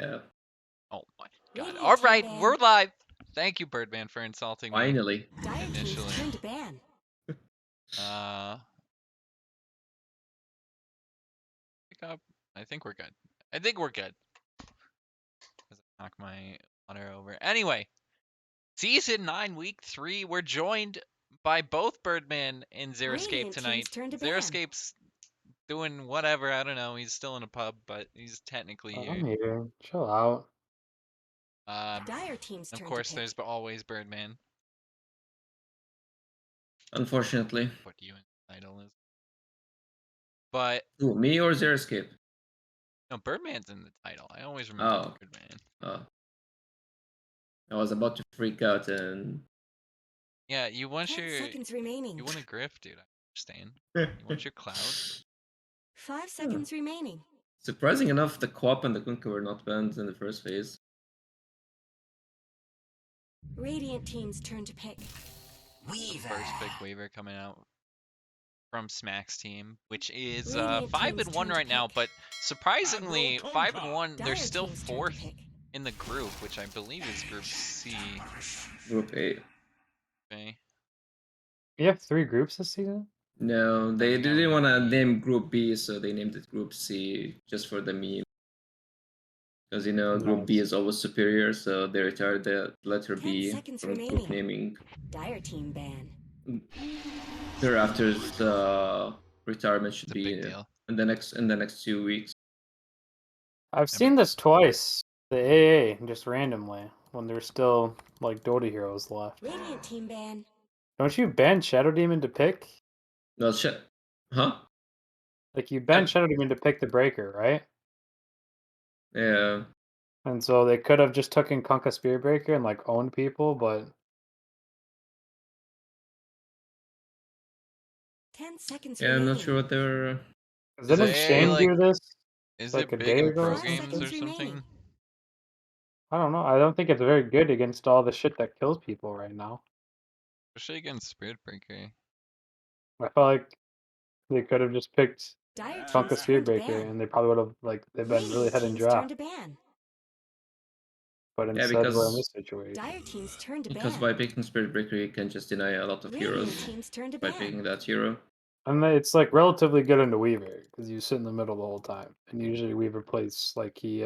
Yeah. Oh my god. Radiant All team right, ban. we're live. Thank you, BirdMAN, for insulting me Finally. Dire team's initially. turn to ban. Pick up. I think we're good. I think we're good. Knock my water over. Anyway, Season 9, Week 3. We're joined by both BirdMAN and Xeriscape Radiant tonight. team's turn to ban. Xeriscape's doing whatever. I don't know. He's still in a pub, but he's technically here. I'm here. Chill out. Dire team's Of turn course, to pick. there's always BirdMAN. Unfortunately. What you in the title is. But Who, me or Xeriscape? no, BirdMAN's in the title. I always remember Oh. BirdMAN. Oh. I was about to freak out and... Yeah, you want 10 your... seconds remaining. You want a grift, dude. I understand. You want your cloud. 5 seconds remaining. Surprising enough, the co-op and the Kunkka were not banned in the first phase. Radiant team's turn to pick. The first big waiver coming out from Smack's team, which is Radiant 5-1 team's turn to right now, pick. but surprisingly, 5-1, Dire they're still team's turn to 4th pick. in the group, which I believe is Group C. Group A. Okay. You have 3 groups this season? No, they we got didn't want to League. name Group B, so they named it Group C just for the meme. Because, you know, Group B Nice. is always superior, so they retired the letter 10 B seconds from group remaining. naming. Dire team ban. Thereafter, the retirement should It's a big be deal. in the next 2 weeks. I've seen this twice. The AA, just randomly, when there's still, like, Dota heroes left. Radiant team ban. Don't you ban Shadow Demon to pick? Well, shit. Huh? Like, you ban Yeah. Shadow Demon to pick the Breaker, right? Yeah. And so they could have just taken Kunkka Spear Breaker and, like, owned people, but... 10 seconds Yeah, I'm remaining. not sure what they're... Didn't it, Shane like, do this, Is like, it a big day in ago pro or 5 games something? or seconds remaining. something? I don't know. I don't think it's very good against all the shit that kills people right now. Especially against Spirit Breaker. I felt like they could have just picked Dire Kunkka team's Spear turn to Breaker, ban. and they probably would have, like, they've been really Radiant head in team's turn draft. to ban. But Yeah, instead, we're in because this situation. Dire team's turn to because ban. by picking Spirit Breaker, you can just deny a lot of Radiant heroes team's turn to by ban. picking that hero. And it's, like, relatively good into Weaver, because you sit in the middle the whole time. And usually Weaver plays, like, he's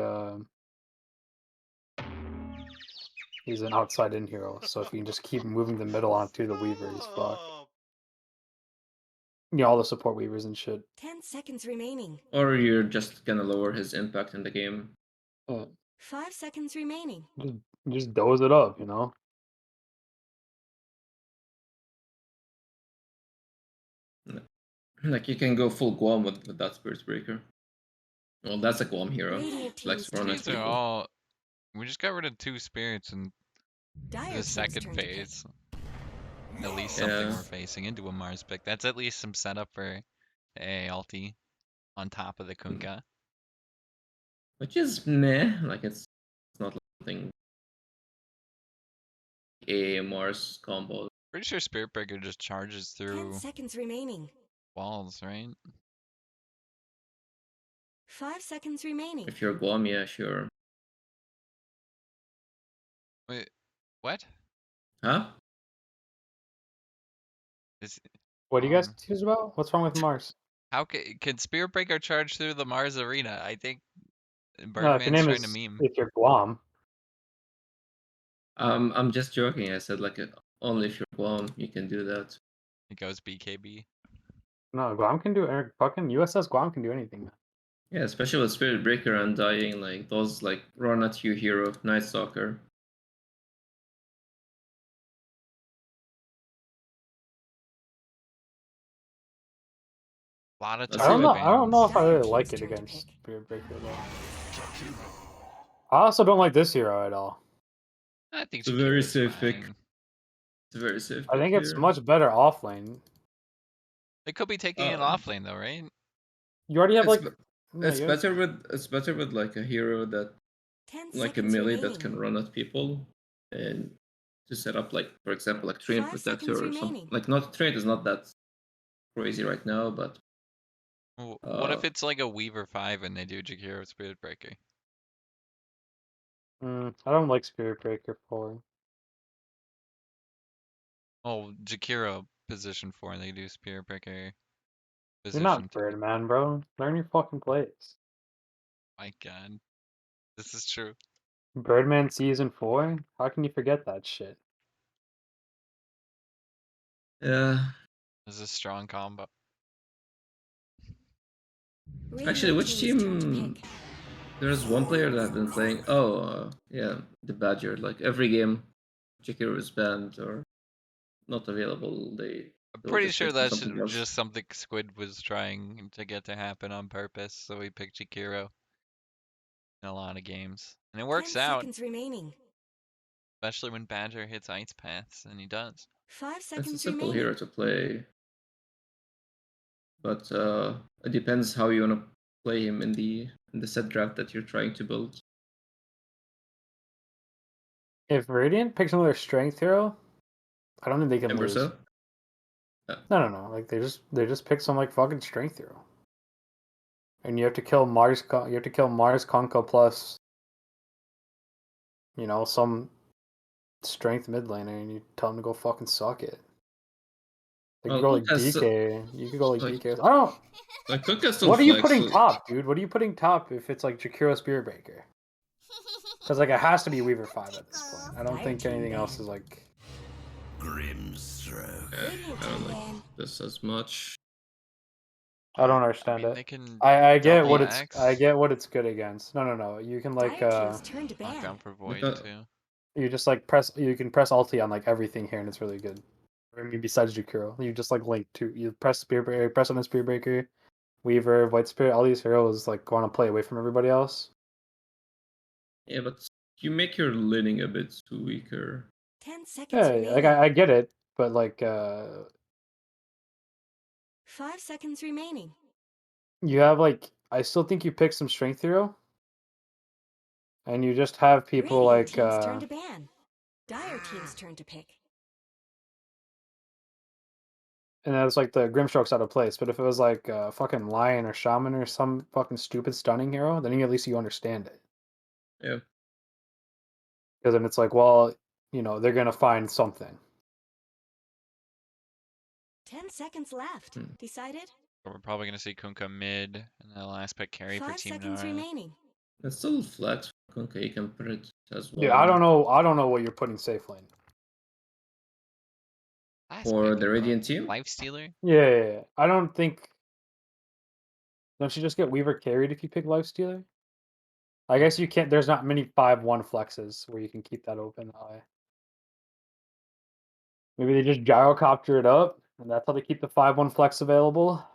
an outside-in hero, so if you can just keep moving the middle onto the Weaver, he's fucked. You know, all the support Weavers and shit. 10 seconds remaining. Or you're just gonna lower his impact in the game. 5 seconds remaining. Just doze it up, you know? Like, you can go full Guam with that Spirit Breaker. Well, that's a Guam hero. Radiant Likes team's to run turn at These are people. all... We just got rid of 2 spirits in Dire the team's second turn to pick. phase. At least something Yeah. we're facing into a Mars pick. That's at least some setup for a ulti on top of the Kunkka. Which is meh. Like, it's not like something a Mars combo. Pretty sure Spirit Breaker just charges 10 through seconds remaining. walls, right? 5 seconds remaining. If you're Guam, yeah, sure. Wait, what? Huh? Is What do you guys confused about? What's wrong with Mars? how can Spirit Breaker charge through the Mars arena? I think If your BirdMan's name trying to is, meme. if you're Guam. I'm just joking. I said, like, only if you're Guam, you can do that. It goes BKB. No, Guam can do fucking USS Guam can do anything. Yeah, especially with Spirit Breaker and dying, like, those, like, run at you hero, Night Stalker. A lot of Let's I see don't target know. what- I don't know bans. if I Dire really like team's it turn to against pick. Spirit Breaker though. I also don't like this hero at all. I think It's a very Shakira's safe pick. fine. It's a very safe I pick think it's here. much better off lane. It could be taking it off lane though, right? You already have It's, like it's better with like a hero that 10 like a seconds melee remaining. that can run at people, and to set up, like, for example, like Train 5 Protector seconds or something. remaining. Like, not Train is not that crazy right now, but What if it's like a Weaver 5 and they do Jakiro Spirit Breaker? I don't like Spirit Breaker 4. Oh, Jakiro position 4. They do Spirit Breaker You're position not 2. BirdMAN, bro. Learn your fucking plays. My God, this is true. BirdMAN Season 4? How can you forget that shit? Yeah. This is a strong combo. Actually, Radio which team's turn to team? pick. There's one player that I've been playing. Oh, yeah, the Badger. Like every game, Jakiro is banned or not available. I'm They'll pretty just sure pick that's something else. just something Squid was trying to get to happen on purpose, so we picked Jakiro in a lot of games. And it 10 works out, seconds remaining. especially when Badger hits ice paths, and he does. 5 It's a seconds simple remaining. hero to play, but it depends how you wanna play him in the set draft that you're trying to build. If Radiant picks another strength hero, I don't think they can lose. Embercell? No. Like they just pick some like fucking strength hero, and you have to kill Mars. You have to kill Mars Conco plus, some strength mid laner, and you tell them to go fucking suck it. Like you Well, go Cook like has DK. You could go like like DK. I don't. like Cook has still What are you flex. putting So top, dude? What are you putting top if it's like Jakiro Spirit Breaker? Because like it has to be Weaver 5 at this point. I don't Fire think team anything else ban. is like. Grimstroke. yeah, Radio I don't team like ban. this as much. I don't I understand mean, it. they can I get double what X, I get what it's good against. No. You can like Dire team's turn to knock ban. down for Void Because too. you just like press you can press ulti on like everything here and it's really good. I mean besides Jakiro. You just like link to you press Spear Breaker, press on the Spear Breaker, Weaver, White Spirit, all these heroes like want to play away from everybody else. yeah, but you make your leaning a bit too weaker. 10 seconds Yeah, remaining. like I get it, but like 5 seconds remaining. you have like I still think you pick some strength hero. And you just have people Radiant like team's turn to ban. Dire team's turn to pick. and that's like the Grimstroke's out of place. But if it was like fucking Lion or Shaman or some fucking stupid stunning hero, then at least you understand it. Yeah. Because then it's like, well, they're gonna find something. 10 seconds left. Hmm. Decided? But we're probably gonna see Kunkka mid, and the last pick carry for 5 Team seconds Nara. remaining. That's still flex for Kunkka. You can put it as Dude, I don't one know what you're putting safe lane. Last for pick, the Radiant team. Life Stealer. Yeah. I don't think. Don't you just get Weaver carried if you pick Lifestealer? I guess you can't. There's not many 5/1 flexes where you can keep that open that way. Maybe they just gyrocopter it up, and that's how they keep the 5/1 flex available.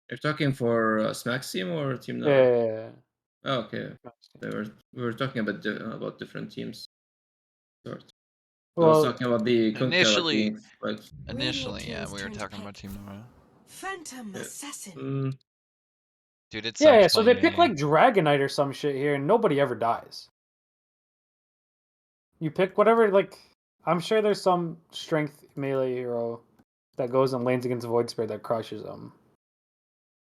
You're talking for Smack's team or Team Nara? Yeah. Oh, okay. We were talking about different teams. Sort. So I was Well, talking about the Kunkka like Initially, being like initially, yeah, team's we were turn to talking about pick. Team Nara. Phantom yeah. Assassin. Dude, it yeah. sucks So they playing pick AA. like Dragonite or some shit here, and nobody ever dies. You pick whatever. Like, I'm sure there's some strength melee hero that goes and lanes against Void Spirit that crushes them.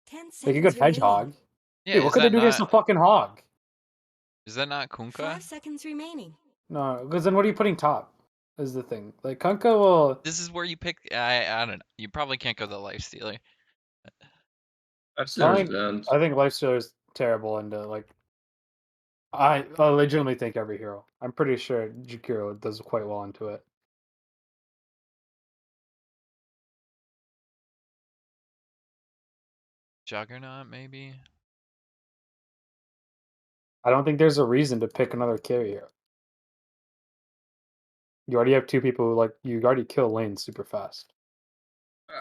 10 Like a seconds good remaining. hedgehog. Yeah, Dude, what is could they that do against a not? fucking hog? Is that not Kunkka? 5 seconds remaining. No, because then what are you putting top? Is the thing. Like Kunkka will. This is where you pick. I don't know. You probably can't go the Life Stealer. that's I there's think banned. I think Lifestealer is terrible, and like I legitimately think every hero. I'm pretty sure Jakiro does quite well into it. Juggernaut, maybe. I don't think there's a reason to pick another carry hero. You already have two people who you already kill lanes super fast.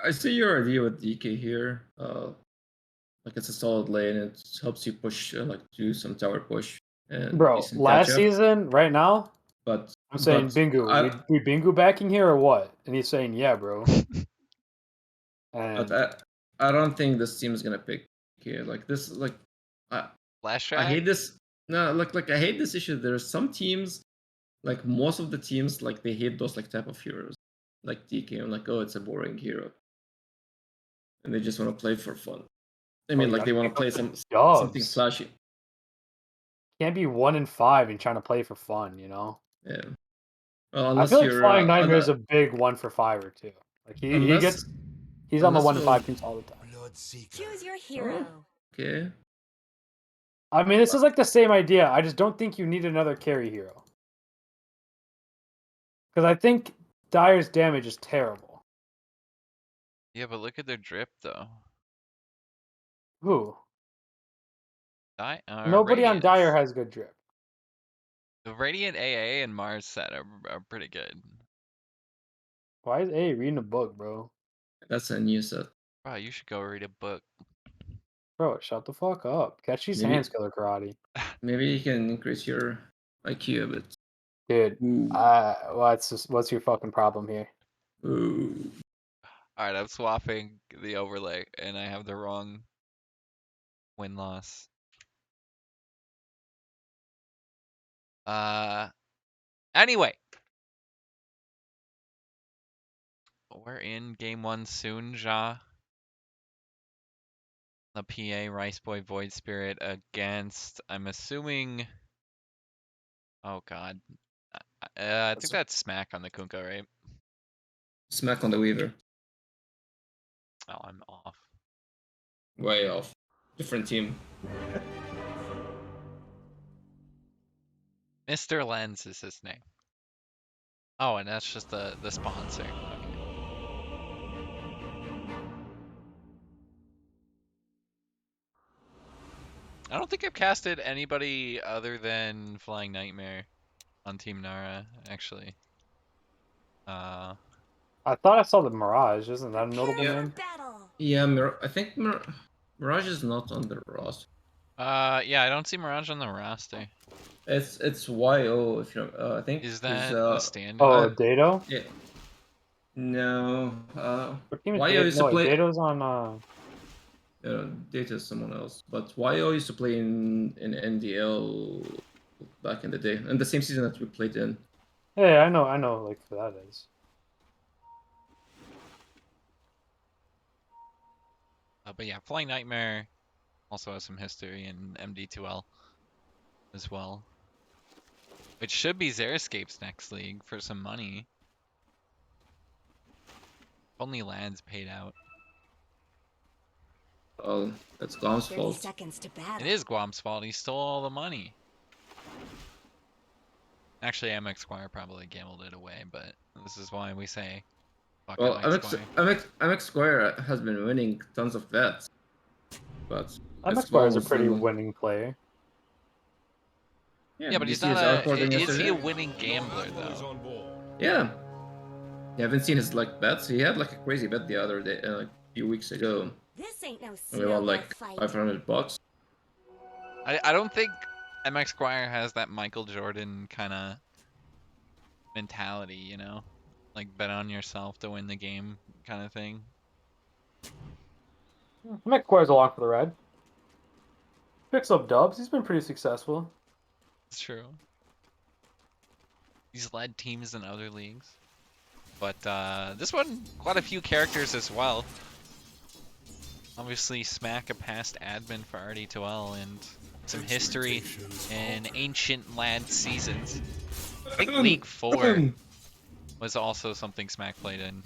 I see your idea with DK here. Like it's a solid lane. It helps you push, like do some tower push and Bro, decent catch last up. season, right now, But I'm saying Bingu. I, We Bingu backing here or what? And he's saying, yeah, bro. And but I don't think this team is gonna pick here. Like this, like Flash I track. hate this. No, like I hate this issue. There's some teams, like most of the teams, like they hate those like type of heroes, like DK. I'm like, oh, it's a boring hero, and they just want to play for fun. I mean, you like they gotta want pick to play up the something dubs. flashy. Can't be 1 in 5 and trying to play for fun, you know? Yeah. Well, I unless feel like you're Flying Nightmare is a big 1 for 5er too. Like unless he's on the unless 1 in 5 you'll teams all the time. Choose your oh, hero. okay. I mean, this is like the same idea. I just don't think you need another carry hero. Because I think Dire's damage is terrible. Yeah, but look at their drip though. Who? Nobody on Radiance. Dire has good drip. The Radiant AA and Mars set are pretty good. Why is A reading a book, bro? That's a new set. Wow, you should go read a book. Bro, shut the fuck up. Catch these Maybe hands, Killer Karate. maybe you can increase your IQ a bit. Dude, Ooh. what's your fucking problem here? Ooh. Alright, I'm swapping the overlay and I have the wrong win-loss. Anyway. We're in game 1 soon, Ja. The PA Rice Boy Void Spirit against, I'm assuming. Oh god. I think that's Smack on the Kunkka, right? Smack on the Weaver. Oh, I'm off. Way off. Different team. Mr. Lens is his name. Oh, and that's just the sponsor. Okay. I don't think I've casted anybody other than Flying Nightmare on Team Nara, actually. I thought I saw the Mirage. Isn't that a notable Prepare for name? battle. Yeah, I think Mirage is not on the roster. Yeah, I don't see Mirage on the roster. It's YO. If you I think Is he's, that the stand? Oh, Dado? yeah. No. What team is YO Dado? used to No, play. Dado's on Data is someone else, but YO used to play in NDL back in the day, and the same season that we played in. Hey, I know like who that is. But yeah, Flying Nightmare also has some history in MD2L as well. Which should be Xeriscape's next league for some money. If only Lads paid out. Oh, that's Gom's 30 fault. seconds to battle. It is Guam's fault, he stole all the money. Actually, MX Squire probably gambled it away, but this is why we say fuck Well, MX Squire. MX Square has been winning tons of bets, but MX Square is a was pretty the one. winning player. Yeah, Yeah, but did you he's see not his outboarding is he a yesterday? winning gambler though? Yeah. You haven't seen his like bets. He had like a crazy bet the other day, like a few weeks ago. This ain't no And we snowball won like fight. $500. I don't think MX Squire has that Michael Jordan kind of mentality, you know? Like bet on yourself to win the game kind of thing. MX Square's along for the ride. Picks up dubs. He's been pretty successful. It's true. He's led teams in other leagues. But this one, quite a few characters as well. Obviously, Smack a past admin for RD2L and some history in ancient lad seasons. I think League 4 was also something Smack played in.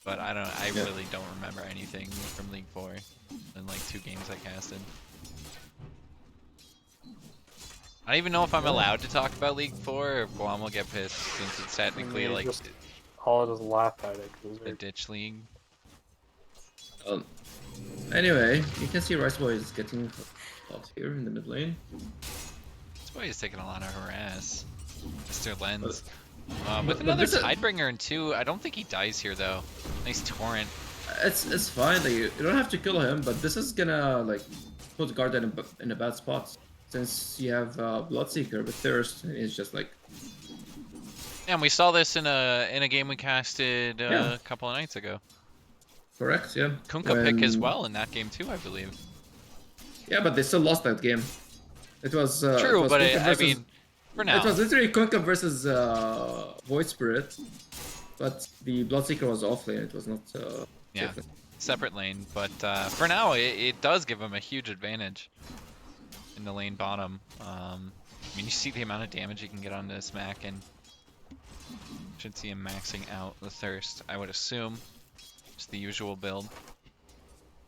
But I really don't remember anything from League 4 in like 2 games I casted. I don't even know if I'm allowed to talk about League 4 or if Guam will get pissed since it's technically like I'll just laugh at it. the ditch league. Anyway, you can see Rice Boy is getting hot here in the mid lane. This boy is taking a lot of harass. Mr. Lens. But With another this is- Tidebringer in 2, I don't think he dies here though. Nice torrent. It's fine. Like, you don't have to kill him, but this is gonna like put Garden in a bad spot since you have Bloodseeker with Thirst. And it's just like Yeah, and we saw this in a game we casted a couple of nights ago. correct, yeah. Kunkka pick as well in that game too, I believe. Yeah, but they still lost that game. It was True, it was but Kunkka I versus- mean, for now. It was literally Kunkka versus Void Spirit, but the Bloodseeker was offlane. It was not. Yeah, safe. separate lane, but for now it does give him a huge advantage in the lane bottom. I mean, you see the amount of damage he can get on this Mac, and should see him maxing out the Thirst, I would assume. Just the usual build.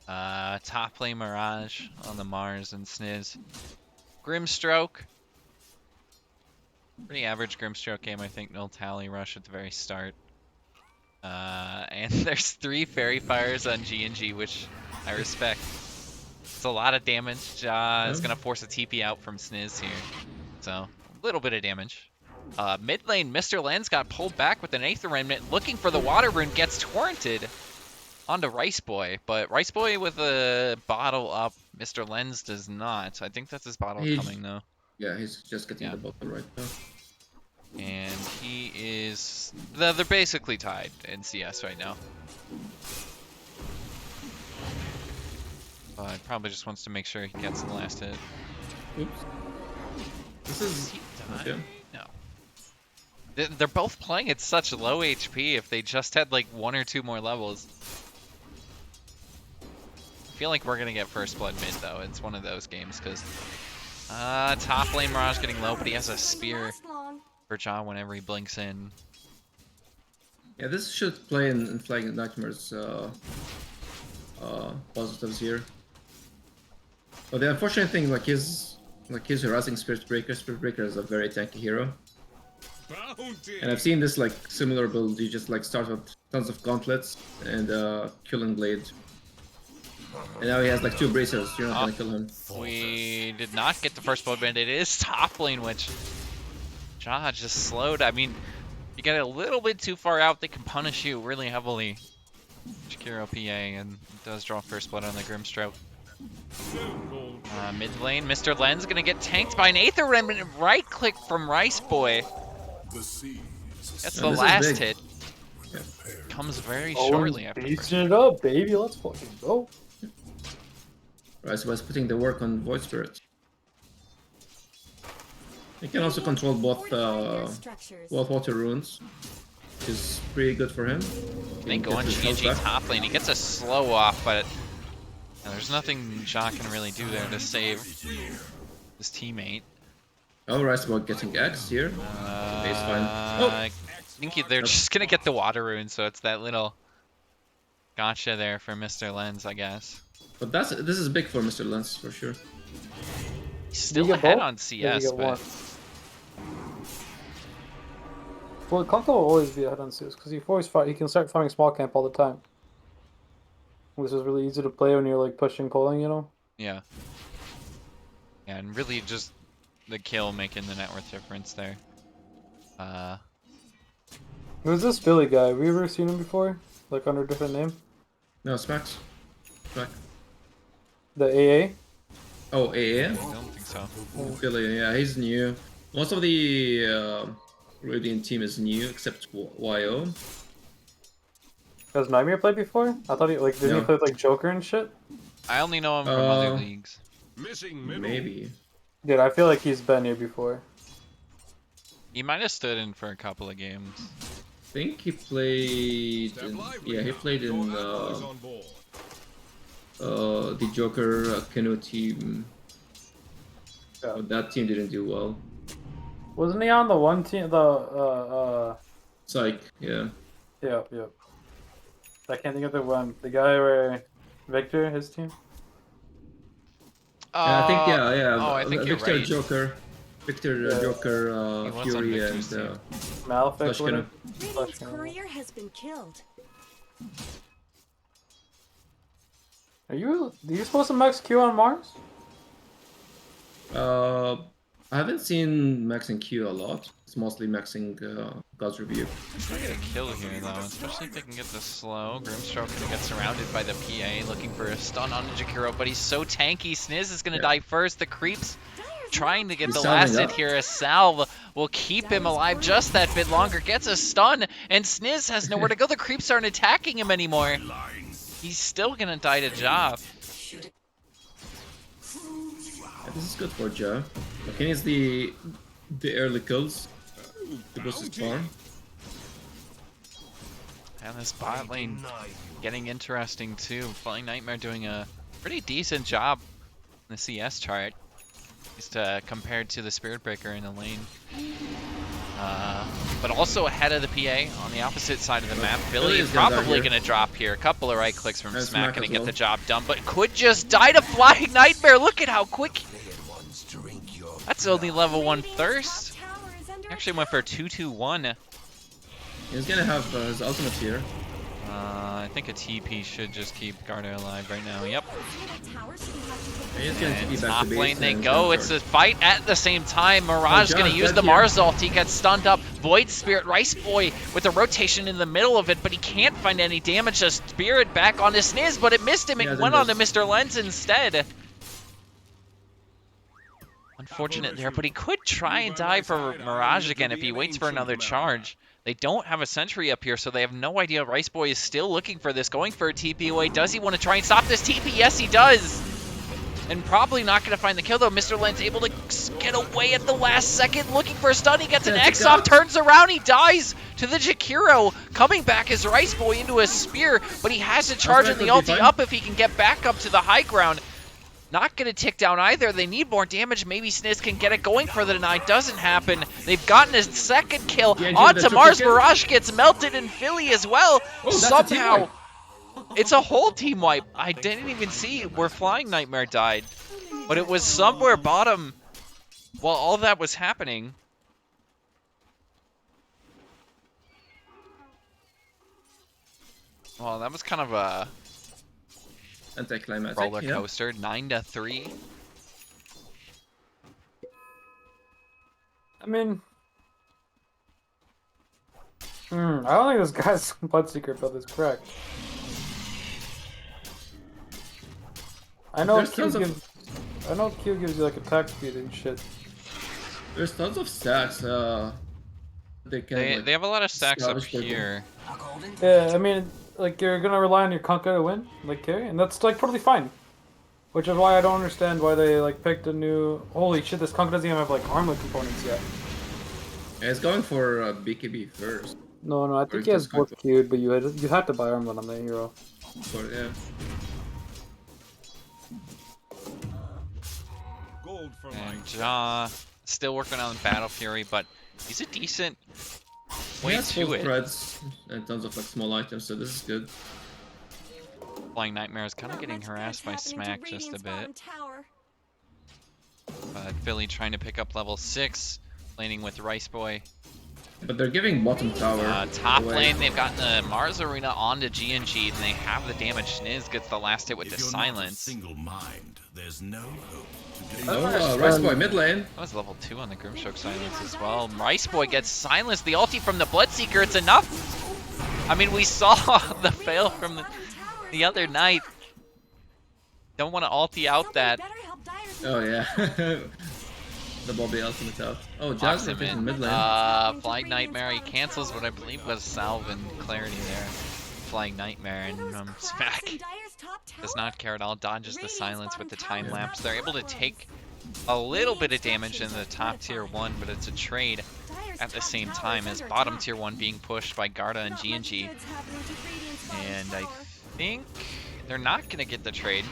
Top lane Mirage on the Mars and Sniz. Grimstroke. Pretty average Grimstroke game, I think. No tally rush at the very start. And there's 3 Fairy Fires on G&G, which I respect. It's a lot of damage. Is going to force a TP out from Sniz here. So, a little bit of damage. Mid lane, Mr. Lens got pulled back with an Aether Remnant, looking for the Water Rune, gets torrented onto Rice Boy. But Rice Boy with a bottle up, Mr. Lens does not. I think that's his bottle coming, though. Yeah, he's just getting the bottle right now. And he is... They're basically tied in CS right now. But probably just wants to make sure he gets the last hit. Oops. This is... He died? Okay. No. They're both playing at such low HP. If they just had like 1 or 2 more levels. I feel like we're going to get first blood mid, though. It's one of those games, because... top lane Mirage getting low, but he has a spear for Ja whenever he blinks in. Yeah, this should play in Flagging Nightmares positives here. But the unfortunate thing, like his harassing Spirit Breaker. Spirit Breaker is a very tanky hero. And I've seen this like similar build. You just like start with tons of gauntlets and Killing Blade. And now he has like 2 bracers. You're not gonna kill him. We did not get the first blood band. It is top lane, which Ja just slowed. I mean, you get a little bit too far out, they can punish you really heavily. Shakiro PA, and does draw first blood on the Grimstroke. Mid lane, Mr. Len's gonna get tanked by an Aether Remnant. Right click from Rice Boy. That's the last hit. Yeah. Comes very shortly after. Beasting it up, baby. Let's fucking go. Rice Boy's putting the work on Void Spirit. He can also control both water runes, which is pretty good for him. They go on G&G top lane. He gets a slow off, but there's nothing Ja can really do there to save his teammate. Oh, Rice Boy getting X here. Base fine. I think they're just gonna get the water rune, so it's that little gotcha there for Mr. Lens, I guess. But this is big for Mr. Lens for sure. He's still ahead on CS, but well, Conco will always be ahead on CS because he can start farming small camp all the time. Which is really easy to play when you're like pushing calling, you know? Yeah. Yeah, and really just the kill making the net worth difference there. Who's this Philly guy? Have we ever seen him before? Like under a different name? No, Smacks. Smack. The AA? Oh, AA? I don't think so. Philly, yeah, he's new. Most of the Radiant team is new, except YO. Has Nightmare played before? I thought he didn't he play with, like Joker and shit? I only know him from other leagues. Maybe. Dude, I feel like he's been here before. He might have stood in for a couple of games. I think he played. He played in the Joker canoe team. Yeah. But that team didn't do well. Wasn't he on the one team? Psych, yeah. Yeah. I can't think of the one. The guy where Victor, his team. I think Oh, I think Victor, you're right. Joker, Joker, He was on Fury, and Victor's team. Malefic. Radiant's courier has been killed. Are you supposed to max Q on Mars? I haven't seen maxing Q a lot. It's mostly maxing God's Review. He's gonna get a kill here though, especially if they can get this slow. Grimstroke gonna get surrounded by the PA, looking for a stun on Jakiro, but he's so tanky. Sniz is gonna die first. The creeps trying to get He's the last salving hit up. here. A salve will keep him alive just that bit longer. Gets a stun, and Sniz has nowhere to go. The creeps aren't attacking him anymore. He's still gonna die to Job. This is good for Ja. Okay, needs the early kills to boost his farm. And this bot lane getting interesting too. Flying Nightmare doing a pretty decent job in the CS chart. Just compared to the Spirit Breaker in the lane. But also ahead of the PA on the opposite side of the map. Philly is probably going to drop here. A couple of right clicks from Smack going to get the job done, but could just die to Flying Nightmare. Look at how quick. That's only level 1 Thirst. Actually went for a 2-2-1. He's going to have his ultimate here. I think a TP should just keep Garda alive right now. Yep. And top lane they go. It's a fight at the same time. Mirage is going to use the Mars ult. He gets stunned up. Void Spirit, Rice Boy with a rotation in the middle of it, but he can't find any damage. A Spirit back on his Sniz, but it missed him. It went on to Mr. Lens instead. Unfortunate there, but he could try and die for Mirage again if he waits for another charge. They don't have a sentry up here, so they have no idea. Rice Boy is still looking for this, going for a TP away. Does he want to try and stop this TP? Yes, he does. And probably not going to find the kill, though. Mr. Lens able to get away at the last second, looking for a stun. He gets an X off, turns around, he dies to the Jakiro. Coming back as Rice Boy into a spear, but he has to charge in the ulti up if he can get back up to the high ground. Not going to tick down either. They need more damage. Maybe Sniz can get it going for the deny. Doesn't happen. They've gotten a second kill onto Mars. Mirage gets melted in Philly as well. Oh, somehow, it's a whole team wipe. I didn't even see where Flying Nightmare died. But it was somewhere bottom while all that was happening. Well, that was kind of a anticlimactic roller coaster. 9-3. I mean, I don't think this guy's Bloodseeker build is correct. I know Q gives you like attack speed and shit. There's tons of stacks. They have a lot of stacks up here. Yeah, I mean, like you're gonna rely on your Kunkka to win, like carry, and that's like totally fine. Which is why I don't understand why they like picked a new. Holy shit! This Kunkka doesn't even have like armor components yet. Yeah, it's going for BKB first. No, I think he has both queued, but you had to buy armor on the hero. Yeah. And Ja still working on Battle Fury, but he's a decent way to it. Threads and tons of like small items, so this is good. Flying Nightmare is kind of getting harassed by Smack just a bit. But Philly trying to pick up level 6, laning with Rice Boy. But they're giving bottom tower. Top lane, they've gotten the Mars Arena onto G&G, and they have the damage. Sniz gets the last hit with the silence. Single mind, there's no hope. Rice Boy mid lane. That was level 2 on the Grimstroke silence as well. Rice Boy gets silenced. The ulti from the Bloodseeker, it's enough. I mean, we saw the fail from the other night. Don't want to ulti out that. Oh yeah. The Bobby ultimate out. Oh, Jasmine in mid lane. Flying Nightmare, he cancels what I believe was Salve and Clarity there. Flying Nightmare, and Smack does not care at all, dodges the silence with the time lapse. They're able to take a little bit of damage in the top tier 1, but it's a trade at the same time as bottom tier 1 being pushed by Garda and G&G. And I think they're not going to get the trade.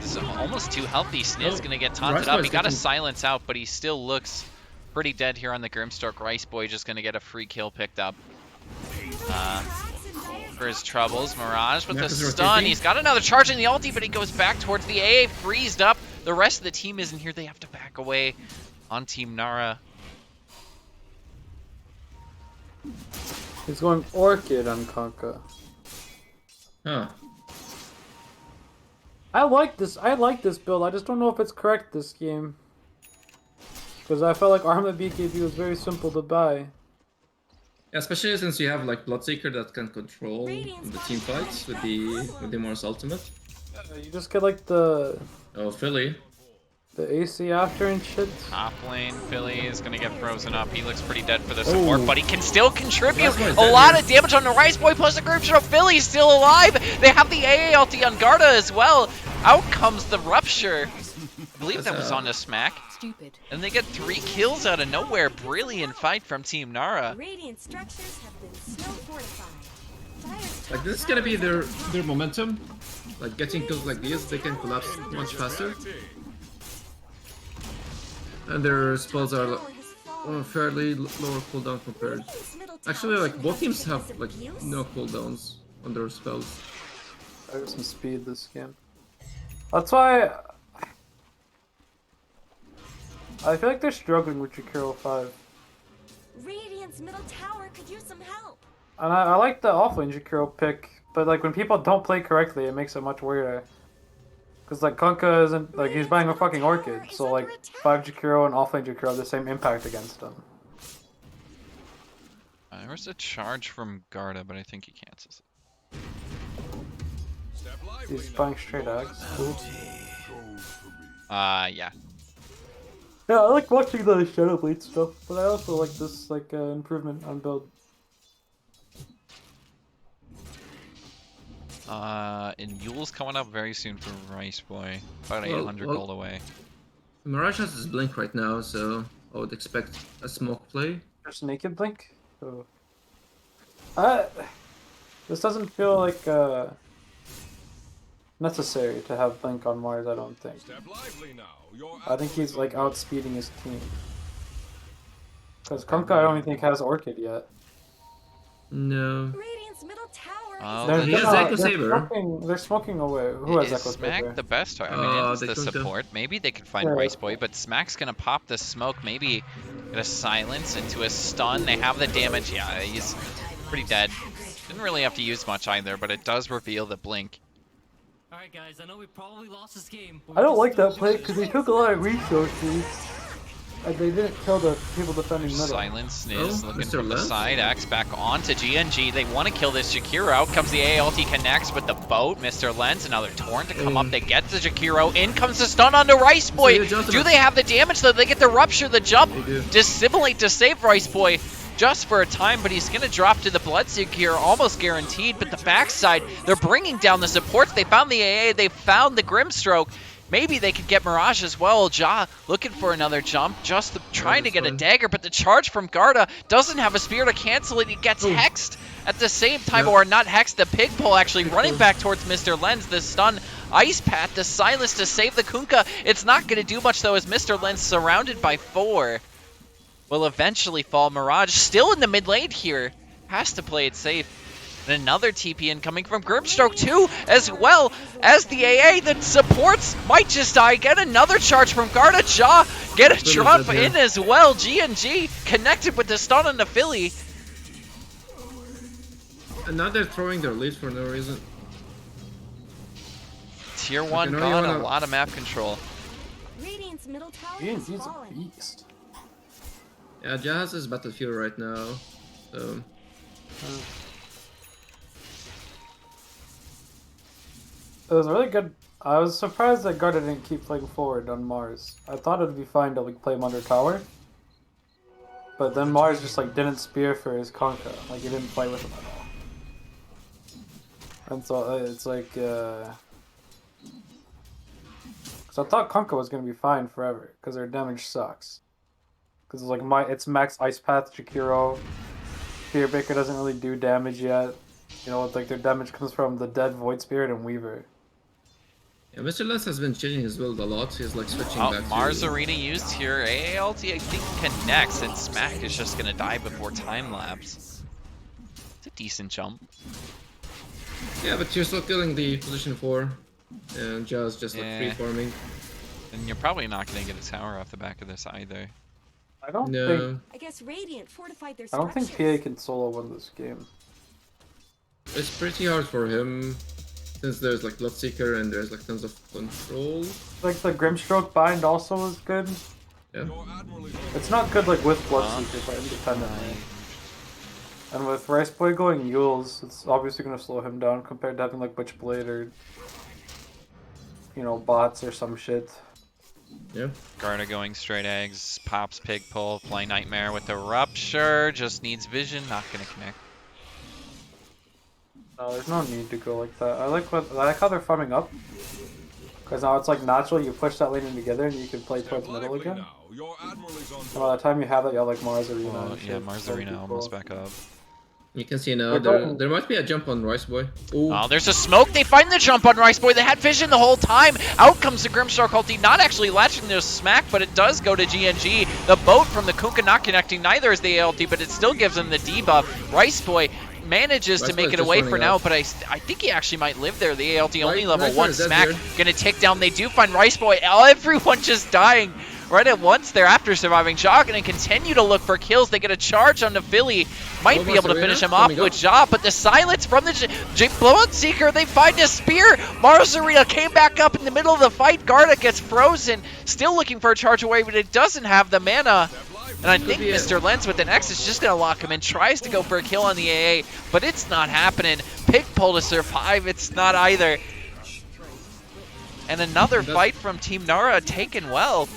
This is almost too healthy. Sniz going to get taunted up. He got a silence out, but he still looks pretty dead here on the Grimstroke. Rice Boy just going to get a free kill picked up. For his troubles, Mirage with the stun. He's got another charge in the ulti, but he goes back towards the AA, freezed up. The rest of the team isn't here. They have to back away on Team Nara. He's going Orchid on Kunkka. Huh. I like this build. I just don't know if it's correct this game. Because I felt like Armor BKB was very simple to buy. Yeah, especially since you have like Bloodseeker that can control the team fights with the Mars ultimate. You just get like the Philly. The AC after and shit. Top lane, Philly is going to get frozen up. He looks pretty dead for the support, but he can still contribute a lot of damage on the Rice Boy plus the group shot. Philly's still alive. They have the AA ulti on Garda as well. Out comes the Rupture. I believe that was on the Smack. Stoopid. And they get 3 kills out of nowhere. Brilliant fight from Team Nara. Radiant structures have been snow fortified. Like this is gonna be their momentum. Like getting kills like these, they can collapse much faster. And their spells are Tower has fallen. fairly lower cooldown compared. Radiant's middle tower Actually, like shouldn't both teams taken have this like abuse. no cooldowns on their spells. I got some speed this game. That's why I feel like they're struggling with Jakiro 5. Radiant's middle tower could use some help. And I like the offlane Jakiro pick, but like when people don't play correctly, it makes it much weirder. Cause like Kunkka isn't like he's buying a fucking Orchid, so like 5 Jakiro and offlane Jakiro have the same impact against him. There was a charge from Garda, but I think he cancels it. He's buying straight eggs. Cool. Yeah. Yeah, I like watching the Shadow Blade stuff, but I also like this like improvement on build. And Yule's coming up very soon for Rice Boy. About 800 well, gold away. Mirage has his blink right now, so I would expect a smoke play. There's Naked Blink. Oh. This doesn't feel like necessary to have Blink on Mars. I don't think. I think he's like outspeeding his team. Because Kunkka, I don't even think has Orchid yet. No. Radiant's middle tower Oh, is he has Echo Saber. They're smoking away. Who has Is Echo Smack Saber? the best target? I mean, it's they the couldn't have- support. Maybe they could find Yeah. Rice Boy, but Smack's gonna pop the smoke. Maybe get a silence into a stun. They have the damage. Yeah, he's pretty dead. Didn't really have to use much either, but it does reveal the blink. Alright guys, I know we probably lost this game. But I don't we like can that still play do because this. they took a lot of resources and they didn't kill the people defending middle. Silence is Oh, looking Mr. from the Lens? side. Axe back onto GNG. They want to kill this Jakiro. Out comes the ALT connects with the boat. Mr. Lens, another torrent to come up. They get the Jakiro. In comes the stun onto Rice Boy. See, adjustment. Do they have the damage though? They get the rupture, the jump, They do. dissimulate to save Rice Boy. Just for a time, but he's going to drop to the Bloodseek here, almost guaranteed. But the backside, they're bringing down the supports. They found the AA, they found the Grimstroke. Maybe they could get Mirage as well. Ja looking for another jump, just trying to get a dagger, but the charge from Garda doesn't have a spear to cancel it. He gets hexed at the same time, Yeah. or not hexed, the pig pole actually running back towards Mr. Lens. The stun ice path, the silence to save the Kunkka. It's not going to do much though as Mr. Lens surrounded by 4. Will eventually fall. Mirage still in the mid lane here. Has to play it safe. And another TP incoming from Grimstroke 2 as well as the AA. The supports might just die. Get another charge from Garda. Ja get a drop in as well. GNG connected with the stun on the Philly. And now they're throwing their lead for no reason. Tier 1 now you got a wanna- lot of map control. Radiant's middle tower He's has a fallen. beast. Yeah, Jazz is Battlefield right now, so It was really good. I was surprised that Garda didn't keep playing forward on Mars. I thought it'd be fine to like play him under tower. But then Mars just like didn't spear for his Kunkka. Like he didn't play with him at all. And so it's like cause I thought Kunkka was gonna be fine forever, because their damage sucks. Cause it's like it's max ice path, Jakiro. Spearbreaker doesn't really do damage yet. You know, it's like their damage comes from the dead Void Spirit and Weaver. yeah, Mr. Lens has been changing his build a lot. He's like switching Oh, back Mars to... Arena used here. AALT I think connects and Smack is just going to die before time lapse. It's a decent jump. Yeah, but you're still killing the position 4. And Jazz just like Yeah. free farming. And you're probably not going to get a tower off the back of this either. I don't think No, I guess Radiant fortified their I don't think structures. PA can solo win this game. it's pretty hard for him. Since there's like Bloodseeker and there's like tons of control. Like the Grimstroke bind also is good. Yeah. It's not good like with Bloodseeker, but independently. And with Rice Boy going Yules, it's obviously gonna slow him down compared to having like Witchblade or you know, bots or some shit. Yeah. Garda going straight eggs, pops pig pull, play Nightmare with the rupture, just needs vision, not going to connect. No, there's no need to go like that. I like how they're farming up. Because now it's like natural, you push that lane in together and you can play towards middle again. And by the time you have that, you have like Mars Arena. Oh, and yeah, shit. Mars That'd be Arena cool. almost back up. You can see now We're talking- there might be a jump on Rice Boy. Ooh. Oh, there's a smoke. They find the jump on Rice Boy. They had vision the whole time. Out comes the Grimshark ulti. Not actually latching their smack, but it does go to GNG. The boat from the Kunkka not connecting. Neither is the ALT, but it still gives them the debuff. Rice Boy manages to make it away for now, but I think he actually might live there. The ALT only level 1 smack. Gonna tick down. They do find Rice Boy. Everyone just dying right at once there after surviving. Ja gonna continue to look for kills. They get a charge onto Philly. Might be able to finish him off with Ja, but the silence from the Blood Seeker, they find a spear. Marzarita came back up in the middle of the fight. Garda gets frozen. Still looking for a charge away, but it doesn't have the mana. And I think Mr. Lens with an X is just going to lock him in. Tries to go for a kill on the AA, but it's not happening. Pig pull to survive, it's not either. And another fight from Team Nara taken well.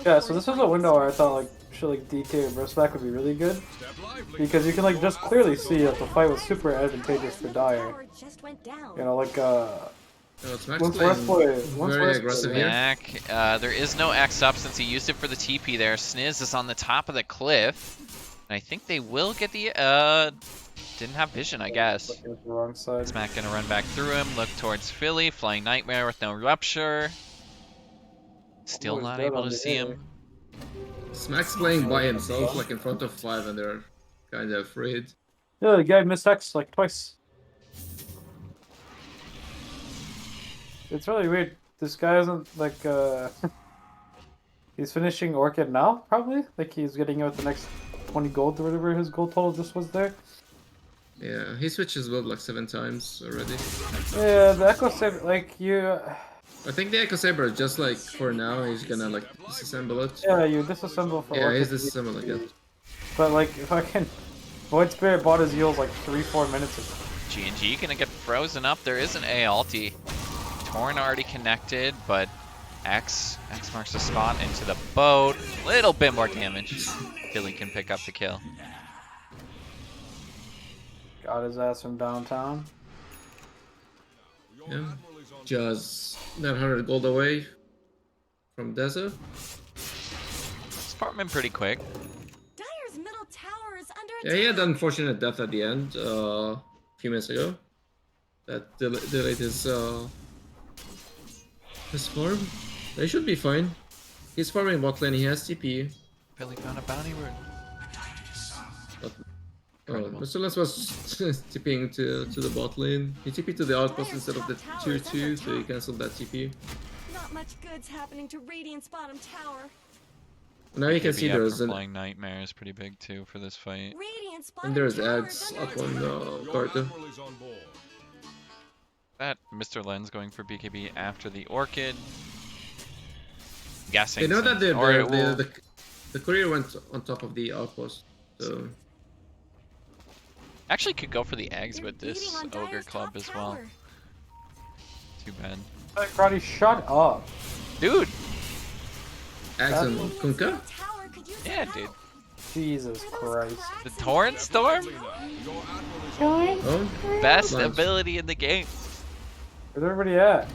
Yeah, so this was a window where I thought like shit like DK and Burst Back would be really good. Because you can like just clearly see that the fight was super advantageous for Dire. You know, like once Rice Boy, very aggressive here. Back, there is no X up since he used it for the TP there. Sniz is on the top of the cliff. And I think they will get the, didn't have vision, I guess. The wrong side. Smack gonna run back through him, look towards Philly, Flying Nightmare with no rupture. Still not able to see him. Smack's playing by himself, like in front of 5, and they're kind of afraid. Yeah, the guy missed X like twice. It's really weird. This guy isn't like he's finishing Orchid now, probably. Like he's getting out the next 20 gold or whatever his gold total just was there. Yeah, he switches build like 7 times already. Yeah, the Echo Saber, like you. I think the Echo Saber is just like for now. He's gonna like disassemble it. Yeah, you disassemble for. Yeah, Orchid. he's disassembling it. But like, if I can, Void Spirit bought his heals like 3-4 minutes ago. GNG gonna get frozen up. There is an A ulti. Torn already connected, but X marks the spot into the boat. Little bit more damage. Philly can pick up the kill. Got his ass from downtown. Yeah, just 900 gold away from Deza. It's farming pretty quick. Dire's middle tower is under Yeah, he had an unfortunate death at the end a few minutes ago. That delayed his farm. They should be fine. He's farming bot lane. He has TP. Philly found a bounty room. Mr. Lens was TPing to the bot lane. He TP'd to the outpost instead of the 2-2, so he cancelled that TP. Not much good's happening to Radiant's bottom tower. Now you can see there's an Flying Nightmare is pretty big too for this fight. Radiant's bottom and there's tower eggs is up under on Carta. That Mr. Lens going for BKB after the Orchid. Guessing. They know that the the courier went on top of the outpost, so actually could go for the eggs They're with this beating on Ogre Dire's Club top as well. tower. Too bad. Crowdy, shut up. Dude! eggs and Kunkka. Middle tower could use Yeah, some dude. help. Jesus Christ. The Torrent Storm? Oh, Best Nice. ability in the game. Where's everybody at?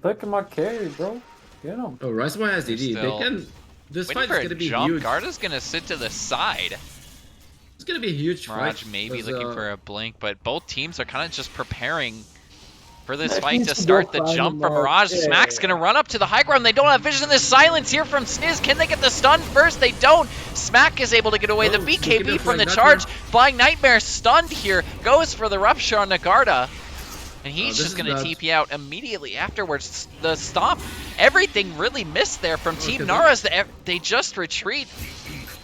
Look at my carry, bro. Get him. oh, Riceman has DD. Still They can. This Waiting fight for is a gonna be jump. huge. Garda's gonna sit to the side. It's gonna be a huge Mirage fight. maybe 'cause, looking for a blink, but both teams are kind of just preparing for this That fight needs to to start go the find jump the from mark. Mirage. Yeah. Smack's gonna run up to the high ground. They don't have vision. The silence here from Sniz. Can they get the stun first? They don't. Smack is able to get away. The Oh, BKB Stoopid from the Flying charge. Nightmare. Flying Nightmare stunned here. Goes for the rupture on Nagarda. And he's this just is gonna bad. TP out immediately afterwards. The stomp. Everything really missed there from Team okay. Nara's. They just retreat.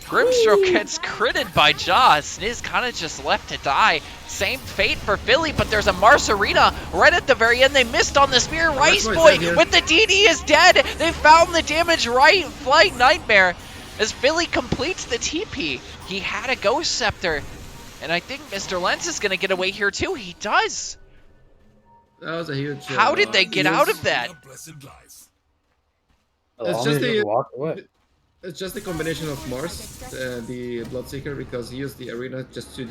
Grimstroke gets critted by Jaws. Sniz kind of just left to die. Same fate for Philly, but there's a Marcerina right at the very end. They missed on the spear. Rice why I Boy said here. with the DD is dead. They found the damage right. Flight Nightmare as Philly completes the TP. He had a Ghost Scepter. And I think Mr. Lens is going to get away here too. He does. That was a huge. How did they get out of that? It's I'll just need the- to walk away. It's just a combination of Mars, the Bloodseeker, because he used the arena just to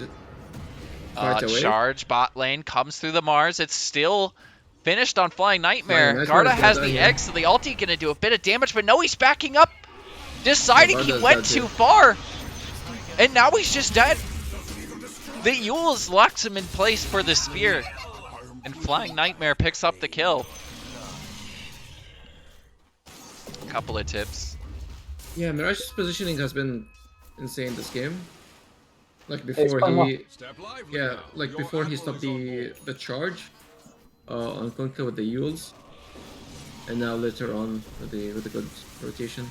fight away. Charge bot lane comes through the Mars. It's still finished on Flying Nightmare. Flying Garda Nightmare's has dead, the yeah. X, so the ulti gonna do a bit of damage, but no, he's backing up. Deciding he Garda's went dead, too too. far. And now he's just dead. The Yules locks him in place for the spear. And Flying Nightmare picks up the kill. Couple of tips. Yeah, Mirage's positioning has been insane this game. Like It's before fun he, like before he stopped the charge on Kunkka with the Yules, and now later on with the good rotation.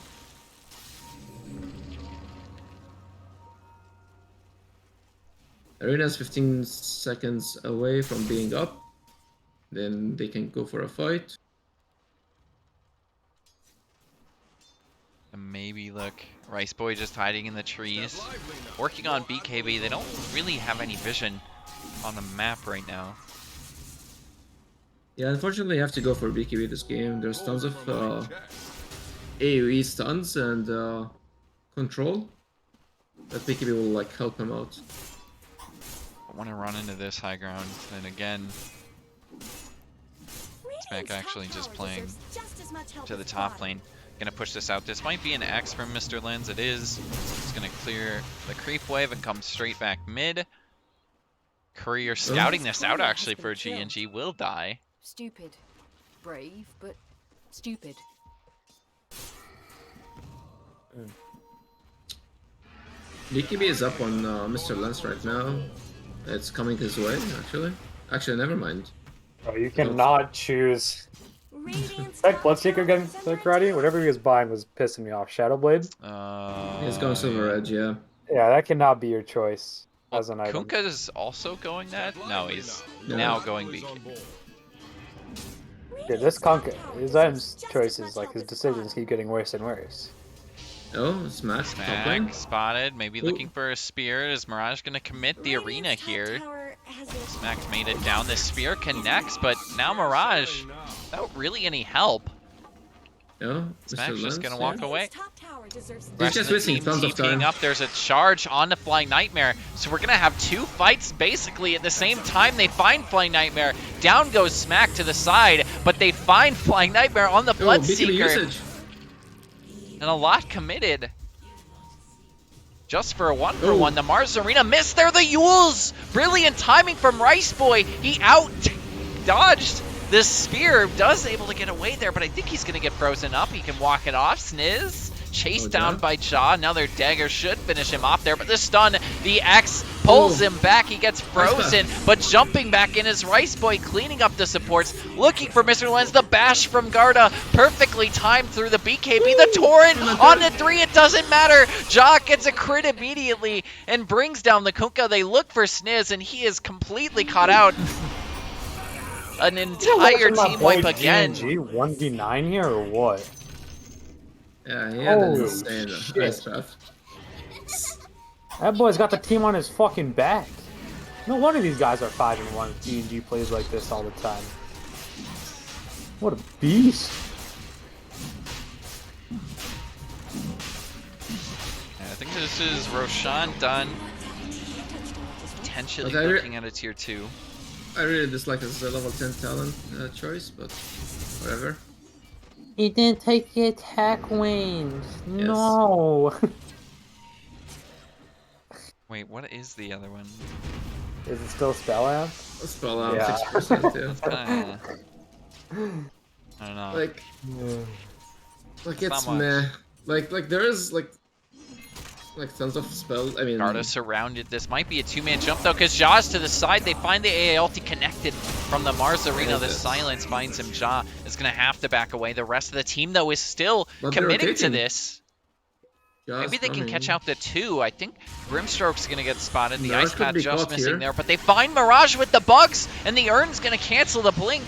Arena's 15 seconds away from being up. Then they can go for a fight. And maybe look, Rice Boy just hiding in the trees. Working on BKB, they don't really have any vision on the map right now. Yeah, unfortunately you have to go for BKB this game. There's tons of AoE stuns and control that BKB will like help him out. I want to run into this high ground, and again, Smack actually just playing to the top lane. Gonna push this out. This might be an X from Mr. Lens. It is. He's gonna clear the creep wave and come straight back mid. Courier scouting this out actually for G&G will die. Stupid. Brave, but stupid. BKB is up on Mr. Lens right now. It's coming his way, actually. Actually, never mind. Oh, you cannot choose. That Bloodseeker again, the karate, whatever he was buying was pissing me off. Shadowblade? He's going Silver Edge, yeah. Yeah, that cannot be your choice as an item. Kunkka is also going that? No, he's now going BKB. Yeah, this Kunkka, his item's choices, like his decisions keep getting worse and worse. Oh, Smack. Smack spotted, maybe looking for a spear. Is Mirage gonna commit the arena here? Smack's made it down. This spear connects, but now Mirage, without really any help. No, Smack's just gonna walk away. He's just wasting tons of time. Up, there's a charge on the Flying Nightmare, so we're gonna have two fights basically at the same time. They find Flying Nightmare. Down goes Smack to the side, but they find Flying Nightmare on the Bloodseeker. And a lot committed. Just for a 1-for-1, the Mars Arena missed there. The Yules! Brilliant timing from Rice Boy. He out-dodged the spear. Does able to get away there, but I think he's going to get frozen up. He can walk it off. Sniz chased down by Jaw. Another dagger should finish him off there, but the stun, the X pulls him back. He gets frozen, but jumping back in is Rice Boy, cleaning up the supports, looking for Mr. Lens. The bash from Garda, perfectly timed through the BKB. The torrent on the 3, it doesn't matter. Jaw gets a crit immediately and brings down the Kunkka. They look for Sniz, and he is completely caught out. An entire team wipe again. G&G 1v9 here or what? Yeah, he had an insane ice draft. That boy's got the team on his fucking back. No wonder these guys are 5-1 if G&G plays like this all the time. What a beast. I think this is Roshan done. Potentially looking at a tier 2. I really dislike this level 10 talent choice, but whatever. He didn't take the attack wings. Yes. No. Wait, what is the other one? Is it still Spell Amp? Spell Amp, yeah. 6%, yeah. I don't know. Like it's meh. Like there is like tons of spells. I mean, Garda surrounded. This might be a 2-man jump though, because Jaw's to the side. They find the AA ulti connected from the Mars Arena. The silence finds him. Jaw is gonna have to back away. The rest of the team though is still committing to this. Maybe they can catch out the 2. I think Grimstroke's gonna get spotted. The Ice Path just missing there, but they find Mirage with the bugs, and the Urn's gonna cancel the blink.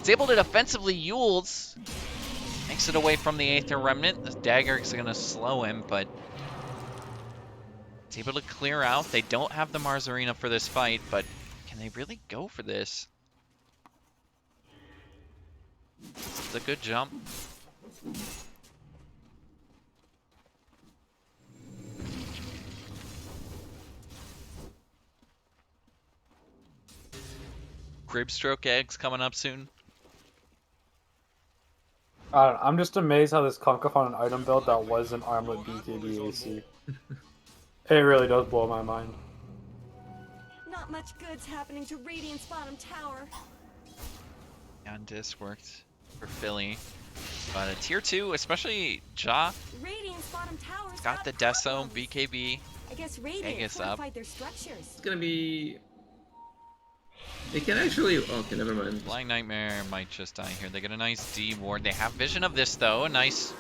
It's able to defensively Yules. Makes it away from the Aether Remnant. The dagger is gonna slow him, but it's able to clear out. They don't have the Mars Arena for this fight, but can they really go for this? It's a good jump. Gribstroke eggs coming up soon. I'm just amazed how this Kunkka found an item build that wasn't armlet BKB AC. It really does blow my mind. Not much good's happening to Radiant's bottom tower. And this worked for Philly. But a tier 2, especially Ja, Radiant's bottom tower's got the Deso, BKB. I guess Radiant Aegis up. fortified their structures. It's gonna be. They can actually. Okay, never mind. Flying Nightmare might just die here. They get a nice D ward. They have vision of this though. A nice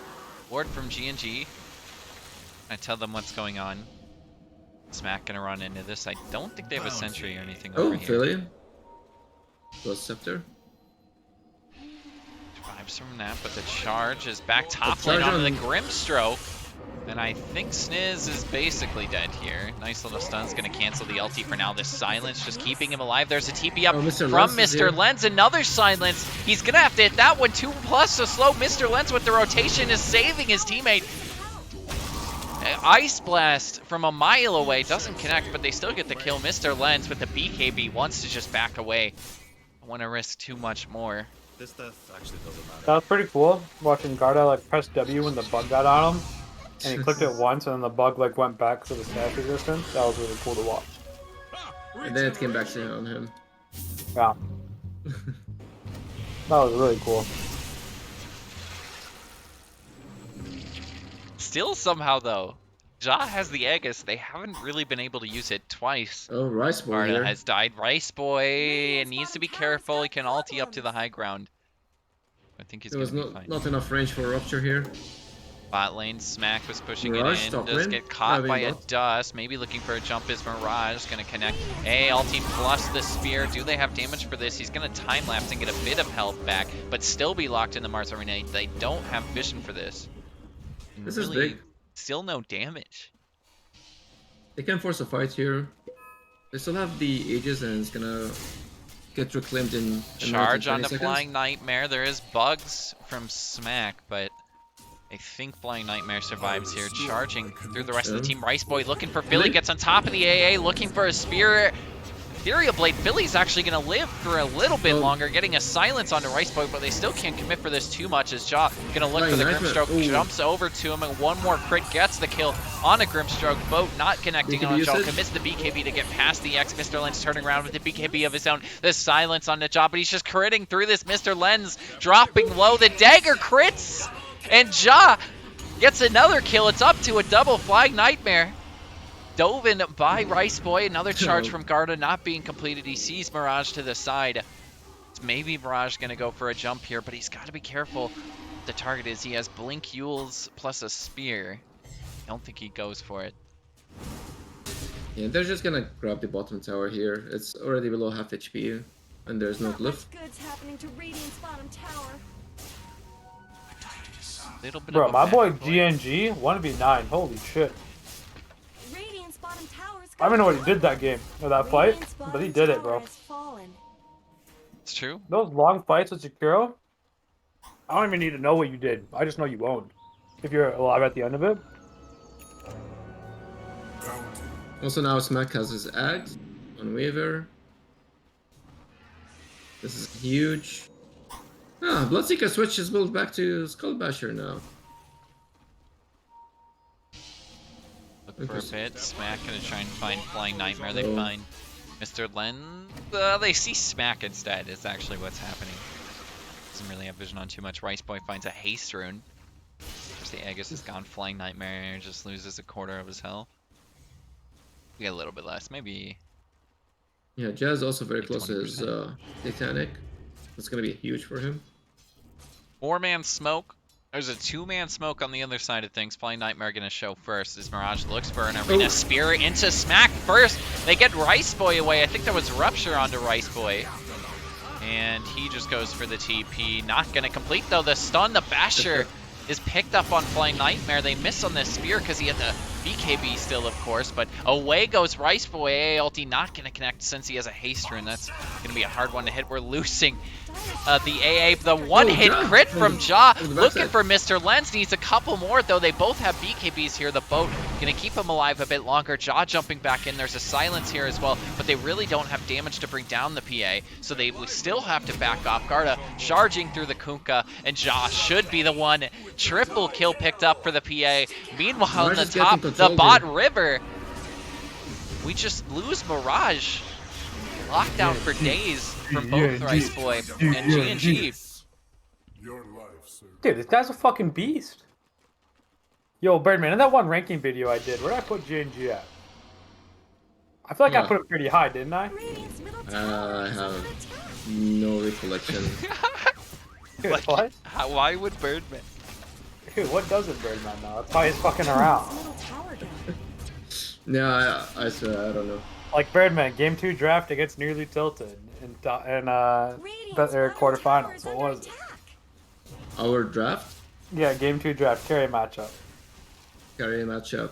ward from G&G. I tell them what's going on. Smack gonna run into this. I don't think they have a sentry or anything Oh, over here. Philly. Plus Scepter. Vibes from that, but the charge is back top charge lane onto the on- Grimstroke. And I think Sniz is basically dead here. Nice little stun's gonna cancel the ulti for now. This silence just keeping him alive. There's a TP up Oh, Mr. from Lens is here. Mr. Lens. Another silence. He's gonna have to hit that one 2+, so slow. Mr. Lens with the rotation is saving his teammate. Ice Blast from a mile away doesn't connect, but they still get the kill. Mr. Lens with the BKB wants to just back away. I want to risk too much more. This death actually doesn't matter. That was pretty cool. Watching Garda like press W when the bug got on him, and he clicked it once, and then the bug like went back to the stash resistance. That was really cool to watch. And then it came back to on him. Yeah, that was really cool. Still somehow though, Ja has the Aegis. They haven't really been able to use it twice. Oh, Rice Boy Marta here. has died. Rice Boy needs to be careful. He can ulti up to the high ground. I think he's There gonna was be fine. not enough range for Rupture here. Bot lane, Smack was pushing Mirage, it in. top Does lane. get caught Having by a bot. dust. Maybe looking for a jump is Mirage. Gonna connect. A ulti plus the spear. Do they have damage for this? He's gonna time lapse and get a bit of health back, but still be locked in the Mars Arena. They don't have vision for this. And This is really, big. Still no damage. They can force a fight here. They still have the Aegis and it's gonna get reclaimed in Charge on the 20 seconds. Flying Nightmare. There is bugs from Smack, but I think Flying Nightmare survives here. Charging through the rest of the team. Rice Boy looking for Philly. Gets on top of the AA, looking for a spear. Ethereal Blade. Philly's actually going to live for a little bit longer, getting a silence onto Rice Boy, but they still can't commit for this too much as Ja going to look for the Flying Nightmare. Grimstroke. Ooh. Jumps over to him, and one more crit gets the kill on a Grimstroke. Boat not connecting BKB on Ja. usage. Commits the BKB to get past the X. Mr. Lens turning around with the BKB of his own. The silence on the Ja, but he's just critting through this. Mr. Lens dropping low. The dagger crits, and Ja gets another kill. It's up to a double. Flying Nightmare dove in by Rice Boy. Another charge from Garda not being completed. He sees Mirage to the side. It's maybe Mirage going to go for a jump here, but he's got to be careful. The target is he has Blink Yules plus a spear. I don't think he goes for it. Yeah, they're just gonna grab the bottom tower here. It's already below half HP, and there's no Not glyph. much good's happening to Radiant's bottom tower. Little bit Bro, of a my boy back and forth. GNG 1v9. Holy shit! Radiant's bottom tower's I don't even know what he did that game or that fight, Radiant's but he bottom did it, tower bro. has fallen. It's true. Those long fights with Jakiro, I don't even need to know what you did. I just know you woned. If you're alive at the end of it. Also now Smack has his Axe on Weaver. This is huge. Ah, Bloodseeker switch his build back to Skullbasher now. Look for a Interesting. bit. Smack gonna try and find Flying Nightmare. They Oh. find Mr. Len. They see Smack instead. Is actually what's happening. Doesn't really have vision on too much. Rice Boy finds a haste rune. Just the Aegis is gone. Flying Nightmare just loses a quarter of his health. We get a little bit less. Maybe. Yeah, Jazz also very Like close to his 20%. Titanic. That's gonna be huge for him. 4-man smoke. There's a 2-man smoke on the other side of things. Flying Nightmare gonna show first as Mirage looks for an arena Oh. spear into Smack first. They get Rice Boy away. I think there was Rupture onto Rice Boy. And he just goes for the TP. Not gonna complete though. The stun, the basher is picked up on Flying Nightmare. They miss on this spear because he had the BKB still, of course. But away goes Rice Boy. AA ulti not gonna connect since he has a haste rune. That's gonna be a hard one to hit. We're losing the AA. The one-hit Ja. crit from Ja. Oh, the Looking backside. for Mr. Lens. Needs a couple more, though. They both have BKBs here. The boat gonna keep him alive a bit longer. Ja jumping back in. There's a silence here as well, but they really don't have damage to bring down the PA, so they would still have to back off. Garda charging through the Kunkka, and Ja should be the one. Triple kill picked up for the PA. Meanwhile, in Mirage the is getting top, the control bot here. River we just lose Mirage. Lockdown for days from both Rice Boy and G&G. Dude, this guy's a fucking beast. Yo, Birdman, in that one ranking video I did, where did I put G&G at? I feel like I put it pretty high, didn't I? I have no recollection. Dude, Like, what? Why would BirdMAN? Dude, what doesn't Birdman know? That's why he's fucking around. No, I swear, I don't know. Like Birdman, game 2 draft against Nearly Tilted in quarterfinals. What was it? Our draft? Yeah, game 2 draft carry matchup. Carry matchup.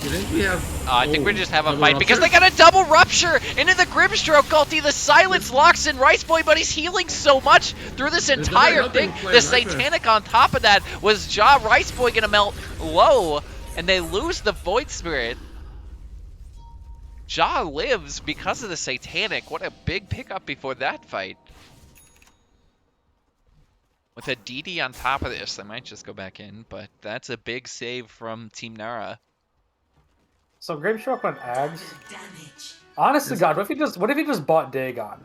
Didn't we have... I think we just have a double fight because rupture? they got a double rupture into the Grimstroke ulti. The silence locks in Rice Boy, but he's healing so much through this entire thing. The Satanic on top of that was Rice Boy gonna melt low, and they lose the Void Spirit. Lives because of the Satanic. What a big pickup before that fight. With a DD on top of this, they might just go back in, but that's a big save from Team Nara. So Grimstroke went Ags. Honestly, God, what if he just bought Dagon?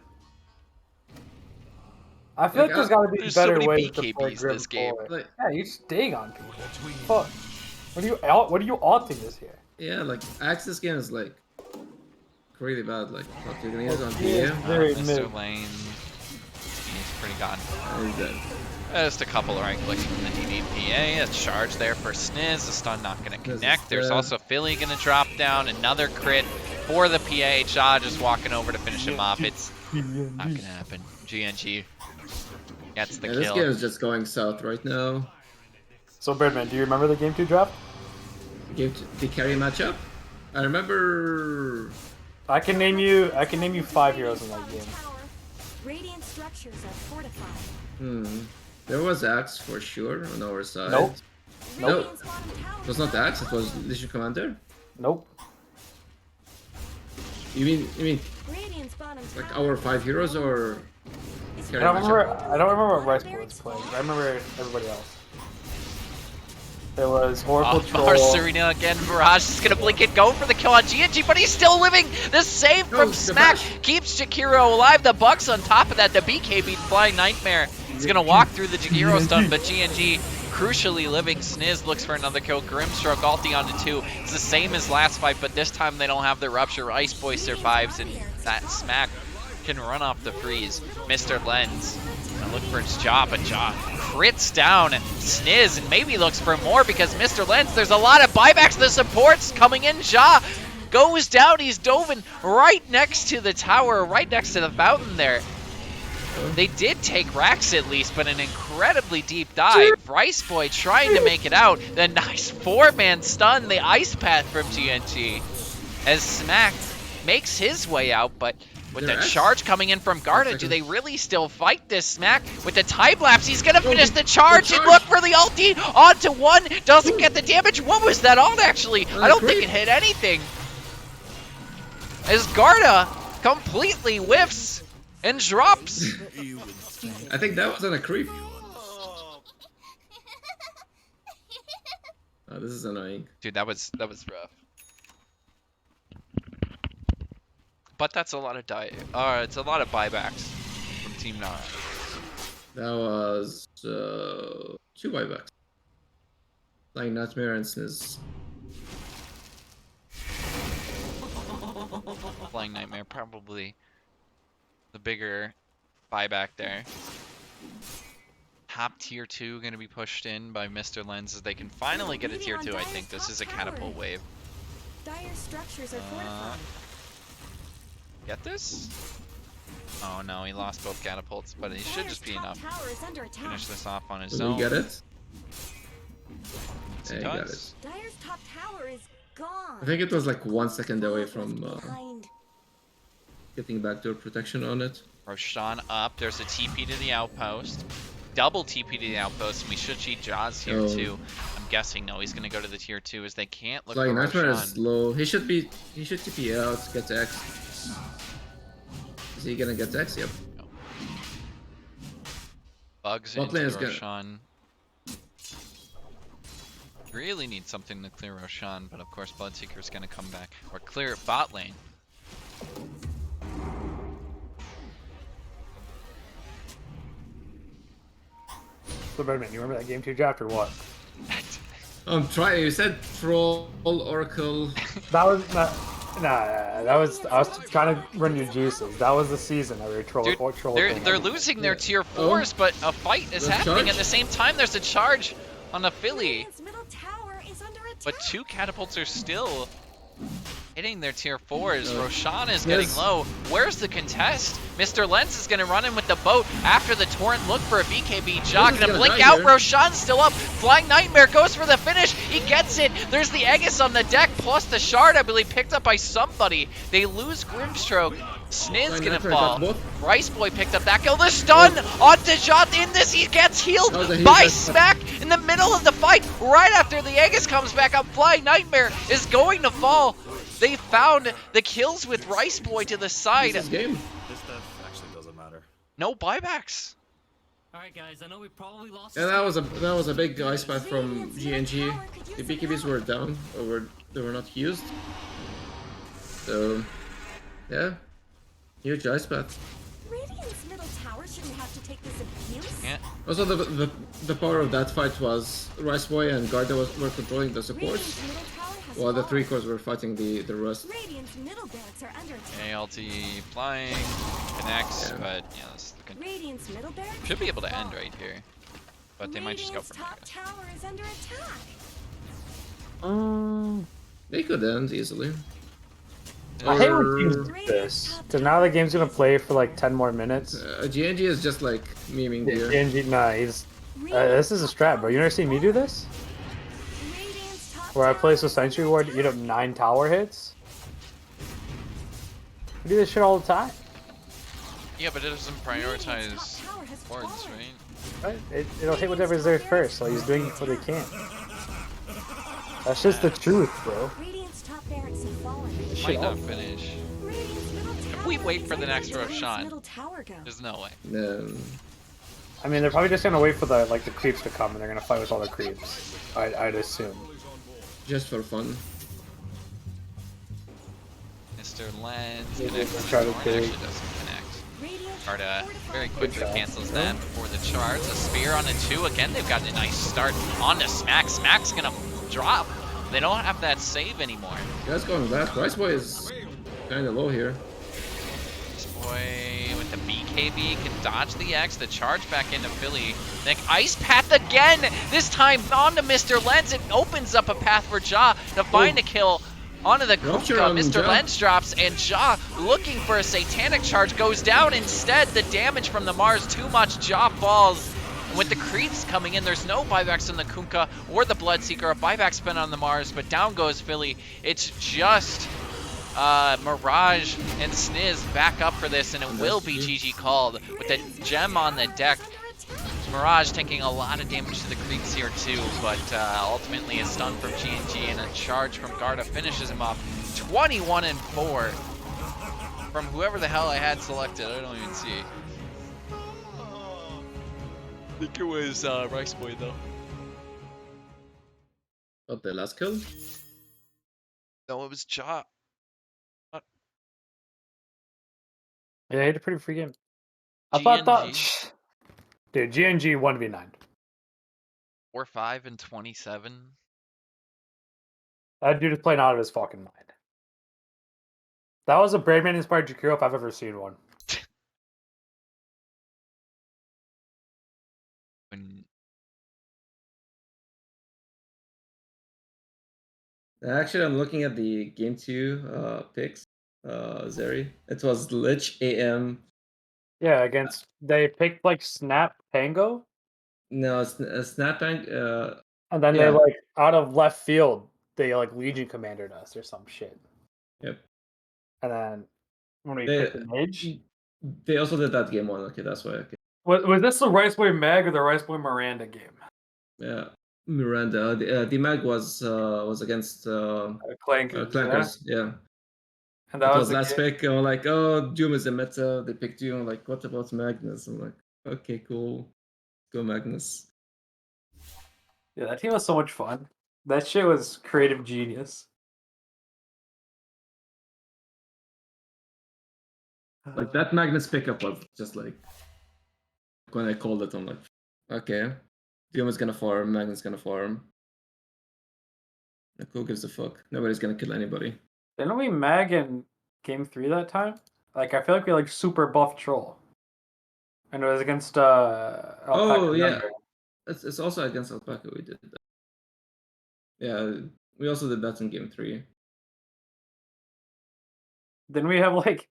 I feel like there's got to be There's better so many ways to play BKBs Grim this game. forward. Yeah, you just Dagon people. Fuck. What are you alting this here? Yeah, like, Axe this game is, like, really bad. Like, what, you're gonna use it on Yeah. PA? Very Mr. mid. Lane, he's pretty gone. He's dead. Just a couple of right clicks from the DD PA. A charge there for Sniz. The stun not going to connect. There's also Philly going to drop down. Another crit for the PA. Ja just walking over to finish him off. It's not going to happen. GNG gets the Yeah, this kill. game is just going south right now. So Birdman, do you remember the game 2 draft? The carry matchup? I remember... I can name you 5 heroes in that game. Radiant structures are fortified. There was Axe for sure on our side. Nope. No, Radiant's bottom tower it was not Axe, it was Legion Commander. Nope. You mean Radiant's bottom like tower our 5 heroes or is carry I don't matchup? remember what Rice Boy was playing. I remember everybody else. There was Oracle Troll. Our Serena again. Mirage is going to blink it, go for the kill on GNG, but he's still living. The save from the Smack bash. keeps Jakiro alive. The Bucks on top of that. The BKB Flying Nightmare. He's going to walk through the Jakiro stun, but GNG crucially living. Sniz looks for another kill. Grimstroke ulti onto 2. It's the same as last fight, but this time they don't have the rupture. Ice Boy survives, and that Smack can run off the freeze. Mr. Lens gonna look for his job, but Ja crits down Sniz and maybe looks for more because Mr. Lens, there's a lot of buybacks. The supports coming in. Ja goes down. He's dove right next to the tower, right next to the fountain there. They did take Rax at least, but an incredibly deep dive. Rice Boy trying to make it out. The nice 4-man stun, the ice path from GNG. As Smack makes his way out, but with the charge coming in from Garda, do they really still fight this? Smack with the time lapse, he's gonna finish the charge and look for the ulti onto 1, doesn't get the damage. What was that on actually? I don't think it hit anything. As Garda completely whiffs and drops. I think that was on a creep. Oh, this is annoying. Dude, that was rough. But that's a lot of it's a lot of buybacks from Team Nara. That was 2 buybacks. Like Nightmare and Sniz. Flying Nightmare probably the bigger buyback there. Top tier 2 going to be pushed in by Mr. Lens as they can finally get a tier 2. I think this is a catapult wave. Dire structures are fortified. Get this? Oh no, he lost both catapults, but he should just be enough. Tower is under attack. Finish this off on his Did own. we get it? Yes, Yeah, he he got does. it. Dire's top tower is gone. I think it was like 1 second away from Behind. getting backdoor protection on it. Roshan up. There's a TP to the outpost. Double TP to the outpost, and we should cheat Jaws here Oh. too. I'm guessing no, he's gonna go to the tier 2 as they can't look Like for Nightmare Roshan. is low. He should TP out, get X. Is he gonna get X? Yep. Bugs Bot into lane the is gonna- Roshan. Really need something to clear Roshan, but of course Bloodseeker's gonna come back. Or clear bot lane. So, BirdMAN, you remember that game 2 draft or what? I'm trying. You said Troll, Oracle. That was not. Nah, that was I was trying to run your juices. That was the season that we were trolling. Dude, they're losing their tier 4s, but a fight is There's happening charge? at the same time. There's a charge on the Philly, Radiant's middle tower is under attack. but 2 catapults are still hitting their tier 4s. Roshan is getting low. Where's the contest? Mr. Lens is gonna run in with the boat after the torrent. Look for a BKB jock. is Gonna gonna blink die out. here. Roshan's still up. Flying Nightmare goes for the finish. He gets it. There's the Aegis on the deck, plus the shard, I believe, picked up by somebody. They lose Grimstroke. Sniz Flying gonna Nightmare fall. got both. Rice Boy picked up that kill. The stun onto Jot in this. He gets healed That was a heal, by that's- Smack in the middle of the fight. Right after the Aegis comes back up, Flying Nightmare is going to fall. They found the kills with Rice Boy to the side. This is game. This stuff actually doesn't matter. No buybacks. Alright guys, I know we probably lost Yeah, this that was a big ice path from GNG. The BKBs were down, or they were not used. So, yeah, huge ice path. Radiant's middle tower shouldn't have to take this abuse. Yeah. Also, the power of that fight was Rice Boy and Garda were controlling the supports, Radiant's middle tower has while the fallen. 3 cores were fighting the rest. Radiant's middle barracks are under attack. ALT flying, connects, Yeah. but yeah, this is looking... Radiant's middle barracks Should be able to have end fallen. right here. But they might just go Radiant's for top Mega. tower is under attack. They could end easily. I hate when Or- teams do this. So now the game's gonna play for like 10 more minutes. GNG is just like memeing here. GNG, nah, he's. This is a strat, bro. You never seen me do this? Radiant's top Where I tower place a is Sentry under Ward, eat up attack. 9 tower hits? I do this shit all the time. Yeah, but it doesn't Radiant's prioritize top tower has wards, fallen. right? Right? It'll hit whatever's there first, so he's doing what he can. That's just the truth, bro. Radiant's top barracks have fallen. This Might shit not all- finish. Radiant's middle tower we wait is for the under next attack. Roshan. Middle tower go. There's no way. I mean, they're probably just gonna wait for the creeps to come, and they're gonna fight with all the creeps. I'd assume. Just for fun. Mr. Lens Yeah, connects we'll the try to Thorn, take- actually doesn't connect. Radiant Arda fortified very barracks. quickly job. cancels that before the charge. A spear on the 2. Again, they've gotten a nice start on to Smack. Smack's gonna drop. They don't have that save anymore. Guys going back. Rice Boy is kind of low here. This boy with the BKB can dodge the X, the charge back into Philly. Then Ice Path again! This time onto Mr. Lens. It opens up a path for Ja to find a kill onto the Rupture Kuka. on Mr. Ja. Lens drops, and Ja, looking for a satanic charge, goes down instead. The damage from the Mars, too much. Ja falls. And with the creeps coming in, there's no buybacks on the Kunkka or the Bloodseeker. A buyback spin on the Mars, but down goes Philly. It's just Mirage and Sniz back up for this, and it will be GG called with the gem on the deck. Mirage taking a lot of damage to the creeps here too, but ultimately a stun from GNG and a charge from Garda finishes him off. 21-4 from whoever the hell I had selected. I don't even see. I think it was Rice Boy though. Got the last kill. No, it was Ja. Yeah, he had a pretty free game. I thought that. GNG. Dude, GNG 1v9. 4-5 and 27. That dude is playing out of his fucking mind. That was a BirdMAN inspired Jakiro if I've ever seen one. When Actually, I'm looking at the game 2 picks. Zeri. It was Lich AM. Yeah, against they picked like Snap Tango, No, it's Snapbank. and then Yeah. they like out of left field they like Legion commandered us or some shit. Yep. And then when we They- picked the mage, They also did that game 1. Okay, that's why. Okay. was this the Rice Boy Mag or the Rice Boy Miranda game? Yeah. Miranda. The mag was against Clankers, Clankers. Yeah. And That that was the last game- pick. I'm like, oh, Doom is a meta. They picked Doom. I'm like, what about Magnus? I'm like, okay, cool. Go Magnus. Yeah, that team was so much fun. That shit was creative genius. Like that Magnus pickup was just like when I called it, I'm like, okay, Doom is gonna farm, Magnus gonna farm. Like, who gives a fuck? Nobody's gonna kill anybody. Didn't we mag in game 3 that time? Like I feel like we like super buff troll. And it was against Oh Alpaca yeah, Number. it's also against Alpaca we did that. Yeah, we also did that in game 3. Then we have like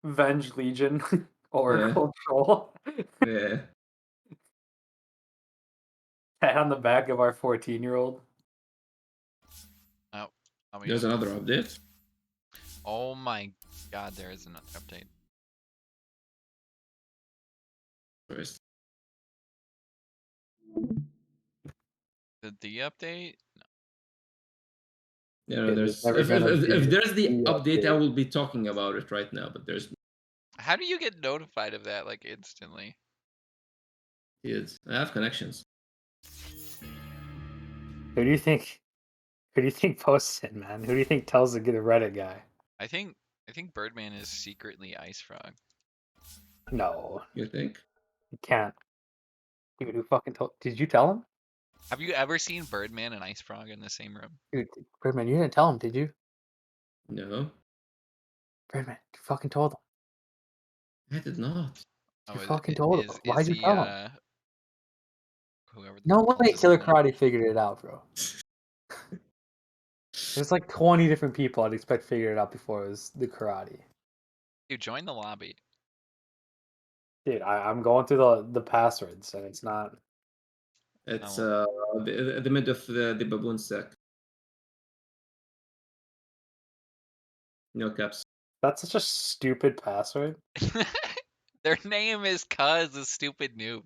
Venge Legion Oracle Troll Yeah. pat on the back of our 14-year-old. Oh, There's another update. oh my god, there is another update. First. The D update? Yeah, Yeah, there's never gonna be if there's the the update, I update. will be talking about it right now. But there's How do you get notified of that like instantly? kids. I have connections. Who do you think? Who do you think posts it, man? Who do you think tells the Reddit guy? I think BirdMAN is secretly Ice Frog. No, You think? you can't. Dude, who fucking told? Did you tell him? Have you ever seen BirdMAN and Ice Frog in the same room? Dude, Birdman, you didn't tell him, did you? No, Birdman, you fucking told him. I did not. You fucking told him. Why'd you he tell him? whoever the No fuck way is Killer his name? Karate figured it out, bro. There's like 20 different people I'd expect figured it out before it was the karate. Dude, join the lobby. Dude, I'm going through the passwords and it's not. It's Oh. the mid of the baboon stack. No caps. That's such a stupid password. Their name is Cuz a stupid noob.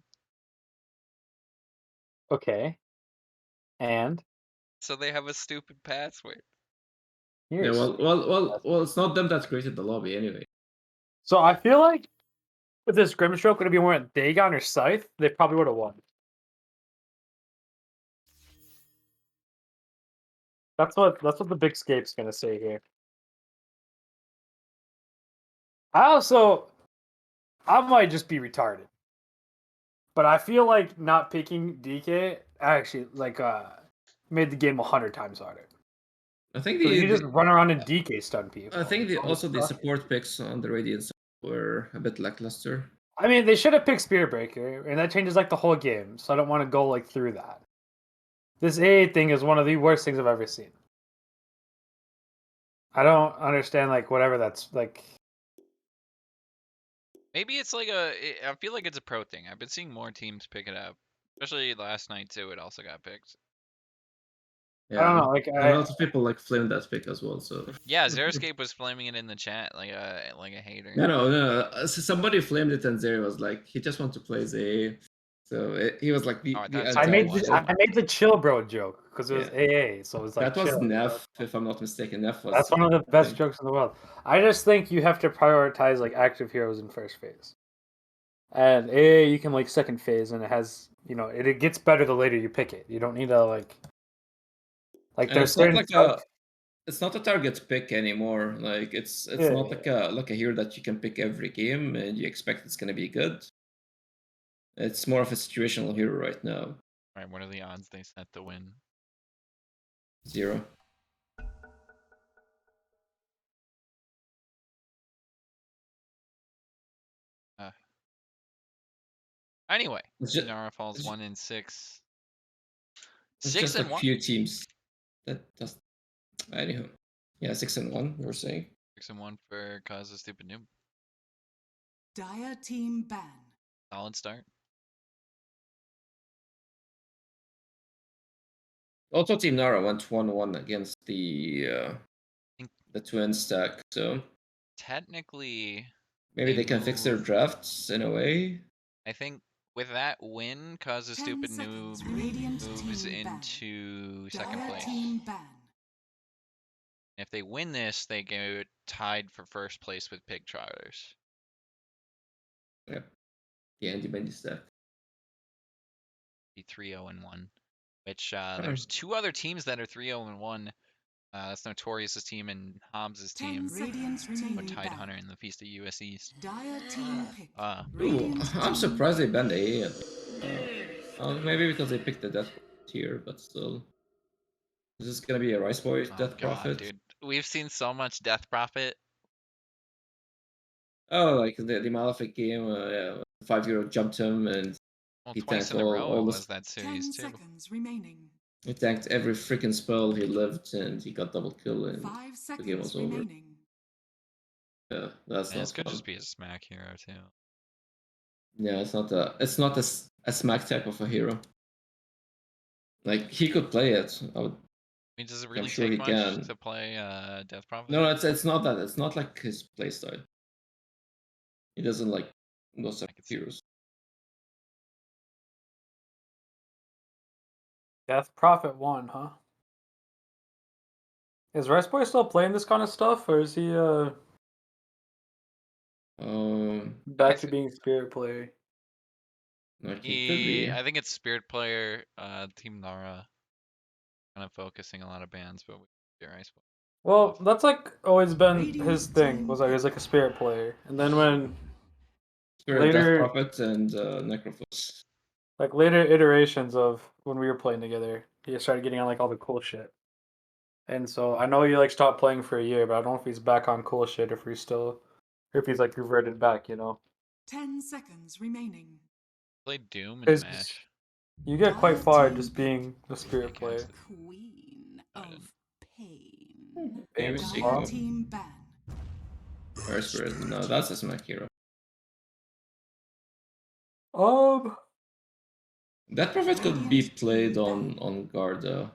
Okay. And So they have a stupid password. Yeah, here's. well, it's not them that created the lobby anyway. So I feel like with this Grimstroke going to be more at Dagon or Scythe, they probably would have won. That's what the Big Scape's going to say here. I might just be retarded. But I feel like not picking DK actually made the game 100 times harder. I think So you just run around and DK stun people. I think also the fuck. support picks on the Radiance were a bit lackluster. I mean, they should have picked Spirit Breaker, and that changes like the whole game. So I don't want to go like through that. This AA thing is one of the worst things I've ever seen. I don't understand like whatever that's like. Maybe it's like I feel like it's a pro thing. I've been seeing more teams pick it up. Especially last night too, it also got picked. Yeah, I don't know. Like a lot of people like flamed that pick as well. So yeah, Xeriscape was flaming it in the chat like a hater. No. Somebody flamed it, and Zeri was like, he just wants to play ZA. So he was like the I made anti-chill. the chill bro joke because it was Yeah. AA, so it was like That was chill. Neff, if I'm not mistaken. Neff was. That's one of the best jokes in the world. I just think you have to prioritize like active heroes in first phase. And AA you can like second phase, and it has it gets better the later you pick it. You don't need to like there's it's not certain like it's not a target pick anymore. Like it's not like a hero that you can pick every game and you expect it's gonna be good. It's more of a situational hero right now. Right, what are the odds they set to win? 0. Anyway, Just, Nara falls 1 in 6. it's 6 just and a 1. few teams that does. Anyhow, yeah, 6 and 1. We're saying 6 and 1 for Cause a Stupid Noob. Dire team ban. Solid start. also Team Nara went 1-1 against the twin stack. So technically, maybe they can fix their drafts in a way. I think with that win, Cause a Stupid Noob moves into second place. If they win this, they go tied for first place with Pig Trotters. Yep. The Andy Bendy stack. Be 3-0 and 1. which there's 2 other teams that are 3-0-1. That's Notorious's team and Hobbs's 10 team. seconds Or remaining. Tidehunter in the Feast of US East. Dire team pick. Ooh, Radiant I'm team surprised they pick. banned A. Maybe because they picked the death tier, but still. Is this gonna be a Rice Boy Oh Death god, Prophet? dude. We've seen so much Death Prophet. Oh, like the Malefic game, yeah, 5-0 jumped him and Well, he twice tanked in a row all it the was that 10 series too. seconds remaining. he tanked every freaking spell he lived and he got double kill and 5 the game was seconds over. remaining. Yeah, that's And not this could fun. just be a smack hero too. Yeah, it's not a smack type of a hero. Like he could play it. I mean, does it I'm really sure take he much can. to play Death Prophet? No, it's not that. It's not like his playstyle. He doesn't like those type I of could see. heroes. Death Prophet 1, huh? Is Rice Boy still playing this kind of stuff, or is he back to being Spirit player? Like he could be. I think it's Spirit player, Team Nara, kind of focusing a lot of bans, but we Ice Boy. Well, that's like always been his thing. Was like he was like a Spirit player, and then when Spirit, Death later, Prophet, and Necrophos. like later iterations of when we were playing together, he started getting on like all the cool shit. And so I know he like stopped playing for a year, but I don't know if he's back on cool shit, if he's still, or if he's like reverted back, you know. 10 seconds remaining. Played Doom in a Because match. you get quite far just being the Spirit player. Queen I of didn't. pain. Maybe Dire see Dire him. team ban. Or Spirit. No, that's a smack hero. That Prophet could be played on guard though.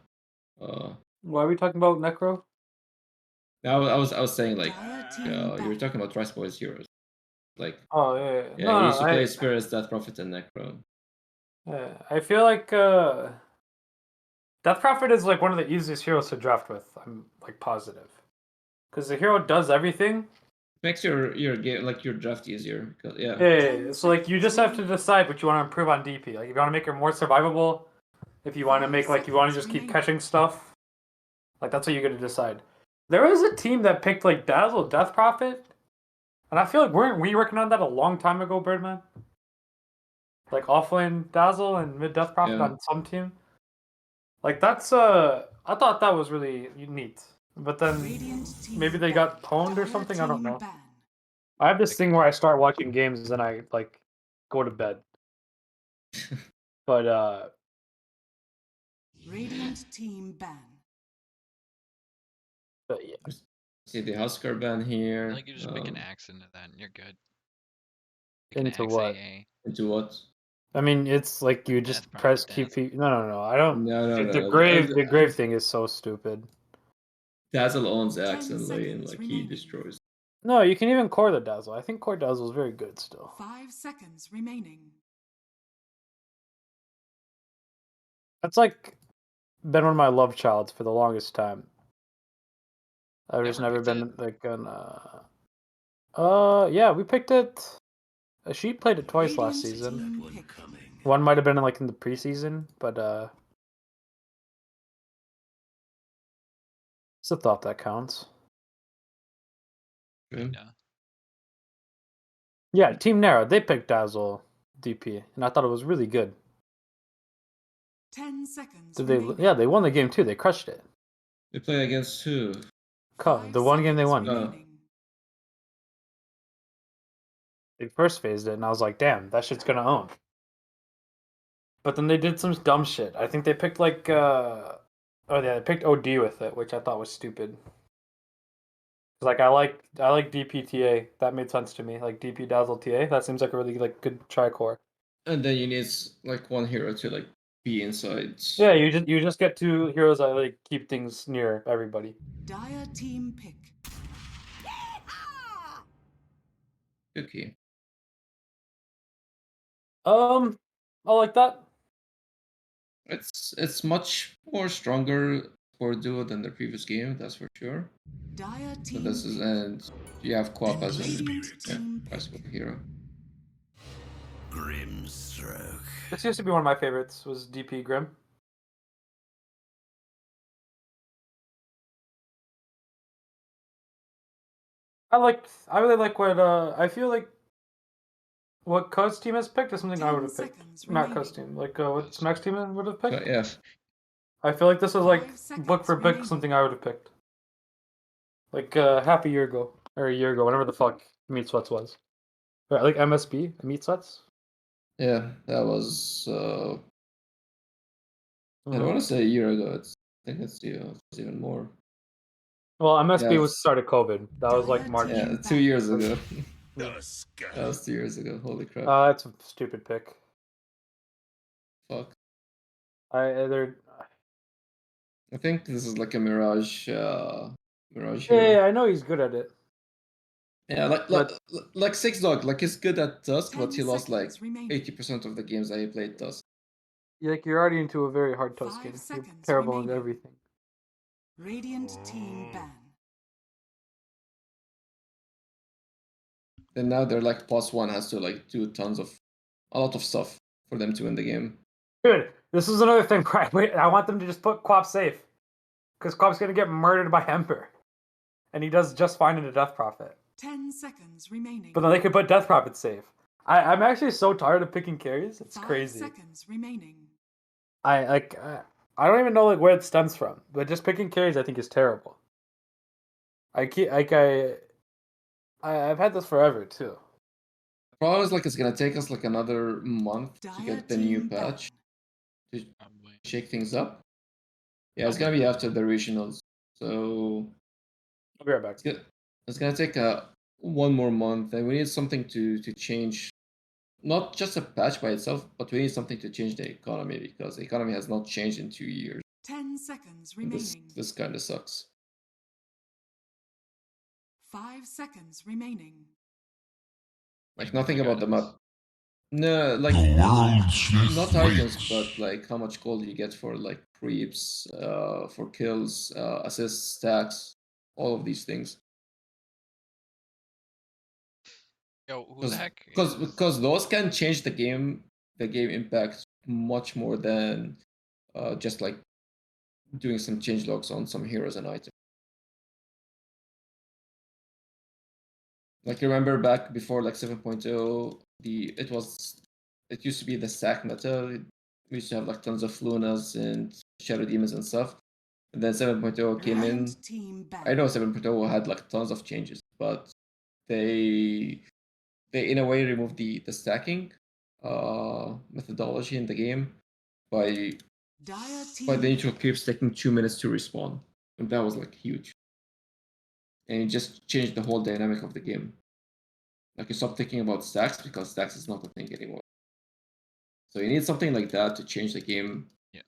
Why are we talking about Necro? I was saying like Dire team you were ban. talking about Rice Boys heroes. Like Oh yeah, yeah, no, he no, used to play Spirits, Death Prophet, and Necro. I feel like Death Prophet is like one of the easiest heroes to draft with. I'm like positive, because the hero does everything. Makes your game like your draft easier because yeah. Yeah, so like you just have to decide what you want to improve on DP. Like if you want to make it more survivable, if you want to make like you want to just keep catching stuff, like that's what you're gonna decide. There was a team that picked like Dazzle Death Prophet, and I feel like weren't we working on that a long time ago, BirdMAN? Like offlane Dazzle and mid Death Prophet Yeah. on some team. Like that's I thought that was really neat. But then maybe they got pwned or something. I don't know. I have this thing where I start watching games and I like go to bed. But Radiant team ban. but yeah. See the Husker ban I here. feel like you just pick an axe into that and you're good. Pick Into an axe what? AA. Into what? I mean, it's like you just Death press Prophet QP. No. I don't. No. The grave thing is so stupid. Dazzle owns 10 Axe and lane, seconds like he remaining. destroys. No, you can even core the Dazzle. I think core Dazzle is very good still. 5 seconds remaining. That's like been one of my love childs for the longest time. I've just never picked been like an yeah, we picked it. She played it twice last season. One might have been like in the preseason, but it's a thought that counts. Yeah. Yeah, Team Nara, they picked Dazzle DP, and I thought it was really good. 10 seconds. Did they? Yeah, they won the game too. They crushed it. They play against who? The one game they won. Remaining. They first phased it, and I was like, damn, that shit's gonna own. But then they did some dumb shit. I think they picked like oh yeah, they picked OD with it, which I thought was stupid. Like I like DPTA. That made sense to me. Like DP Dazzle TA. That seems like a really like good tricore. And then you need like one hero to like be inside. Yeah, you just get two heroes that like keep things near everybody. Dire team pick. Okay. I like that. It's much more stronger for duo than the previous game, that's for sure. Dire But team this is and you have Quap as a classical hero. Grimstroke. This used to be one of my favorites. Was DP Grim. I really like what I feel like what Cuz team has picked is something I 10 would have picked. seconds Not Cuz remaining. team, like what Smack's team would have picked. But yeah, I feel like this is like 5 seconds book for book remaining. something I would have picked. Like half a year ago or a year ago, whenever the fuck Meat Sweats was. Right, like MSB, Meat Sweats. yeah, that was. I don't Mhm. want to say a year ago. I think it's even more. Well, MSB Yeah, was the start of COVID. That was like Dire March. yeah, team 2 years ban. ago. Yeah. That was 2 years ago. Holy crap! That's a stupid pick. Fuck. They're I think this is like a Mirage yeah, hero. I know he's good at it, Yeah, but like Six Dog. Like he's good at Dusk, 10 but he lost like seconds remaining. 80% of the games that he played Dusk. you're already into a very hard Tusk 5 game. You're seconds terrible in remaining. everything. Radiant team ban. And now they're like +1 has to like do a lot of stuff for them to win the game. Dude, this is another thing. Wait, I want them to just put Quap safe, because Quap's gonna get murdered by Ember, and he does just fine in a Death Prophet. 10 seconds remaining. But then they could put Death Prophet safe. I'm actually so tired of picking carries. It's 5 crazy. seconds remaining. I don't even know like where it stems from, but just picking carries I think is terrible. I've had this forever too. Problem is like it's gonna take us like another month to Dire get the new team ban. patch to Probably. shake things up. Yeah, it's gonna be after the regionals, so I'll be right back. it's gonna take one more month, and we need something to change. Not just a patch by itself, but we need something to change the economy because the economy has not changed in 2 years. 10 seconds And remaining. this kind of sucks. 5 seconds remaining. Like Like nothing big about the items. map. No, like not items, but like how much gold you get for like creeps, for kills, assists, stacks, all of these things. Yo, who the heck Because those can change the game impact much more than just like doing some change logs on some heroes and items. Like remember back before like 7.0, it used to be the stack meta. We used to have like tons of Lunas and Shadow Demons and stuff. And then 7.0 came in. Radiant team ban. I know 7.0 had like tons of changes, but they in a way removed the stacking methodology in the game by Dire the team neutral creeps taking 2 minutes to respawn. And that was like huge. And it just changed the whole dynamic of the game. Like you stop thinking about stacks because stacks is not a thing anymore. So you need something like that to change the game. Yeah.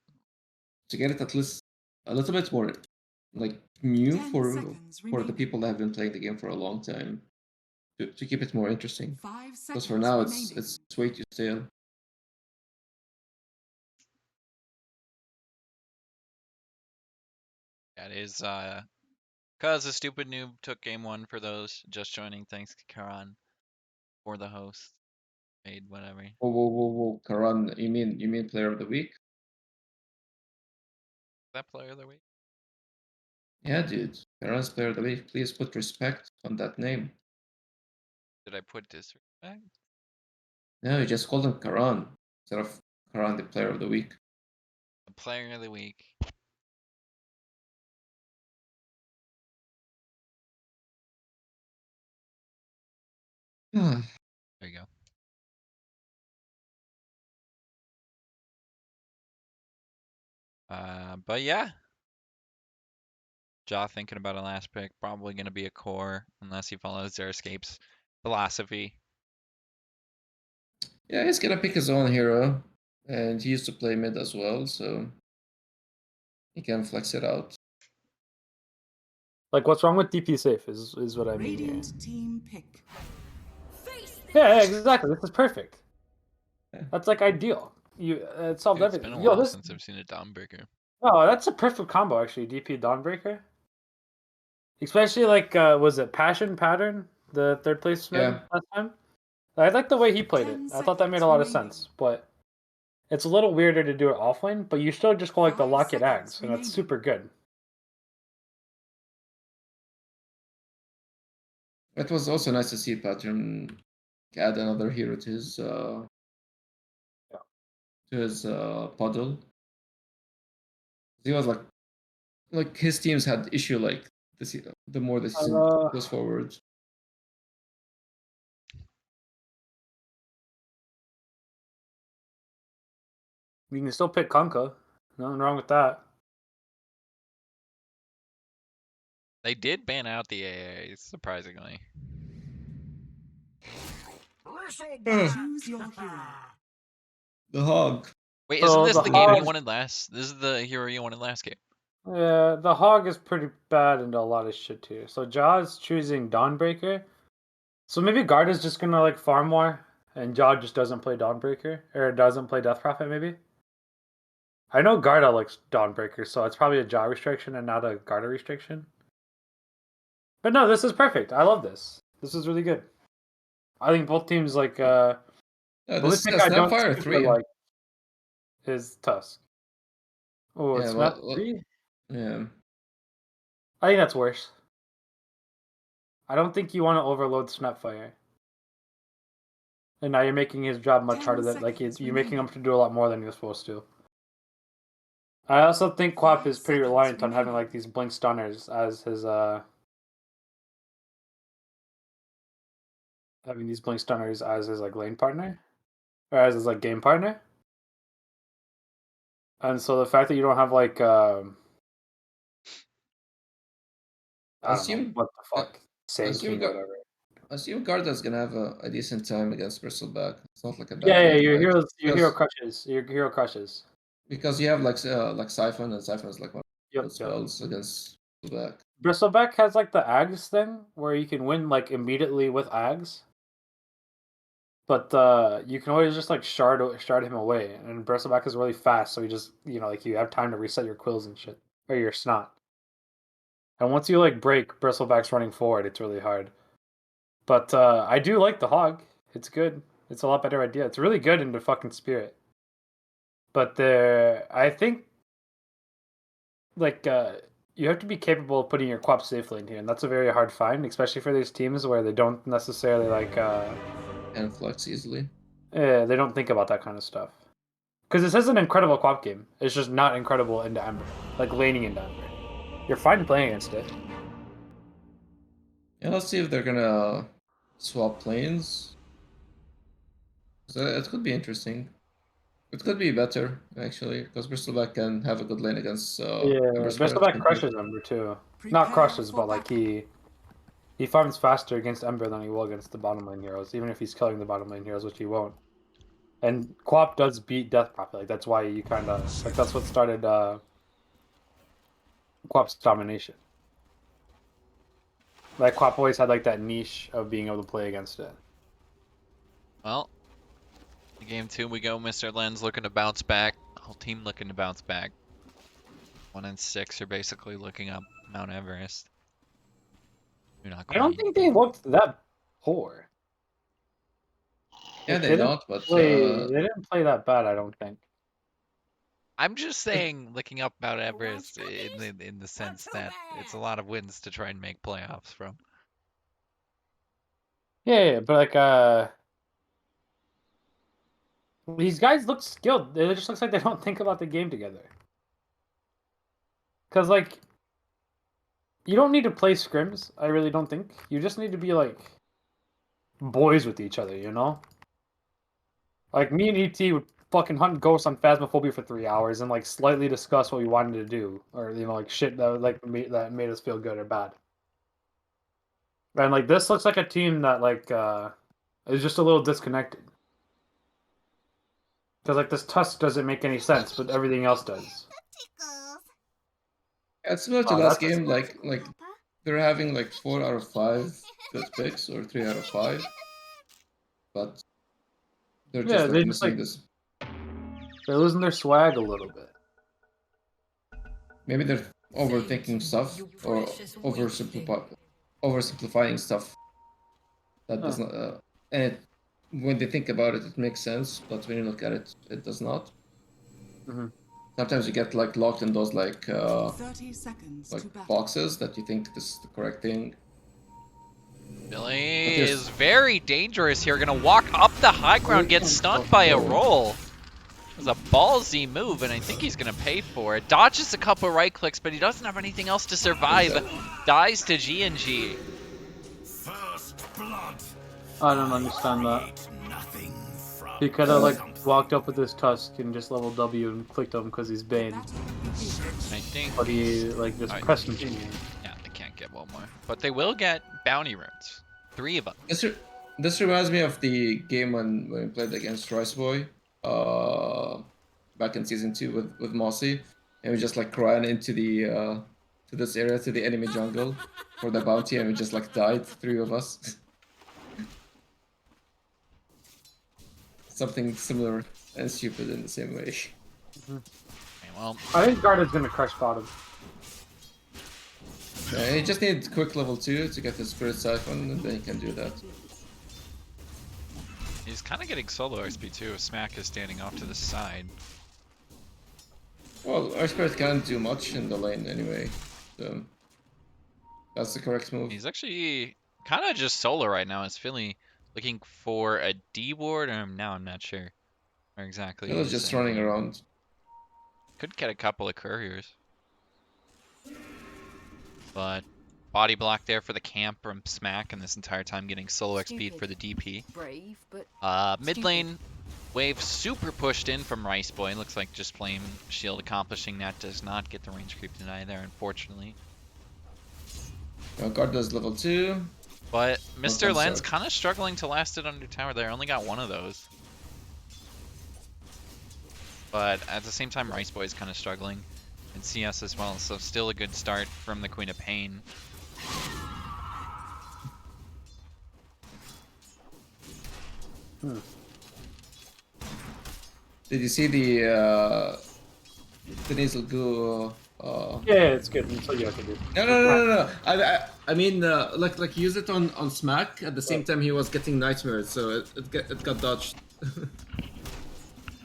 To get it at least a little bit more like new 10 for seconds the remaining. people that have been playing the game for a long time. To keep it more interesting. 5 Because seconds for now remaining. it's way too stale. Yeah, it is cause a stupid noob took game one for those just joining. Thanks, Karan, for the host. Made whatever. Whoa, Karan, you mean player of the week? That player of the week. Yeah, dude. Karan's player of the week. Please put respect on that name. Did I put disrespect? No, you just called him Karan instead of Karan the player of the week. The player of the week. Ah, There you go. But yeah. Jaw thinking about a last pick, probably gonna be a core unless he follows Xeriscape's philosophy. yeah, he's gonna pick his own hero, and he used to play mid as well, so he can flex it out. Like, what's wrong with DP safe is what I mean here. Radiant team pick. Yeah, exactly. This is perfect. Yeah. That's like ideal. It solved Dude, it's been everything. a Yo, while this. since I've seen a Dawnbreaker. Oh, that's a perfect combo actually. DP Dawnbreaker. Especially like was it Passion Pattern, the third place mid Yeah. last time? I like the way he played it. 10 I thought that made a lot of seconds sense, but it's a little weirder to do it offlane, but you still just go like the 5 lock it seconds ags, and that's remaining. super good. It was also nice to see Pattern add another hero to his puddle. He was like his teams had issue like this. The more the season goes forward. You can still pick Conka. Nothing wrong with that. They did ban out the AAs, surprisingly. Choose your hero. The hog. Wait, So isn't this the the game you hog- wanted last? This is the hero you wanted last game. Yeah, the hog is pretty bad into a lot of shit too. So Jaw's choosing Dawnbreaker. So maybe Garda's just gonna like farm more, and Jaw just doesn't play Dawnbreaker or doesn't play Death Prophet. Maybe. I know Garda likes Dawnbreaker, so it's probably a Jaw restriction and not a Garda restriction. But no, this is perfect. I love this. This is really good. I think both teams like. The only This is pick a I don't Snapfire super 3. like is Tusk. Oh, Yeah, it's well, not 3? Yeah. I think that's worse. I don't think you want to overload Snapfire. And now you're making his job much 10 harder than like seconds you're making him remaining. to do a lot more than you're supposed to. I also think Quap 5 is pretty seconds reliant on having remaining. like these blink stunners as his having these blink stunners as his like lane partner. Or as his like game partner. And so the fact that you don't have like I don't know Assume what the fuck. assume King or whatever. assume Garda's gonna have a decent time against Bristleback. It's not like a bad Yeah, lane your fight. hero crushes. Your hero crushes. Because you have like Siphon, and Siphon is like one of Yep, the spells against Bristleback. Bristleback has like the Ags thing where you can win like immediately with Ags. But you can always just like shard him away, and Bristleback is really fast, so you just like you have time to reset your quills and shit or your snot. And once you like break Bristleback's running forward, it's really hard. But I do like the hog. It's good. It's a lot better idea. It's really good into fucking spirit. But I think like you have to be capable of putting your Quap safely in here, and that's a very hard find, especially for these teams where they don't necessarily like And flex easily. they don't think about that kind of stuff. Because this is an incredible Quap game. It's just not incredible into Ember, like laning into Ember. You're fine playing against it. Yeah, let's see if they're gonna swap lanes. So it could be interesting. It could be better actually, because Bristleback can have a good lane against Ember Spirit. Bristleback crushes Ember too. Not crushes, but like he farms faster against Ember than he will against the bottom lane heroes, even if he's killing the bottom lane heroes, which he won't. And Quap does beat Death Prophet. Like that's why you kind of like that's what started Quap's domination. Like Quap always had like that niche of being able to play against it. Well, game 2 we go. Mr. Len's looking to bounce back. Whole team looking to bounce back. 1 and 6 are basically looking up Mount Everest. You're not I don't quite. think they looked that poor. Yeah, Like, they don't, but they didn't play that bad. I don't think. I'm just saying, looking up Mount Everest in the sense that it's a lot of wins to try and make playoffs from. Yeah, but like these guys look skilled. It just looks like they don't think about the game together. Cause like you don't need to play scrims. I really don't think. You just need to be like boys with each other. You know. Like me and ET would fucking hunt ghosts on Phasmophobia for 3 hours and like slightly discuss what we wanted to do, or like shit that that made us feel good or bad. And like this looks like a team that like is just a little disconnected. Because like this Tusk doesn't make any sense, but everything else does. yeah, it's similar to Oh, last that's game. Like they're having like 4 out of 5 good picks or 3 out of 5, but they're Yeah, just like they just missing like this. they're losing their swag a little bit. Maybe they're overthinking stuff or oversimplifying stuff that does not. When they think about it, it makes sense, but when you look at it, it does not. Mhm. Sometimes you get like locked in those 30 seconds to battle. boxes that you think this is the correct thing. Billy is very dangerous here. Gonna walk up the high ground, get stunned by a roll. It was a ballsy move, and I think he's gonna pay for it. Dodges a couple right clicks, but he doesn't have anything else to survive. Dies to G&G. First blood. I don't understand that. Nothing from He could have like walked up with his tusk and just level W and clicked him because he's Bane. I think. But he like just Alright. pressed continue. Yeah, they can't get one more, but they will get bounty runes. 3 of them. This reminds me of the game when we played against Rice Boy, back in season 2 with Mossy, and we just like ran into the to this area, to the enemy jungle for the bounty, and we just like died, 3 of us. Something similar and stupid in the same way. Okay, well, I think Garda's gonna crush bottom. Yeah, he just needs quick level 2 to get the Spirit Siphon, and then he can do that. he's kind of getting solo XP too. Smack is standing off to the side. Well, our Spirit can't do much in the lane anyway, so that's the correct move. He's actually kind of just solo right now. Is Philly looking for a D ward? Now I'm not sure where exactly. He was he's just at. running around. Could get a couple of couriers. But body block there for the camp from Smack, and this entire time getting solo XP for the DP. Brave, but Mid lane wave super pushed in from Rice Boy. Looks like just Flame Shield accomplishing that. Does not get the range creep deny there, unfortunately. Guard does level 2. But Mr. I'm Len's sorry. kind of struggling to last it under tower there. Only got one of those. But at the same time, Rice Boy is kind of struggling. And CS as well, so still a good start from the Queen of Pain. Did you see the nasal goo? Yeah, it's good. That's what you have to do. No. I mean, like use it on Smack at the same time he was getting nightmares, so it got dodged.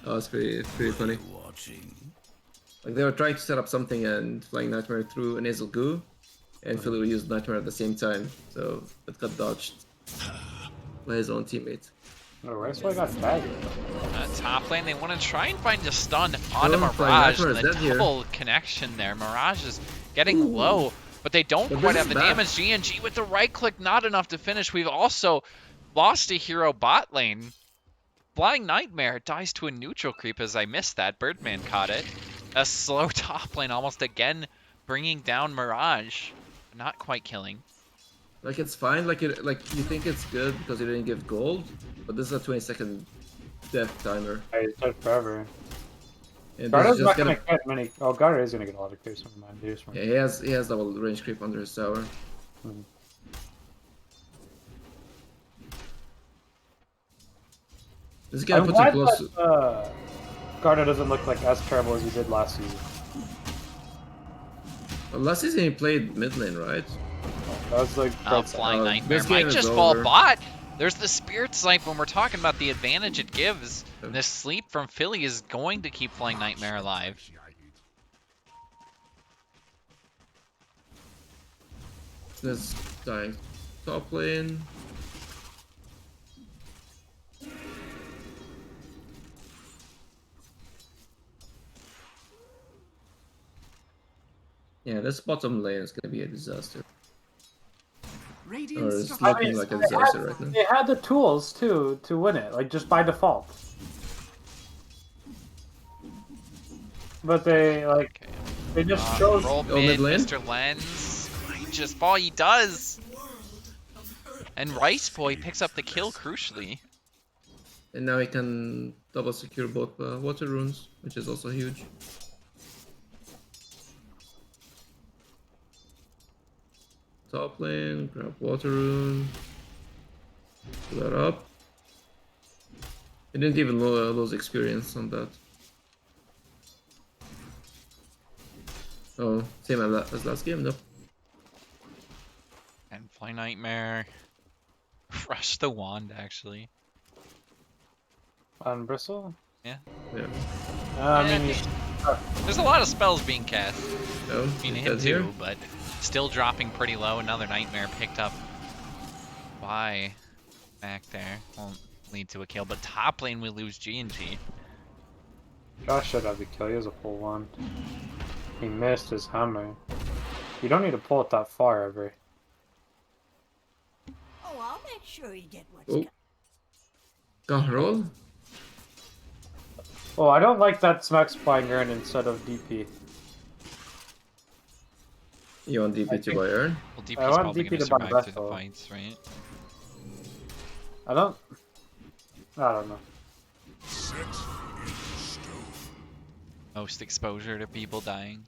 Oh, it's pretty funny. Like they were trying to set up something and flying nightmare through a nasal goo, and Philly used nightmare at the same time, so it got dodged by his own teammate. Oh, Rice Boy got tagged. Top lane, they want to try and find a stun onto Oh, Mirage, Nightmare and is the dead here. double connection there. Mirage is getting low, but they don't But quite this have is the bad. damage. G&G with the right click, not enough to finish. We've also lost a hero bot lane. Flying Nightmare dies to a neutral creep as I missed that. BirdMAN caught it. A slow top lane almost again bringing down Mirage. Not quite killing. Like it's fine, like you think it's good because you didn't give gold, but this is a 20-second death timer. I took forever. And this Garda's is not just gonna gonna. get many. Oh, Garda is gonna get a lot of creeps. Never mind. There's one. Yeah, he has double range creep under his tower. Mhm. This is gonna I'm put him glad close. that Garda doesn't look like as terrible as he did last season. Well, last season he played mid lane, right? That was like Flying Oh, Nightmare this game might is just fall over. bot. There's the Spirit Snipe when we're talking about the advantage it gives. And this sleep from Philly is going to keep Flying Nightmare alive. This dying top lane. Yeah, this bottom lane is gonna be a disaster. Or it's Radiant looking like a disaster right now. They had the tools too to win it, like just by default. But they like Okay. they just chose. Roll Oh, mid, mid lane? Mr. Lens. Just ball, he does. And Rice Boy picks up the kill crucially. And now he can double secure both water runes, which is also huge. Top lane, grab water rune. Pull that up. He didn't even lose experience on that. Oh, same as last game, though. And Flying Nightmare. Rush the wand, actually. On Bristle? Yeah. I Yeah, mean, There's a lot of spells being cast. Oh, I mean, he's him dead here. too, but still dropping pretty low. Another Nightmare picked up. by back there. Won't lead to a kill, but top lane we lose G&G. Josh should have the kill. He has a full one. He missed his hammer. You don't need to pull it that far, ever. Oh, I'll make sure you get what's Oh. Got roll? Oh, I don't like that Smack Spying Urn instead of DP. You want DP to buy Earn? Well, I DP's want probably DP gonna to buy survive through the Bethel. fights, right? I don't know. Most exposure to people dying.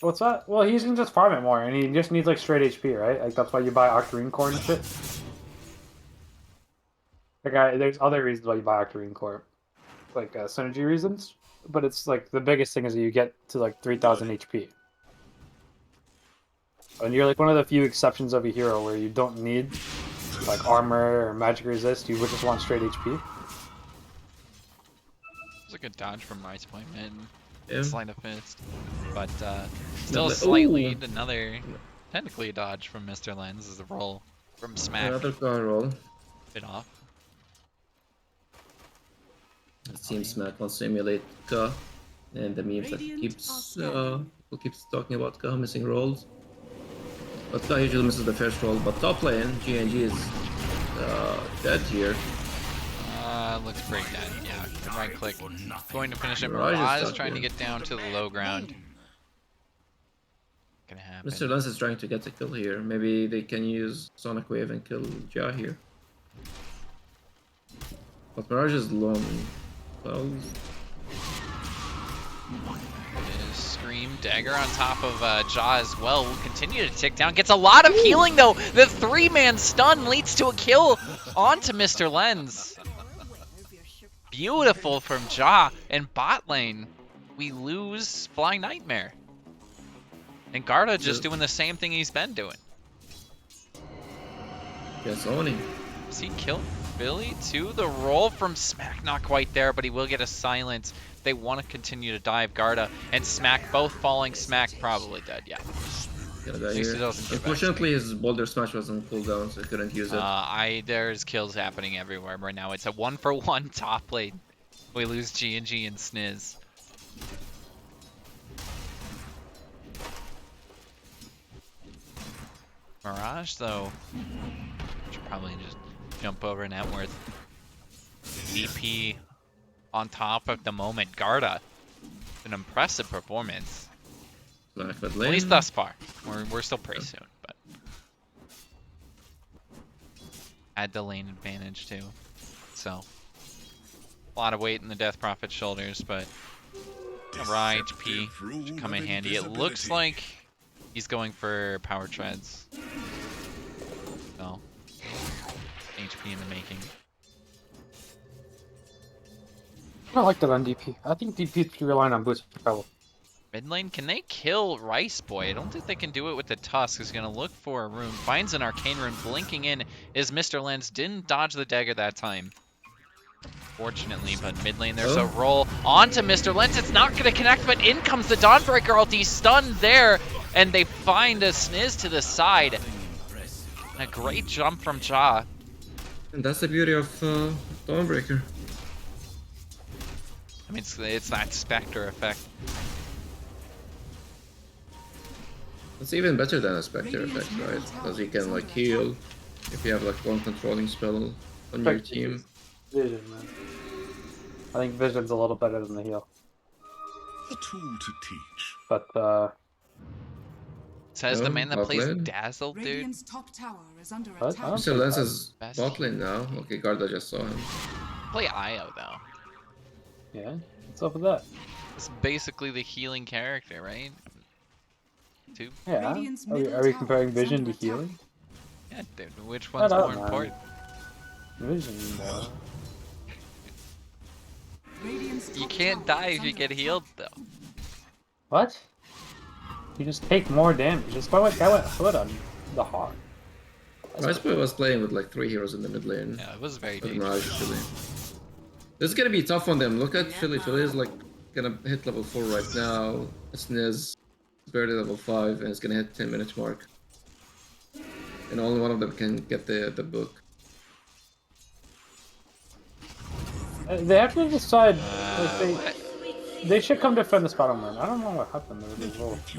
What's that? Well, he's gonna just farm it more, and he just needs like straight HP, right? Like that's why you buy Octarine Core and shit. Like, there's other reasons why you buy Octarine Core, like synergy reasons. But it's like the biggest thing is that you get to like 3,000 HP, and you're like one of the few exceptions of a hero where you don't need like armor or magic resist. You would just want straight HP. It's a good dodge from Rice Point mid. Yeah. Sleight of fist. But still a Lovely. slight Ooh. lead. Another technically a dodge from Mr. Lens is a roll from Smack. Another car roll. Bit off. It seems Smack wants to emulate Ka, and the memes that who keeps talking about Ka missing rolls. But Ka usually misses the first roll. But top lane, G&G is dead here. Looks pretty dead. Yeah, right click. Going to finish it. Mirage is Mirage stuck, trying to yeah. get down to the low ground. Gonna happen. Mr. Lens is trying to get a kill here. Maybe they can use Sonic Wave and kill Ja here. But Mirage is long. Well, Scream dagger on top of Ja as well. Will continue to tick down. Gets a lot of healing though. The 3-man stun leads to a kill onto Mr. Lens. Beautiful from Ja. And bot lane, we lose Flying Nightmare. And Garda just doing the same thing he's been doing. yes, only. Does he kill Philly too? The roll from Smack not quite there, but he will get a silence. They want to continue to dive Garda and Smack both falling. Smack probably dead, yeah. Yeah, At least he doesn't get back. Unfortunately, his Boulder Smash wasn't cooldown, so I couldn't use it. There's kills happening everywhere right now. It's a 1-for-1 top lane. We lose G&G and Sniz. Mirage, though, should probably just jump over Networth. DP on top of the moment. Garda, an impressive performance. Black mid At lane. least thus far. We're still pretty soon, but add the lane advantage too. So a lot of weight in the Death Prophet's shoulders, but raw HP should come in handy. It looks like he's going for power treads. So HP in the making. I don't like that on DP. I think DP is relying on boost travel. Mid lane, can they kill Rice Boy? I don't think they can do it with the Tusk. He's going to look for a rune. Finds an arcane rune. Blinking in is Mr. Lens. Didn't dodge the dagger that time. Fortunately, but mid lane, there's a roll onto Mr. Lens. It's not going to connect, but in comes the Dawnbreaker ulti. Stunned there, and they find a Sniz to the side. A great jump from Ja. And that's the beauty of Dawnbreaker. I mean, it's that Spectre effect. It's even better than a Spectre effect, right? Because you can like heal if you have like one controlling spell on your team. Vision, man. I think Vision's a little better than the heal. A tool to teach. But, Says the man that top plays lane. Dazzle, dude. Radiant's top tower is under What? attack. Huh? Mr. Lens is Best bot lane now. Okay, Garda just saw him. Play Io, though. yeah, what's up with that? It's basically the healing character, right? Two? Yeah, Radiant's are we middle comparing tower is Vision to under attack. healing? Yeah, dude, which one's don't more know. important? Vision, Radiant's You top can't tower die is if you under get attack. healed, though. What? You just take more damage. Just that went foot on the Hawk. Rice Boy was playing with like 3 heroes in the mid lane. Yeah, it was very With dangerous. Mirage, Philly. This is gonna be tough on them. Look at Philly. Philly is like gonna hit level 4 right now. Sniz is barely level 5 and it's gonna hit 10-minute mark. and only one of them can get the book. They have to decide. What? They should come defend this bottom lane. I don't know what happened. That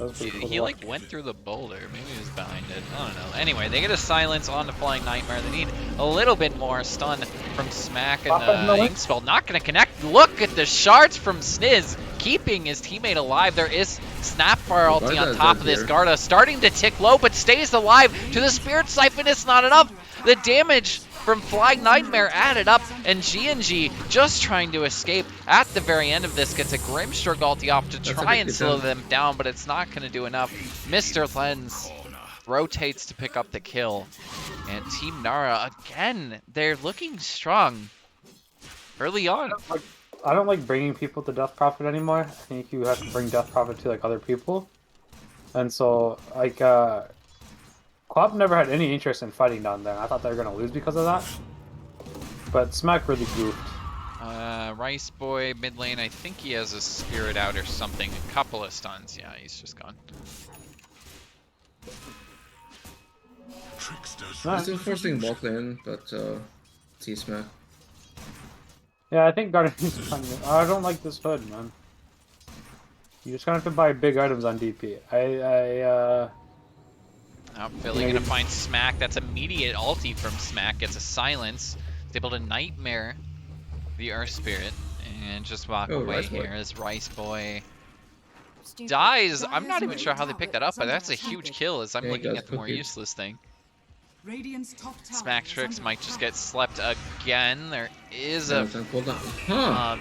was pretty cool. He like went through the boulder. Maybe he was behind it. I don't know. Anyway, they get a silence on the Flying Nightmare. They need a little bit more stun from Smack and Inkspell. Not going to connect. Look at the shards from Sniz, keeping his teammate alive. There is Snapfire ulti on top of this. Garda starting to tick low, but stays alive to the Spirit Siphon. It's not enough. The damage from Flying Nightmare added up, and G&G just trying to escape at the very end of this. Gets a Grimstroke ulti off to try and slow them down, but it's not going to do enough. Mr. Lens rotates to pick up the kill. And Team Nara, again, they're looking strong early on. I don't like bringing people to Death Prophet anymore. I think you have to bring Death Prophet to like other people. And so, like, Quap never had any interest in fighting down there. I thought they were going to lose because of that. But Smack really goofed. Rice Boy, mid lane, I think he has a Spirit out or something. A couple of stuns. Yeah, he's just gone. I'm still forcing bot lane, but see Smack. Yeah, I think Guardian's fine. I don't like this hood, man. You just gonna have to buy big items on DP. Now Philly gonna find Smack. That's immediate ulti from Smack. Gets a silence. He's able to Nightmare the Earth Spirit and just walk away here as Rice Boy dies. I'm not even sure how they picked that up, but that's a huge kill as I'm looking at the more useless thing. Smack Tricks might just get slept again. There is a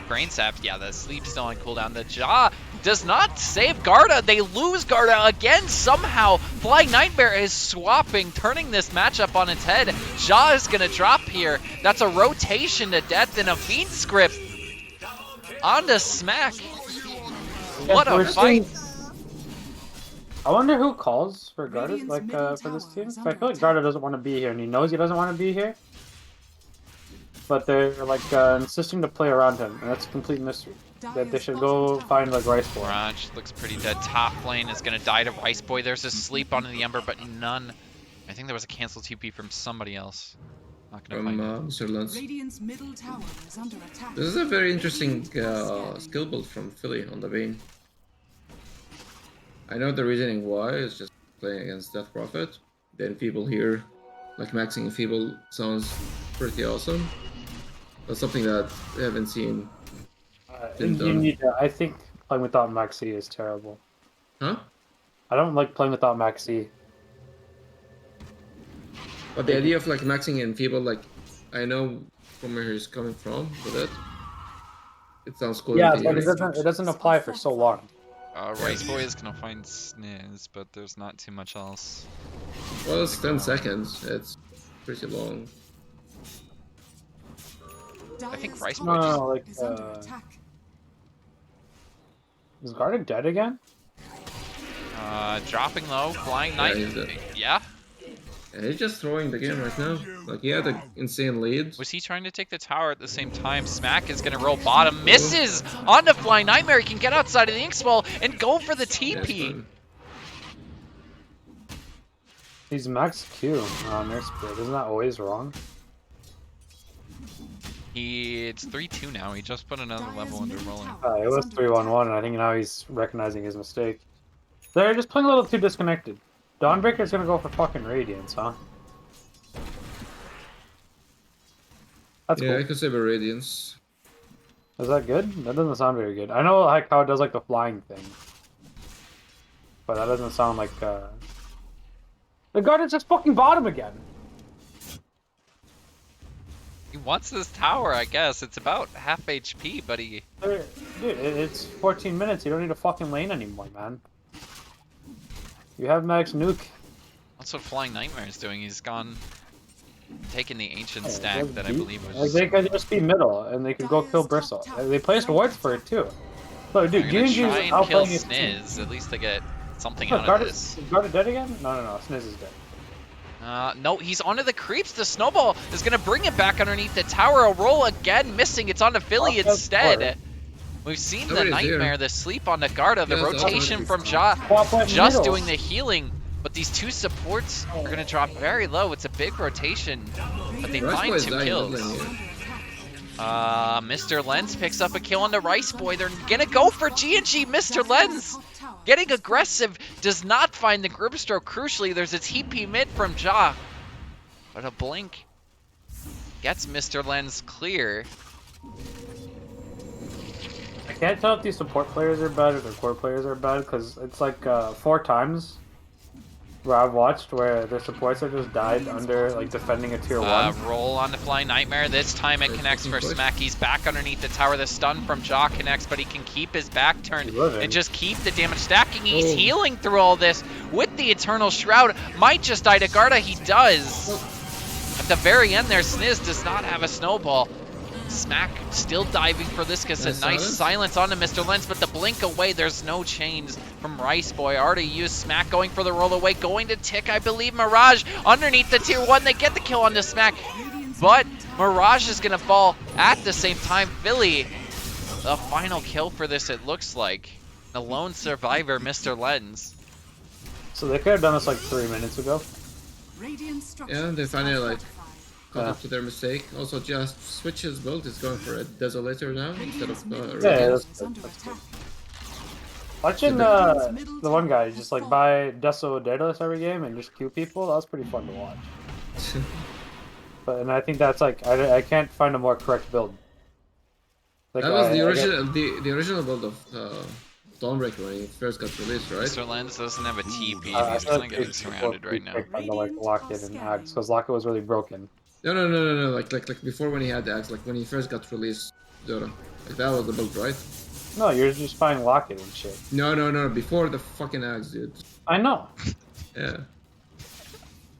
Brain Sap. Yeah, the sleep's still on cooldown. The Jaw does not save Garda. They lose Garda again somehow. Flying Nightmare is swapping, turning this matchup on its head. Jaw is going to drop here. That's a rotation to death and a Fiend script onto Smack. What a fight. I wonder who calls for Garda, like, for this team. I feel like Garda doesn't want to be here, and he knows he doesn't want to be here. But they're, like, insisting to play around him, and that's a complete mystery. That they should go find, like, Rice Boy. Raj looks pretty dead. Top lane is going to die to Rice Boy. There's a sleep onto the Ember, but none. I think there was a cancel TP from somebody else. Not gonna find Mr. Lens. This is a very interesting skill build from Philly on the Vayne. I know the reasoning why is just playing against Death Prophet. The Enfeeble here, like maxing Enfeeble sounds pretty awesome. That's something that I haven't seen. I think playing without Maxi is terrible. Huh? I don't like playing without Maxi. But the idea of like maxing Enfeeble, like I know from where he's coming from with it. It sounds cool. Yeah, but it doesn't apply for so long. Rice Boy is gonna find Sniz, but there's not too much else. Well, it's 10 seconds. It's pretty long. I think Rice Boy is Garda dead again? Dropping low, Flying Knight. Yeah. Yeah, he's just throwing the game right now. Like, he had an insane lead. Was he trying to take the tower at the same time? Smack is going to roll bottom. Misses on the Flying Nightmare. He can get outside of the Inkspell and go for the TP. Yeah, He's max Q on their Spirit. Isn't that always wrong? It's 3-2 now. He just put another level into rolling. It was 3-1-1, and I think now he's recognizing his mistake. They're just playing a little too disconnected. Dawnbreaker's gonna go for fucking Radiance, huh? That's cool. I could save a Radiance. Is that good? That doesn't sound very good. I know like how it does like the flying thing. But that doesn't sound like The Guardian's just fucking bottom again! He wants this tower, I guess. It's about half HP, but he... Dude, it's 14 minutes. You don't need a fucking lane anymore, man. You have max nuke. That's what Flying Nightmare is doing. He's gone... taking the ancient stack that I believe was... Like, they could just be middle, and they could go kill Bristle. They placed wards for it, too. So, dude, G&G's outplaying his Sniz. At least they get something out of this. Is Garda dead again? No, Sniz is dead. No, he's onto the creeps. The snowball is going to bring it back underneath the tower. A roll again, missing. It's onto Philly instead. We've seen the Nightmare, the sleep on the Garda, the rotation from Ja, just doing the healing. But these two supports are going to drop very low. It's a big rotation, but they Rice find Boy is 2 dying kills. mid lane here. Mr. Lens picks up a kill on the Rice Boy. They're gonna go for G&G. Mr. Lens getting aggressive, does not find the grip stroke. Crucially, there's a TP mid from Ja, but a blink gets Mr. Lens clear. I can't tell if these support players are bad or their core players are bad because it's like 4 times where I've watched where their supports have just died under like defending a tier 1. Roll on the fly Nightmare. This time it connects for Smack. He's back underneath the tower. The stun from Ja connects, but he can keep his back turned and just keep the damage stacking. He's healing through all this with the Eternal Shroud. Might just die to Garda. He does. At the very end there, Sniz does not have a snowball. Smack still diving for this, gets a nice silence onto Mr. Lens, but the blink away, there's no chains from Rice Boy. Already used Smack going for the roll away, going to tick, I believe, Mirage underneath the tier 1. They get the kill onto Smack, but Mirage is going to fall at the same time. Philly, the final kill for this, it looks like. The lone survivor, Mr. Lens. So they could have done this like 3 minutes ago. Yeah, they finally like caught up to their mistake. Also, just switch his build. He's going for a Desolator now instead of that's good. Watching the one guy just like buy Deso Daedalus every game and just queue people, that was pretty fun to watch. And I think that's like I can't find a more correct build. Like, that was the original the original build of Dawnbreaker when he first got released, right? Mr. Lens doesn't have a TP. He's just not getting surrounded right now. To like Locket and Axe because Locket was really broken. No. Like before when he had the axe, like when he first got released, Dota. Like that was the build, right? No, you're just buying Locket and shit. No. Before the fucking axe, dude. I know. Yeah.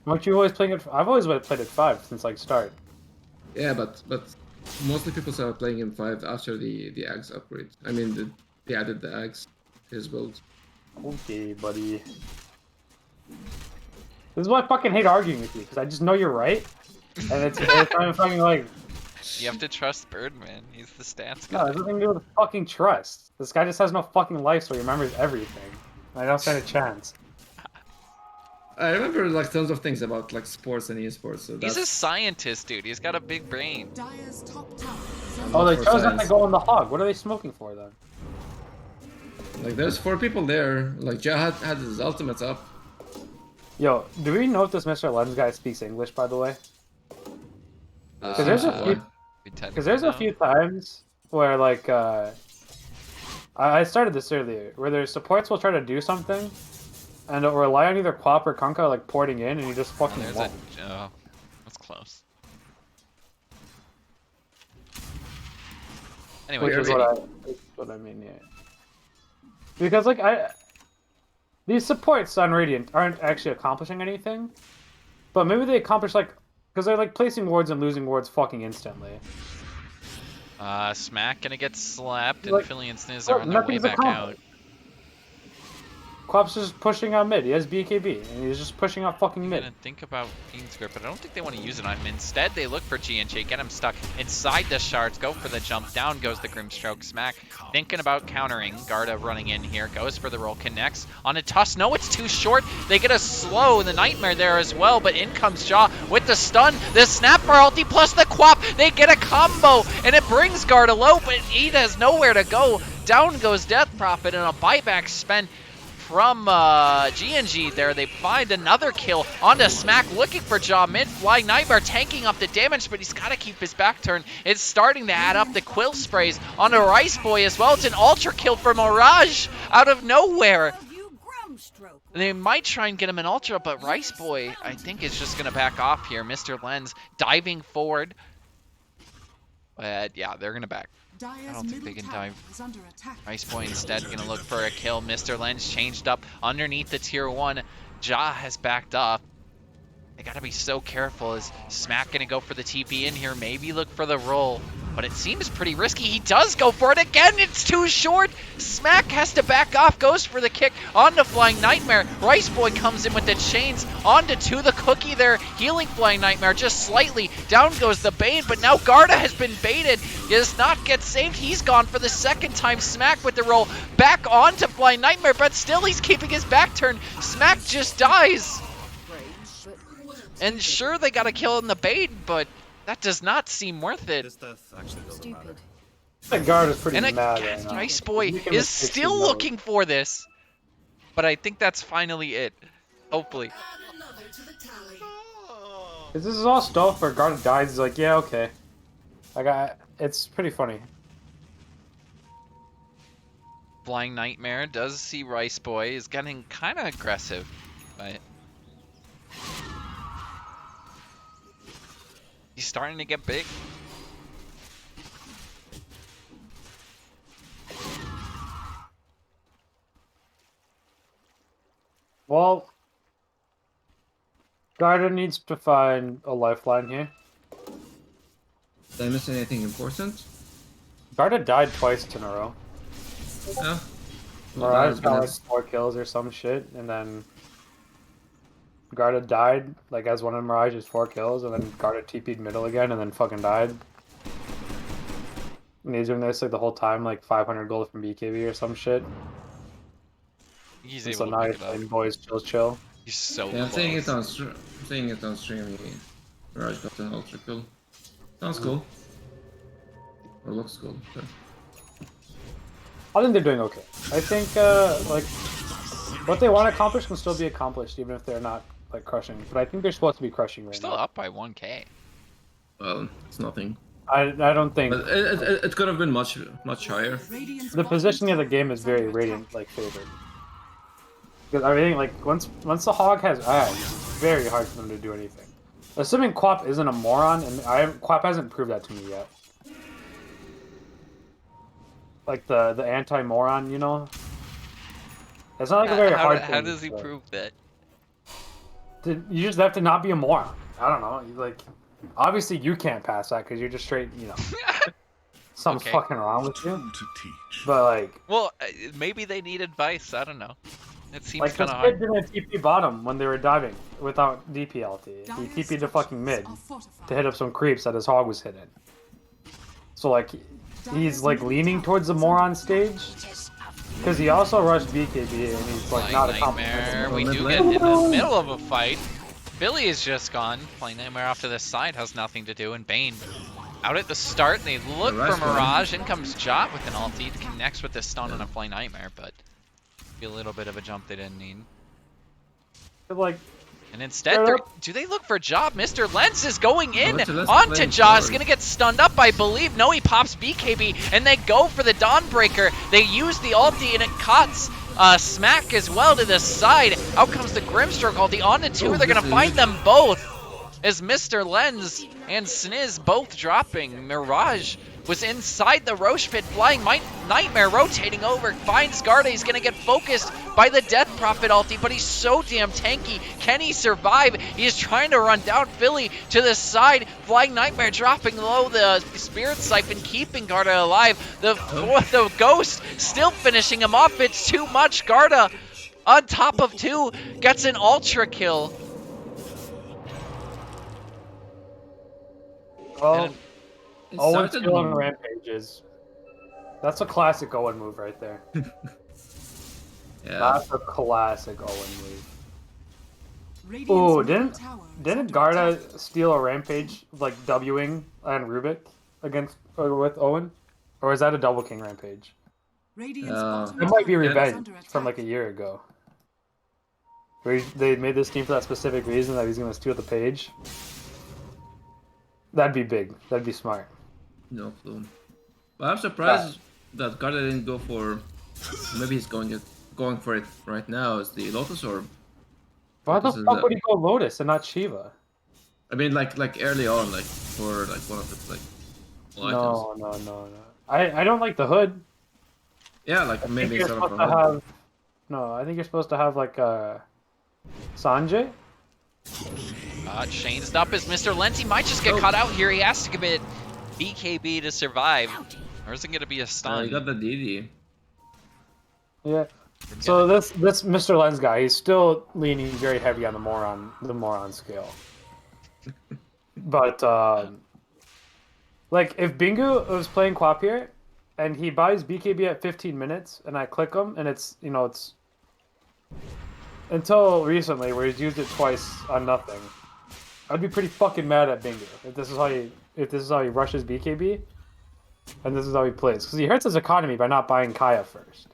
Aren't you always playing it? I've always played it 5 since like start. Yeah, but mostly people started playing him 5 after the axe upgrade. I mean, they added the axe to his build. Okay, buddy. This is why I fucking hate arguing with you, because I just know you're right. And it's I'm fucking like... You have to trust BirdMAN. He's the stats No, guy. it has nothing to do with fucking trust. This guy just has no fucking life, so he remembers everything. I don't stand a chance. I remember like tons of things about like sports and esports. So He's a scientist, dude. He's got a big brain. Oh, they chose not to go on the hog. What are they smoking for then? Like there's 4 people there. Like Ja had his ultimates up. Yo, do we know if this Mr. Lens guy speaks English, by the way? Because there's a few times where like I started this earlier, where their supports will try to do something, and it'll rely on either Quap or Kunkka like porting in, and you just fucking won't. That's close. Anyway, Which is what I mean, yeah. Because like these supports on Radiant aren't actually accomplishing anything, but maybe they accomplish like because they're like placing wards and losing wards fucking instantly. Smack gonna get slapped, and Like, Philly and Sniz are on their way back out. Quap's just pushing on mid. He has BKB, and he's just pushing out fucking mid. I'm gonna think about Fiend's Grip, but I don't think they want to use it on him. Instead, they look for G&G, get him stuck inside the shards, go for the jump, down goes the Grimstroke. Smack thinking about countering. Garda running in here, goes for the roll, connects on a toss. No, it's too short. They get a slow, the Nightmare there as well, but in comes Ja with the stun, the snap for ulti plus the Quap. They get a combo, and it brings Garda low, but he has nowhere to go. Down goes Death Prophet, and a buyback spent from G&G there. They find another kill onto Smack, looking for Ja mid. Flying Nightmare tanking up the damage, but he's got to keep his back turned. It's starting to add up. The Quill sprays onto Rice Boy as well. It's an ultra kill for Mirage out of nowhere. They might try and get him an ultra, but Rice Boy, I think, is just going to back off here. Mr. Lens diving forward. But yeah, they're going to back. I don't think they can dive. Rice Boy instead gonna look for a kill. Mr. Lens changed up underneath the tier 1. Ja has backed up. They gotta be so careful. Is Smack gonna go for the TP in here? Maybe look for the roll. But it seems pretty risky. He does go for it again. It's too short. Smack has to back off. Goes for the kick onto Flying Nightmare. Rice Boy comes in with the chains onto the cookie there. Healing Flying Nightmare just slightly. Down goes the bait. But now Garda has been baited. He does not get saved. He's gone for the second time. Smack with the roll. Back onto Flying Nightmare. But still he's keeping his back turn. Smack just dies. And sure, they got a kill in the bait, but that does not seem worth it. This stuff actually doesn't matter. That guard is pretty And mad again, right now. Rice Boy You can is fix still it, looking for this. But I think that's finally it. Hopefully. This is all stuff where guard dies. He's like, yeah, okay. It's pretty funny. Flying Nightmare does see Rice Boy is getting kind of aggressive, but he's starting to get big. Well, Garda needs to find a lifeline here. Did I miss anything important? Garda died twice in a row. No. Mirage got like 4 kills or some shit, and then Garda died like as one of Mirage's 4 kills, and then Garda TP'd middle again, and then fucking died. And he's doing this like the whole time, like 500 gold from BKB or some shit. He's And able so to now pick he's it up. playing boys chill. He's so Yeah, I'm close. seeing it on stream. Mirage got an ultra kill. Sounds cool. Or looks cool. But... I think they're doing okay. I think like what they want to accomplish can still be accomplished even if they're not like crushing. But I think they're supposed to be crushing We're right still now. up by 1k. Well, it's nothing. I don't think But it could have been much higher. Radiant's the bottom positioning of the tower game is is very under Radiant like favored. Because I think like once the hog has eyes, it's very hard for them to do anything. Assuming Quap isn't a moron, and Quap hasn't proved that to me yet. Like the anti-moron, you know. It's not like a very hard thing. How does he to- prove that? You just have to not be a moron. I don't know. Like, obviously you can't pass that because you're just straight, you know. Something's Okay. fucking wrong with you. Tool to teach. But like, Well, maybe they need advice. I don't know. It seems like kind this of kid hard. didn't TP bottom when they were diving without DP LT. He Dire's TP'd to fucking mid structures are fortified. to hit up some creeps that his hog was hitting. So like, he's like leaning towards the moron stage because he also rushed BKB and he's like Flying not a Nightmare. competent. We do Mid get lane. in the middle of a fight. Billy is just gone. Flying Nightmare off to the side has nothing to do, and Bane out at the start. They look Mirage for Mirage. In comes Jot with an ulti. It connects with the stun on a Flying Nightmare, but be a little bit of a jump they didn't need. Like, And instead, Fair do they look for Job? Mr. Lens is going in Mr. Lens onto playing Jaw. Is forward. going to get stunned up, I believe. No, he pops BKB, and they go for the Dawnbreaker. They use the ulti, and it cuts Smack as well to the side. Out comes the Grimstroke ulti onto 2. They're going to find them both as Mr. Lens and Sniz both dropping. Mirage was inside the Roche pit. Flying Nightmare rotating over, finds Garda. He's going to get focused by the Death Prophet ulti, but he's so damn tanky. Can he survive? He is trying to run down Philly to the side. Flying Nightmare dropping low the Spirit Siphon, keeping Garda alive. The Ghost still finishing him off. It's too much. Garda on top of 2 gets an Ultra kill. well, And It Owen's started- killing rampages. That's a classic Owen move right there. Yeah. That's a classic Owen move. Radiant's Oh, middle tower is didn't under Garda attack. steal a rampage like Wing and Rubik against or with Owen, or is that a double king rampage? Radiant's Uh, bottom That might be tower is revenge under from like attack. a year ago. Where they made this team for that specific reason that he's gonna steal the page. That'd be big. That'd be smart. No clue. But I'm surprised that Garda didn't go for. Maybe he's going for it right now. Is the Lotus Orb? Why the This is fuck a- would he go Lotus and not Shiva? I mean, like early on, like for like one of the like. items. No. I don't like the hood. Yeah, like I think maybe you're instead of supposed to have. No, I think you're supposed to have like Sanjay. Changed up as Mr. Lenzi might just get caught out here. He has to commit BKB to survive. Or is it going to be a stun? He got the DD. Yeah. So this Mr. Lens guy, he's still leaning very heavy on the moron scale. But like if Bingu was playing Quap here, and he buys BKB at 15 minutes, and I click him, and it's it's until recently where he's used it twice on nothing. I'd be pretty fucking mad at Bingu if this is how he rushes BKB, and this is how he plays, because he hurts his economy by not buying Kaya first.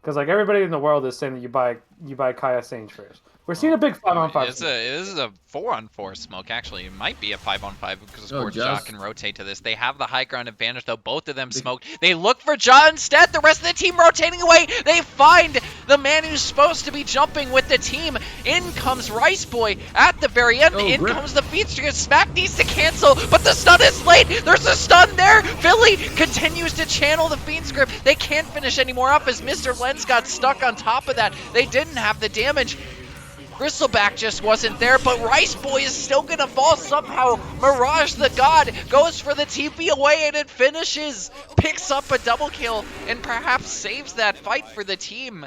Because like everybody in the world is saying that you buy Kaya Sage first. We're seeing a big 5-on-5. This is a 4-on-4 smoke, actually. It might be a 5-on-5 because of course Ja can rotate to this. They have the high ground advantage, though. Both of them smoked. They look for Ja instead. The rest of the team rotating away. They find the man who's supposed to be jumping with the team. In comes Rice Boy at the very end. In comes the Feedster. Smack needs to cancel, but the stun is late. There's a stun there. Philly continues to channel the Fiend Script. They can't finish anymore up as Mr. Lens got stuck on top of that. They didn't have the damage. Bristleback just wasn't there, but Rice Boy is still gonna fall somehow. Mirage the God goes for the TP away and it finishes. Picks up a double kill and perhaps saves that fight for the team,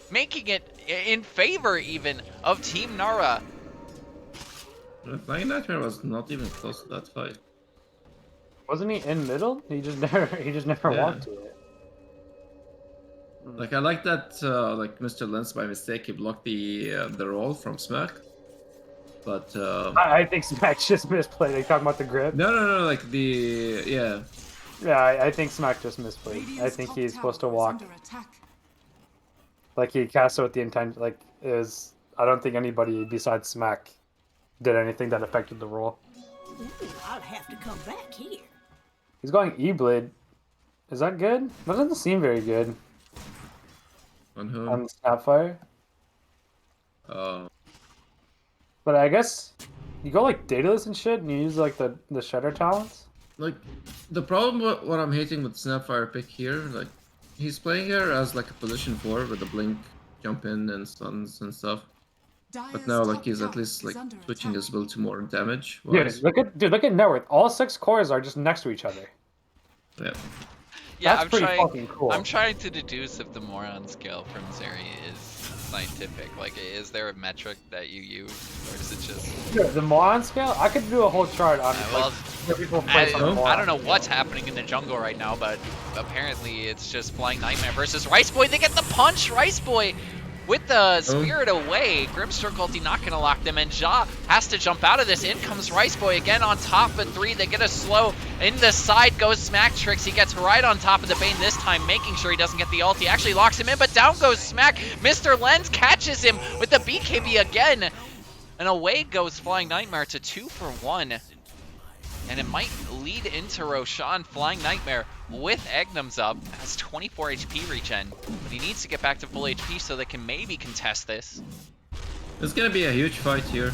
making it in favor even of Team Nara. Flying Nightmare was not even close to that fight. Wasn't he in middle? He just never walked to it. Like I like that, like Mr. Lens by mistake he blocked the roll from Smack, but I think Smack just misplayed. Are you talking about the grip? No, like the Yeah, I think Smack just misplayed. I think he's supposed to walk. Like he cast it with the intent. Like is I don't think anybody besides Smack did anything that affected the roll. Ooh, I'll have to come back here. He's going E-Blade. Is that good? That doesn't seem very good. On whom? On Snapfire. But I guess you go like Daedalus and shit, and you use like the Shredder talents. Like the problem what I'm hating with Snapfire pick here, like he's playing here as like a position 4 with the blink, jump in and stuns and stuff. But now like he's at least like switching his build to more damage. Dude, look at Networth. All 6 cores are just next to each other. Yeah. Yeah, That's pretty fucking cool. I'm trying to deduce if the moron scale from Zeri is scientific. Like, is there a metric that you use, or is it just... Dude, the moron scale? I could do a whole chart on where people place on the moron I don't know scale. what's happening in the jungle right now, but apparently it's just Flying Nightmare versus Rice Boy. They get the punch, Rice Boy! With the Spirit away, Grimstroke ulti not gonna lock them, and Ja has to jump out of this. In comes Rice Boy again on top of 3. They get a slow. In the side goes Smack Tricks. He gets right on top of the Bane this time, making sure he doesn't get the ulti. Actually locks him in, but down goes Smack. Mr. Lens catches him with the BKB again. And away goes Flying Nightmare to 2 for 1. And it might lead into Roshan. Flying Nightmare with Egnums up has 24 HP regen, but he needs to get back to full HP so they can maybe contest this. It's gonna be a huge fight here.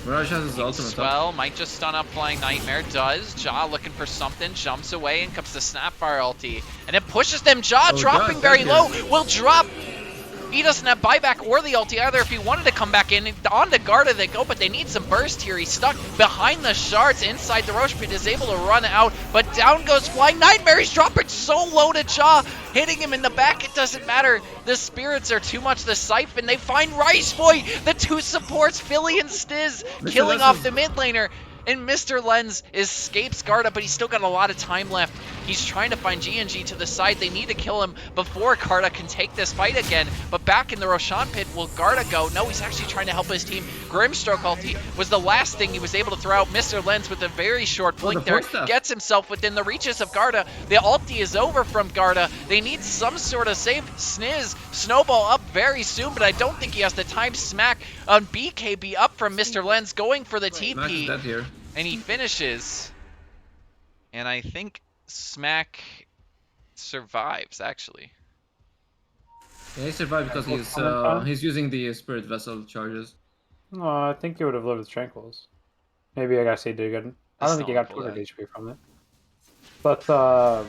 Mirage has his ultimate Swell might just stun up Flying Nightmare. Does. Ja looking for something, jumps away, and comes the Snapfire ulti. And it pushes them. Ja dropping very low. Will drop. He doesn't have buyback or the ulti either. If he wanted to come back in, on to Garda they go, but they need some burst here. He's stuck behind the shards inside the Roche Pit, is able to run out, but down goes Flying Nightmare. He's dropping so low to Ja, hitting him in the back. It doesn't matter. The spirits are too much. The Siphon, they find Rice Boy. The 2 supports, Philly and Stiz, killing off the mid laner. And Mr. Lens escapes Garda, but he's still got a lot of time left. He's trying to find GNG to the side. They need to kill him before Garda can take this fight again. But back in the Roshan pit, will Garda go? No, he's actually trying to help his team. Grimstroke ulti was the last thing he was able to throw out. Mr. Lens with a very short blink there gets himself within the reaches of Garda. The ulti is over from Garda. They need some sort of save. Sniz, Snowball up very soon, but I don't think he has the time. Smack on BKB up from Mr. Lens, going for the TP. here. And he finishes. And I think Smack survives, actually. Yeah, he survived because he's using the Spirit Vessel charges. No, I think he would have lived with Tranquils. Maybe I gotta say did good. I don't think he got 200 HP from it. But Can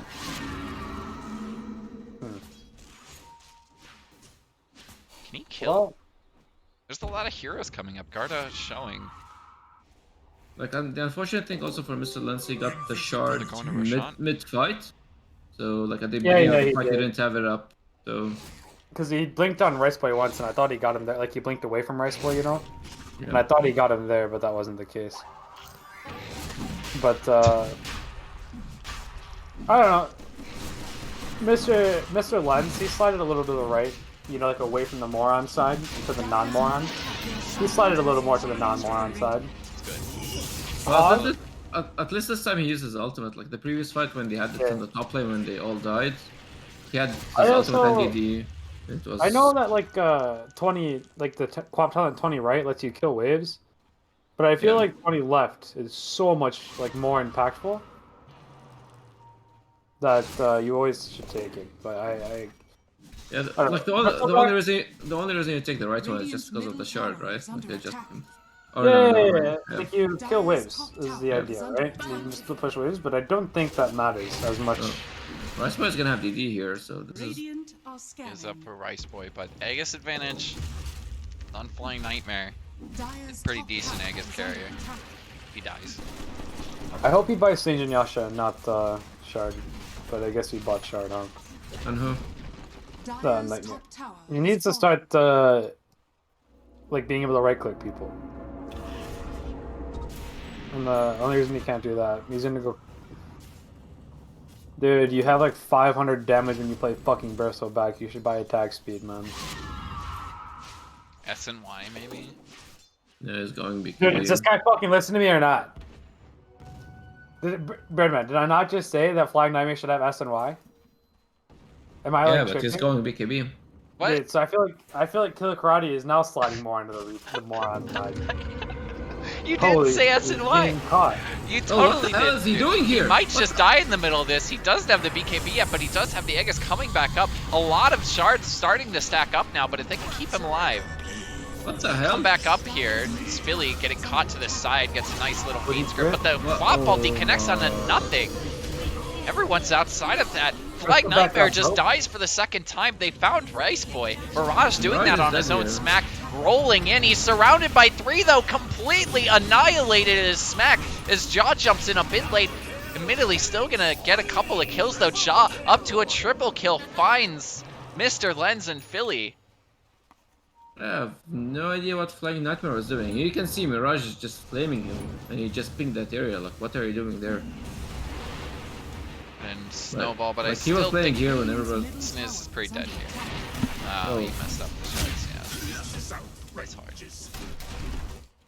he kill? There's a lot of heroes coming up. Garda showing. Like the unfortunate thing also for Mr. Lens, he got the shard They're going to Roshan? mid fight. So like at the Yeah, beginning of he the fight, he did. didn't have it up. So Because he blinked on Rice Boy once, and I thought he got him there. Like he blinked away from Rice Boy, you know. And I thought he got him there, but that wasn't the case. But I don't know. Mr. Lens, he slided a little to the right, you know, like away from the moron side to the non-moron. He slided a little more to the non-moron side. well, at least this time he used his ultimate. Like the previous fight when they had it in the top lane when they all died, he had his ultimate and DD. It was... I know that like 20, like the Quap Talent 20 right lets you kill waves, but I feel like 20 left is so much like more impactful that you always should take it. But yeah, like the only reason you take the right one is just because of the shard, right? Like they just yeah. Like you kill waves is the idea, right? You can just push waves, but I don't think that matters as much. Rice Boy is gonna have DD here, so this is up for Rice Boy, but Aegis advantage. Non-flying Nightmare. It's pretty decent Aegis carrier. He dies. I hope he buys Sage and Yasha, not Shard. But I guess he bought Shard, huh? And who? The Nightmare. He needs to start like being able to right-click people. And the only reason he can't do that, he's gonna go. Dude, you have like 500 damage when you play fucking Bursto back. You should buy attack speed, man. S and Y maybe. Yeah, he's going BKB. Dude, does this guy fucking listen to me or not? BirdMAN, did I not just say that Flying Nightmare should have S and Y? Am I yeah, like but he's going BKB. What? Dude, so I feel like Killer Karate is now sliding more into the moron side. You didn't say S and Y. You totally what the hell did. is he doing here? He might just die in the middle of this. He doesn't have the BKB yet, but he does have the Aegis coming back up. A lot of shards starting to stack up now, but if they can keep him alive. What the hell? Come back up here. Philly getting caught to the side, gets a nice little feed script, but the Quap ulti connects onto nothing. Everyone's outside of that. Flag Nightmare just dies for the second time. They found Rice Boy. Barrage doing that on his own smack. Rolling in. He's surrounded by 3, though. Completely annihilated his smack as Jaw jumps in a bit late. Admittedly, still going to get a couple of kills, though. Jaw up to a triple kill. Finds Mr. Lens and Philly. I have no idea what Flying Nightmare was doing. You can see Mirage is just flaming him, and he just pinged that area. Like, what are you doing there? And Snowball, but I he still was playing think here when everyone... Sniz is pretty dead here. Oh, he messed up the shards, yeah. That's hard.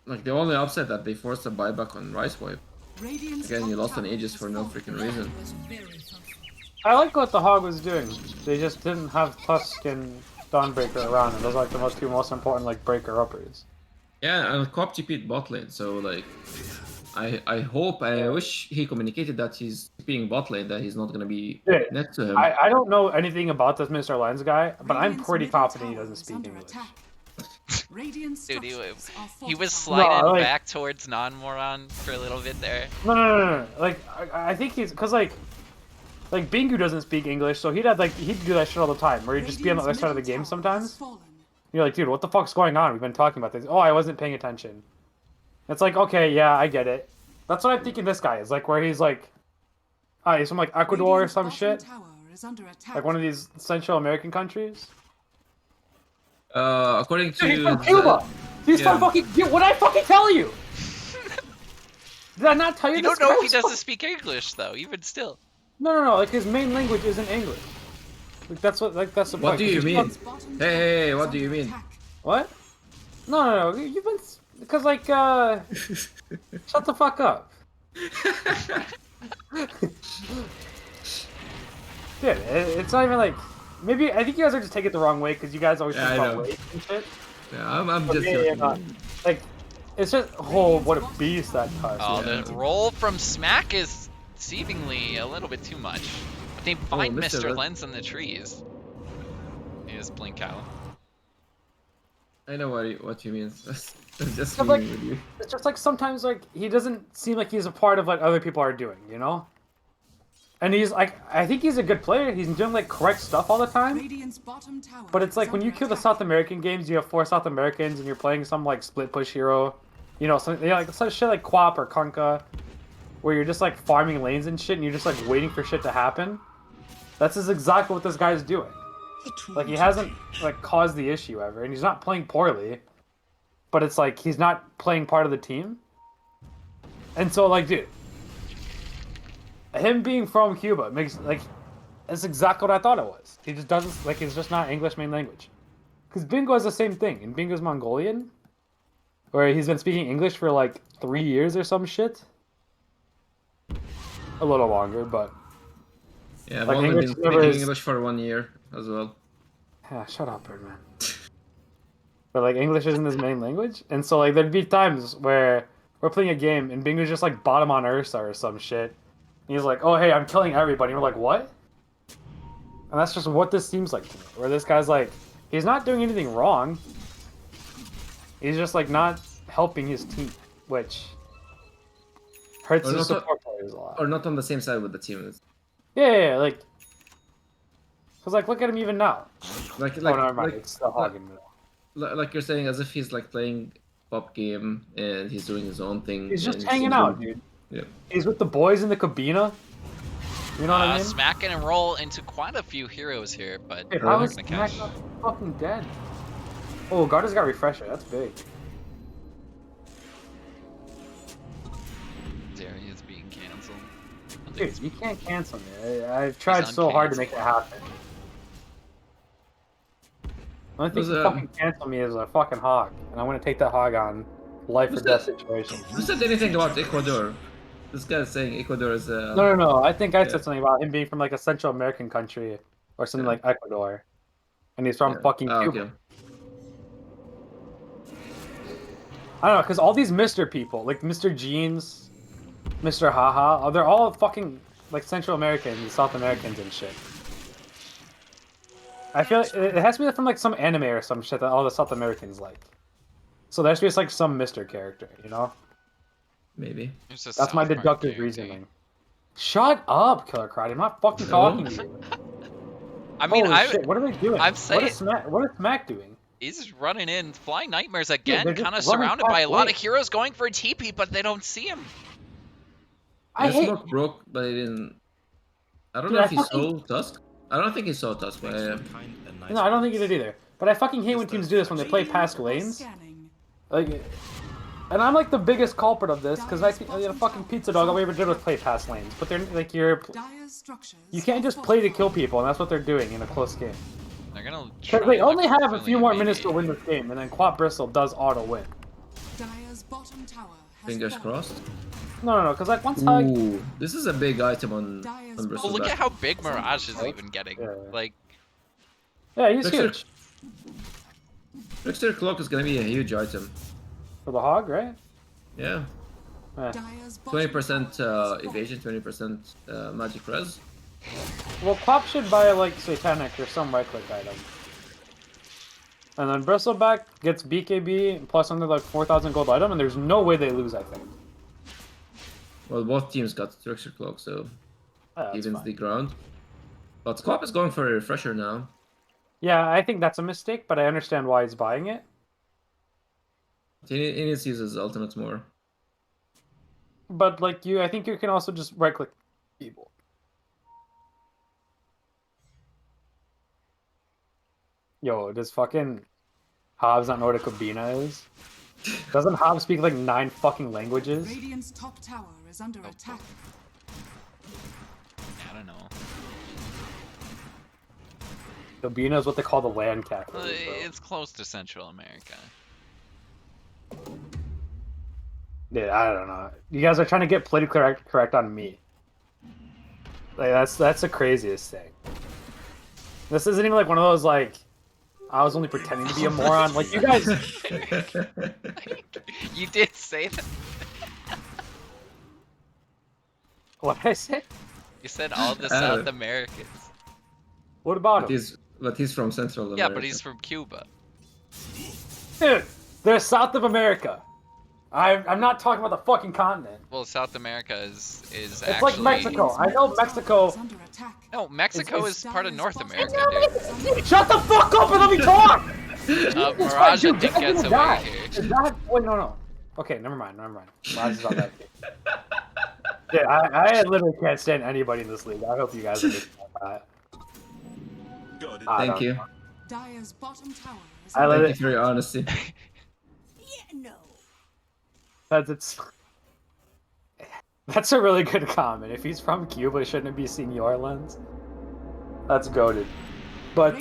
Like, the only upset that they forced a buyback on Rice Boy. Again, you lost an Aegis for no freaking reason. I like what the Hog was doing. They just didn't have Tusk and Dawnbreaker around, and those are like the two most important like breaker uppers. Yeah, and Quap TP'd bot lane, so like... I wish he communicated that he's being bot lane, that he's not gonna be next to him. I don't know anything about this Mr. Lens guy, but I'm pretty confident he doesn't speak English. Dude, he was sliding back towards non-moron for a little bit there. No. Like, I think he's... Because, like Bingu doesn't speak English, so he'd do that shit all the time, where he'd just be on the other side of the game sometimes. You're like, dude, what the fuck's going on? We've been talking about this. Oh, I wasn't paying attention. It's like, okay, yeah, I get it. That's what I'm thinking this guy is, like, where he's like... he's from, like, Ecuador or some shit. Like one of these Central American countries. According to... He's from Cuba! He's from fucking... What did I fucking tell you? Did I not tell you this? You don't know if he doesn't speak English, though, even still. No, like, his main language isn't English. Like, that's what, like, that's the point. What do you mean? Hey, what do you mean? What? No, you've been... Because, like, shut the fuck up. Dude, it's not even like... Maybe, I think you guys are just taking it the wrong way, because you guys always talk about weight and shit. Yeah, I'm just... like, it's just, oh, what a beast that Tusk. Oh, the roll from Smack is seemingly a little bit too much. But they find Mr. Lens in the trees. He just blink out. I know what you mean. I'm just like, with you. It's just like sometimes like he doesn't seem like he's a part of what other people are doing, you know? And he's like, I think he's a good player. He's doing like correct stuff all the time. Radiant's bottom tower But it's like is when you under kill the attack. South American games, you have 4 South Americans, and you're playing some like split push hero, you know, some like such shit like Quap or Kunkka, where you're just like farming lanes and shit, and you're just like waiting for shit to happen. That's just exactly what this guy's doing. Like he hasn't like caused the issue ever, and he's not playing poorly. But it's like he's not playing part of the team. And so like, dude, him being from Cuba makes like that's exactly what I thought it was. He just doesn't like he's just not English main language. Because Bingo is the same thing, and Bingo's Mongolian, where he's been speaking English for like 3 years or some shit. A little longer, but Yeah, I've like, only English been speaking never is- English for 1 year as well. yeah, shut up, BirdMAN. But like English isn't his main language, and so like there'd be times where we're playing a game and Bingo's just like bottom on Ursa or some shit. And he's like, "Oh hey, I'm killing everybody." And we're like, "What?" And that's just what this seems like to me. Where this guy's like, he's not doing anything wrong. He's just like not helping his team, which hurts Or his not- support players a lot. Or not on the same side with the team. Yeah, like, cause like look at him even now. Like Oh, never mind. like, It's the hog in the middle. like you're saying, as if he's like playing pop game and he's doing his own thing. He's just and hanging seems out, really- dude. Yeah. He's with the boys in the cabina. You know what I mean? Smack and roll into quite a few heroes here, but If we're I not was gonna catch. smacked, I'm fucking dead. Oh, Garda's got refresher. That's big. Zarya's being cancelled. I think Dude, it's- you can't cancel me. I've tried He's so hard to make it uncancelable. happen. The only thing Was, to fucking cancel me is a fucking hog, and I want to take that hog on life or Was death that- situation. Who said anything about Ecuador? This guy's saying Ecuador is No. I think I said Yeah. something about him being from like a Central American country or something Yeah. like Ecuador, and he's from Yeah. fucking Oh, Cuba. okay. I don't know, because all these Mr. people, like Mr. Jeans, Mr. Haha, they're all fucking like Central Americans, South Americans and shit. I feel like it has to be from like some anime or some shit that all the South Americans like. So there should be just like some Mr. character, you know? Maybe. It's a That's my South Park deductive character. reasoning. Shut up, Killer Karate. I'm not fucking No. talking to you. I mean, Holy I shit, what are they doing? I'm What saying- is Smack doing? he's running in, flying nightmares again, they're just kind of running surrounded by a past lot of lanes. heroes going for a TP, but they don't see him. I His hate. smoke broke, but he didn't. I don't Dude, know I if he fucking- saw Tusk. I don't think he saw Tusk, but No, I don't think he did either. But I fucking hate when teams do this when they play past lanes. Scanning. Like, and I'm like the biggest culprit of this because I think fucking Pizza Dog all we ever did was play past lanes. But they're like Dire's structures you can't are just play to kill fortified. people, and that's what they're doing in a close game. They're gonna. Because try they only like have a few Philly more and minutes to maybe- win this game, and then Quap Bristle does auto win. Dire's bottom tower has fingers fallen. crossed. No, because like once I Ooh, this is a big item on Dire's Well, Bristol look back. at how big Mirage is even getting. Yeah. Like, yeah, he's Trickster- huge Trickster Cloak is gonna be a huge item. for the hog, right? Yeah, Yeah. Dire's bottom 20% tower has evasion, 20% magic res. Well, Quap should buy like Satanic or some right-click item. And then Bristleback gets BKB plus another like 4,000 gold item, and there's no way they lose, I think. Well, both teams got Trickster Cloak, so That's evens fine. the ground. But Quap is going for a refresher now. Yeah, I think that's a mistake, but I understand why he's buying it. He needs to use his ultimates more. But like I think you can also just right-click people. Yo, does fucking Hobbs not know what a Kabina is? Doesn't Hobbs speak like 9 fucking languages? Radiant's top tower is under attack. I don't know. Kabina is what they call the land cat. Well, it's close to Central America. Dude, I don't know. You guys are trying to get politically correct on me. Like that's the craziest thing. This isn't even like one of those like I was only pretending to be a moron. Like you guys, You did say that. what did I say? You said all the I don't South know. Americans. What about him? But he's from Central America. Yeah, but he's from Cuba. Dude, they're south of America. I'm not talking about the fucking continent. Well, South America is It's actually like Mexico. I know Mexico. Is under attack. No, Mexico It's- is part of North Dyer's America, bottom dude. Shut the fuck up and let me talk! Mirage, I Dude, think, Dad's gets gonna away die. here. Is that... Wait, no. Okay, never mind. Mirage is on that team. Yeah, I literally can't stand anybody in this league. I hope you guys understand that. God, Thank you. Dyer's bottom tower is I under let Thank you it... for your honesty. Yeah, no. That's a really good comment. If he's from Cuba, shouldn't it be Senior Lens? That's goated. But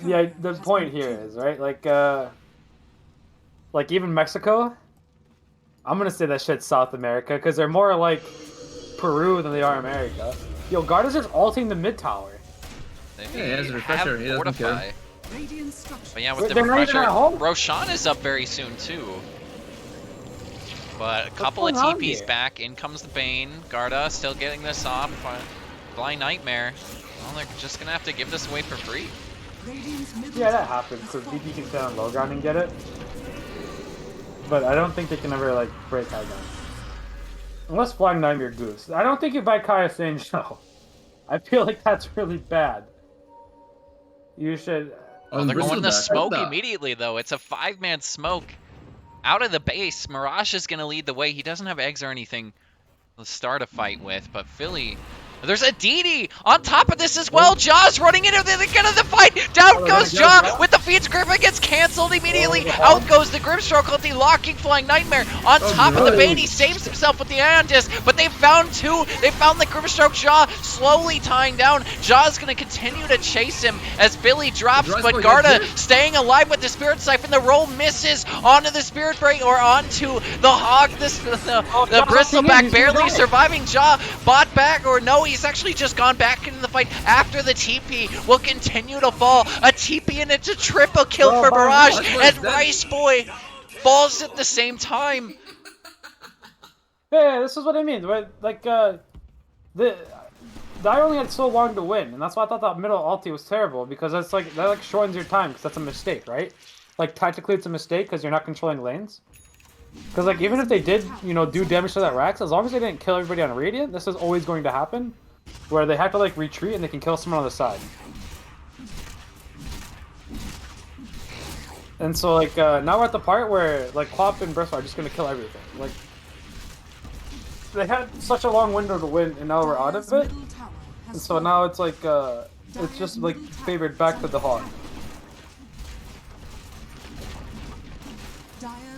yeah, the point here is right, like even Mexico. I'm gonna say that shit's South America because they're more like Peru than they are America. Yo, Garda's just ulting the mid tower. They Yeah, he has a refresher, he have doesn't care. Fortify. Radiant structure. But yeah, with the They're not even refresher, at home. Roshan is up very soon too. But a couple of going on TPs here? back. In comes the Bane. Garda still getting this off. Blind Nightmare. Well, they're just gonna have to give this away for free. Radiant's middle Yeah, that tower happens. has Because fallen. DP can stand on low ground and get it. But I don't think they can ever like break high ground. Unless Flying Nightmare Goose. I don't think you buy Kaya Sage though. I feel like that's really bad. You should. Oh, they're going to Bristleback, smoke what the- immediately though. It's a 5-man smoke. Out of the base, Mirage is gonna lead the way. He doesn't have eggs or anything to start a fight with, but Philly. There's a DD on top of this as well. Jaw's running into the fight. Down goes Jaw with the feeds. Griffin gets canceled immediately. Out goes the Grimstroke ulti, locking Flying Nightmare on top of the Bane. He saves himself with the Ion Disc, but they found two. They found the Grimstroke Jaw slowly tying down. Jaw's going to continue to chase him as Billy drops, but Garda staying alive with the Spirit Siphon. The roll misses onto the Spirit Break or onto the Hog. The Bristleback barely surviving. Jaw bought back, or no, he's actually just gone back into the fight after the TP will continue to fall. A TP and it's a triple kill for Mirage, and Rice Boy falls at the same time. Yeah, this is what I mean. Like, the I only had so long to win, and that's why I thought that middle ulti was terrible, because that like shortens your time, because that's a mistake, right? Like tactically, it's a mistake because you're not controlling lanes. Because like even if they did, do damage to that Rax, as long as they didn't kill everybody on Radiant, this is always going to happen, where they have to like retreat and they can kill someone on the side. And so like now we're at the part where like Quap and Burst are just gonna kill everything. Like they had such a long window to win, and now we're out of it. And so now it's like it's just like favored back to the Hog.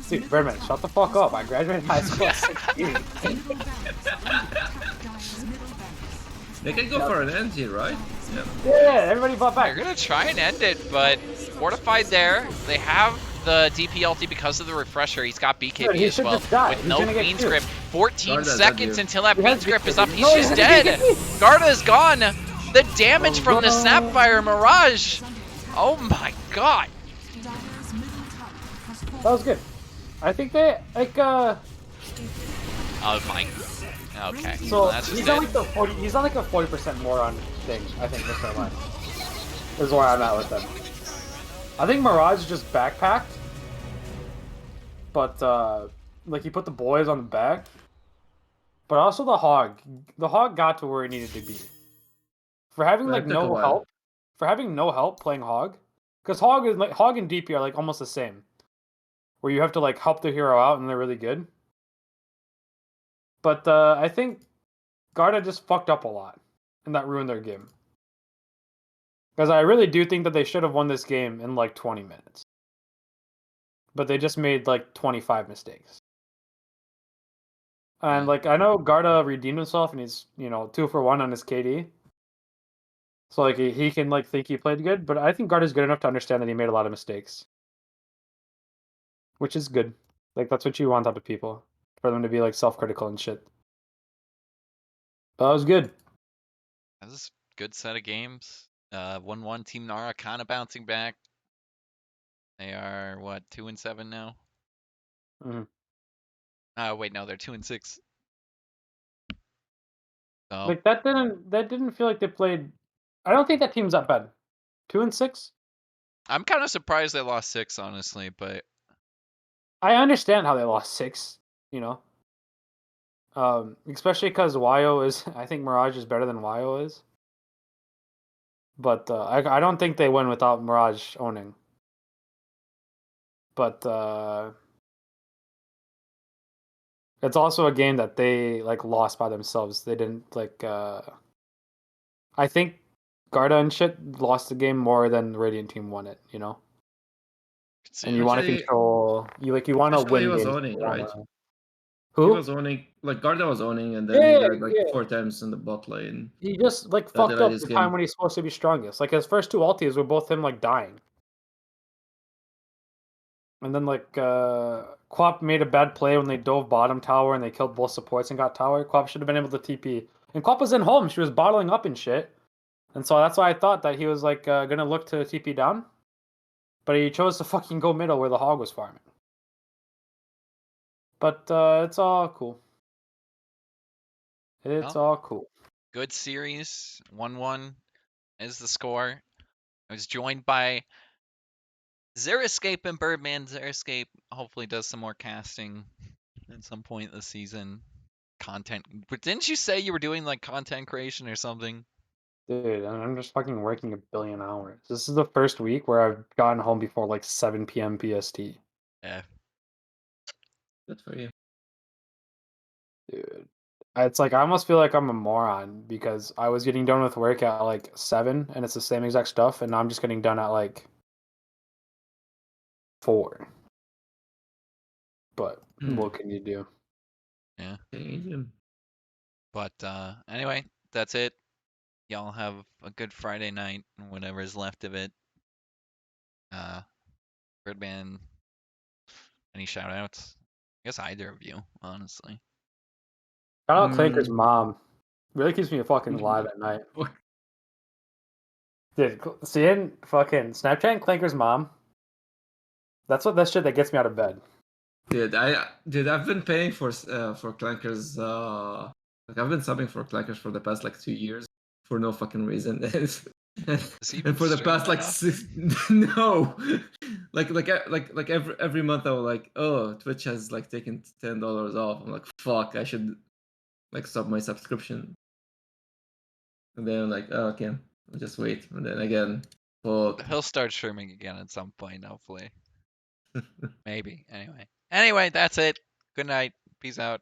Dude, BirdMAN, shut the fuck up. I graduated high school at 16. They can go for an end here, right? Yeah, everybody bought They're back. gonna try and end it, but Fortified there. They have the DP ulti because of the refresher. He's got BKB He as should well just die. with He's no gonna get Beans killed. grip. 14 Garda's seconds dead, until that He has Beans grip is BKB. up. He's No, he just has dead. BKB. Garda's gone. The damage from the Snapfire Mirage. Oh my god. That was good. I think they like Oh my. Okay. so well, that's just he's on it. like the 40. He's on like a 40% more on things. I think this time. Is where I'm at with them. I think Mirage just backpacked, but like he put the boys on the back. But also the Hog. The Hog got to where he needed to be. For having But like it took a no while. help. For having no help playing Hog, because Hog and DP are like almost the same. Where you have to like help the hero out and they're really good. But I think Garda just fucked up a lot, and that ruined their game. Because I really do think that they should have won this game in like 20 minutes. But they just made like 25 mistakes. And like I know Garda redeemed himself and he's 2 for 1 on his KD. So like he can like think he played good, but I think Garda's good enough to understand that he made a lot of mistakes. Which is good. Like that's what you want out of people. For them to be like self-critical and shit. But that was good. That was a good set of games. 1-1 Team Nara kind of bouncing back. They are what, 2-7 now? Mhm. Wait, no, they're 2-6. So Like that didn't feel like they played. I don't think that team's that bad. 2-6. I'm kind of surprised they lost 6, honestly, but I understand how they lost 6. you know. Especially because Wyo is, I think Mirage is better than Wyo is. But I don't think they win without Mirage owning. But it's also a game that they like lost by themselves. They didn't like. I think Garda and shit lost the game more than the Radiant team won it. You know. And you want to Actually- control. You want to Actually, he win was games. owning, You wanna- right? Who? He was owning, like Garda was owning, and then he died like 4 times in the bot lane. He just like That fucked up denied the his time game. when he's supposed to be strongest. Like his first 2 ultis were both him like dying. And then like Quap made a bad play when they dove bottom tower and they killed both supports and got tower. Quap should have been able to TP. And Quap was in home. She was bottling up and shit. And so that's why I thought that he was like gonna look to TP down. But he chose to fucking go middle where the hog was farming. But it's all cool. It's Well. all cool. Good series. 1-1 is the score. I was joined by Xeriscape and BirdMAN. Xeriscape hopefully does some more casting at some point this season. Content. But didn't you say you were doing like content creation or something? Dude, I'm just fucking working a billion hours. This is the first week where I've gotten home before like 7 p.m. PST. Yeah. Good for you. Dude. It's like I almost feel like I'm a moron because I was getting done with work at like 7 and it's the same exact stuff, and now I'm just getting done at like 4. But what can you do? Yeah. Damn. But anyway, that's it. Y'all have a good Friday night, whatever is left of it. BirdMAN, any shout outs? I guess either of you, honestly. Shout out Clanker's mom. Really keeps me fucking alive at night. Dude, seeing fucking Snapchat and Clanker's mom, that's shit that gets me out of bed. Dude, I've been paying for Clankers. Like I've been subbing for Clankers for the past like 2 years for no fucking reason. And for the past like 6, no, like every month I was like, oh, Twitch has like taken $10 off. I'm like, fuck, I should like stop my subscription. And then I'm like, oh, okay, I'll just wait. And then again, fuck. He'll start streaming again at some point, hopefully. Maybe. Anyway, that's it. Good night. Peace out.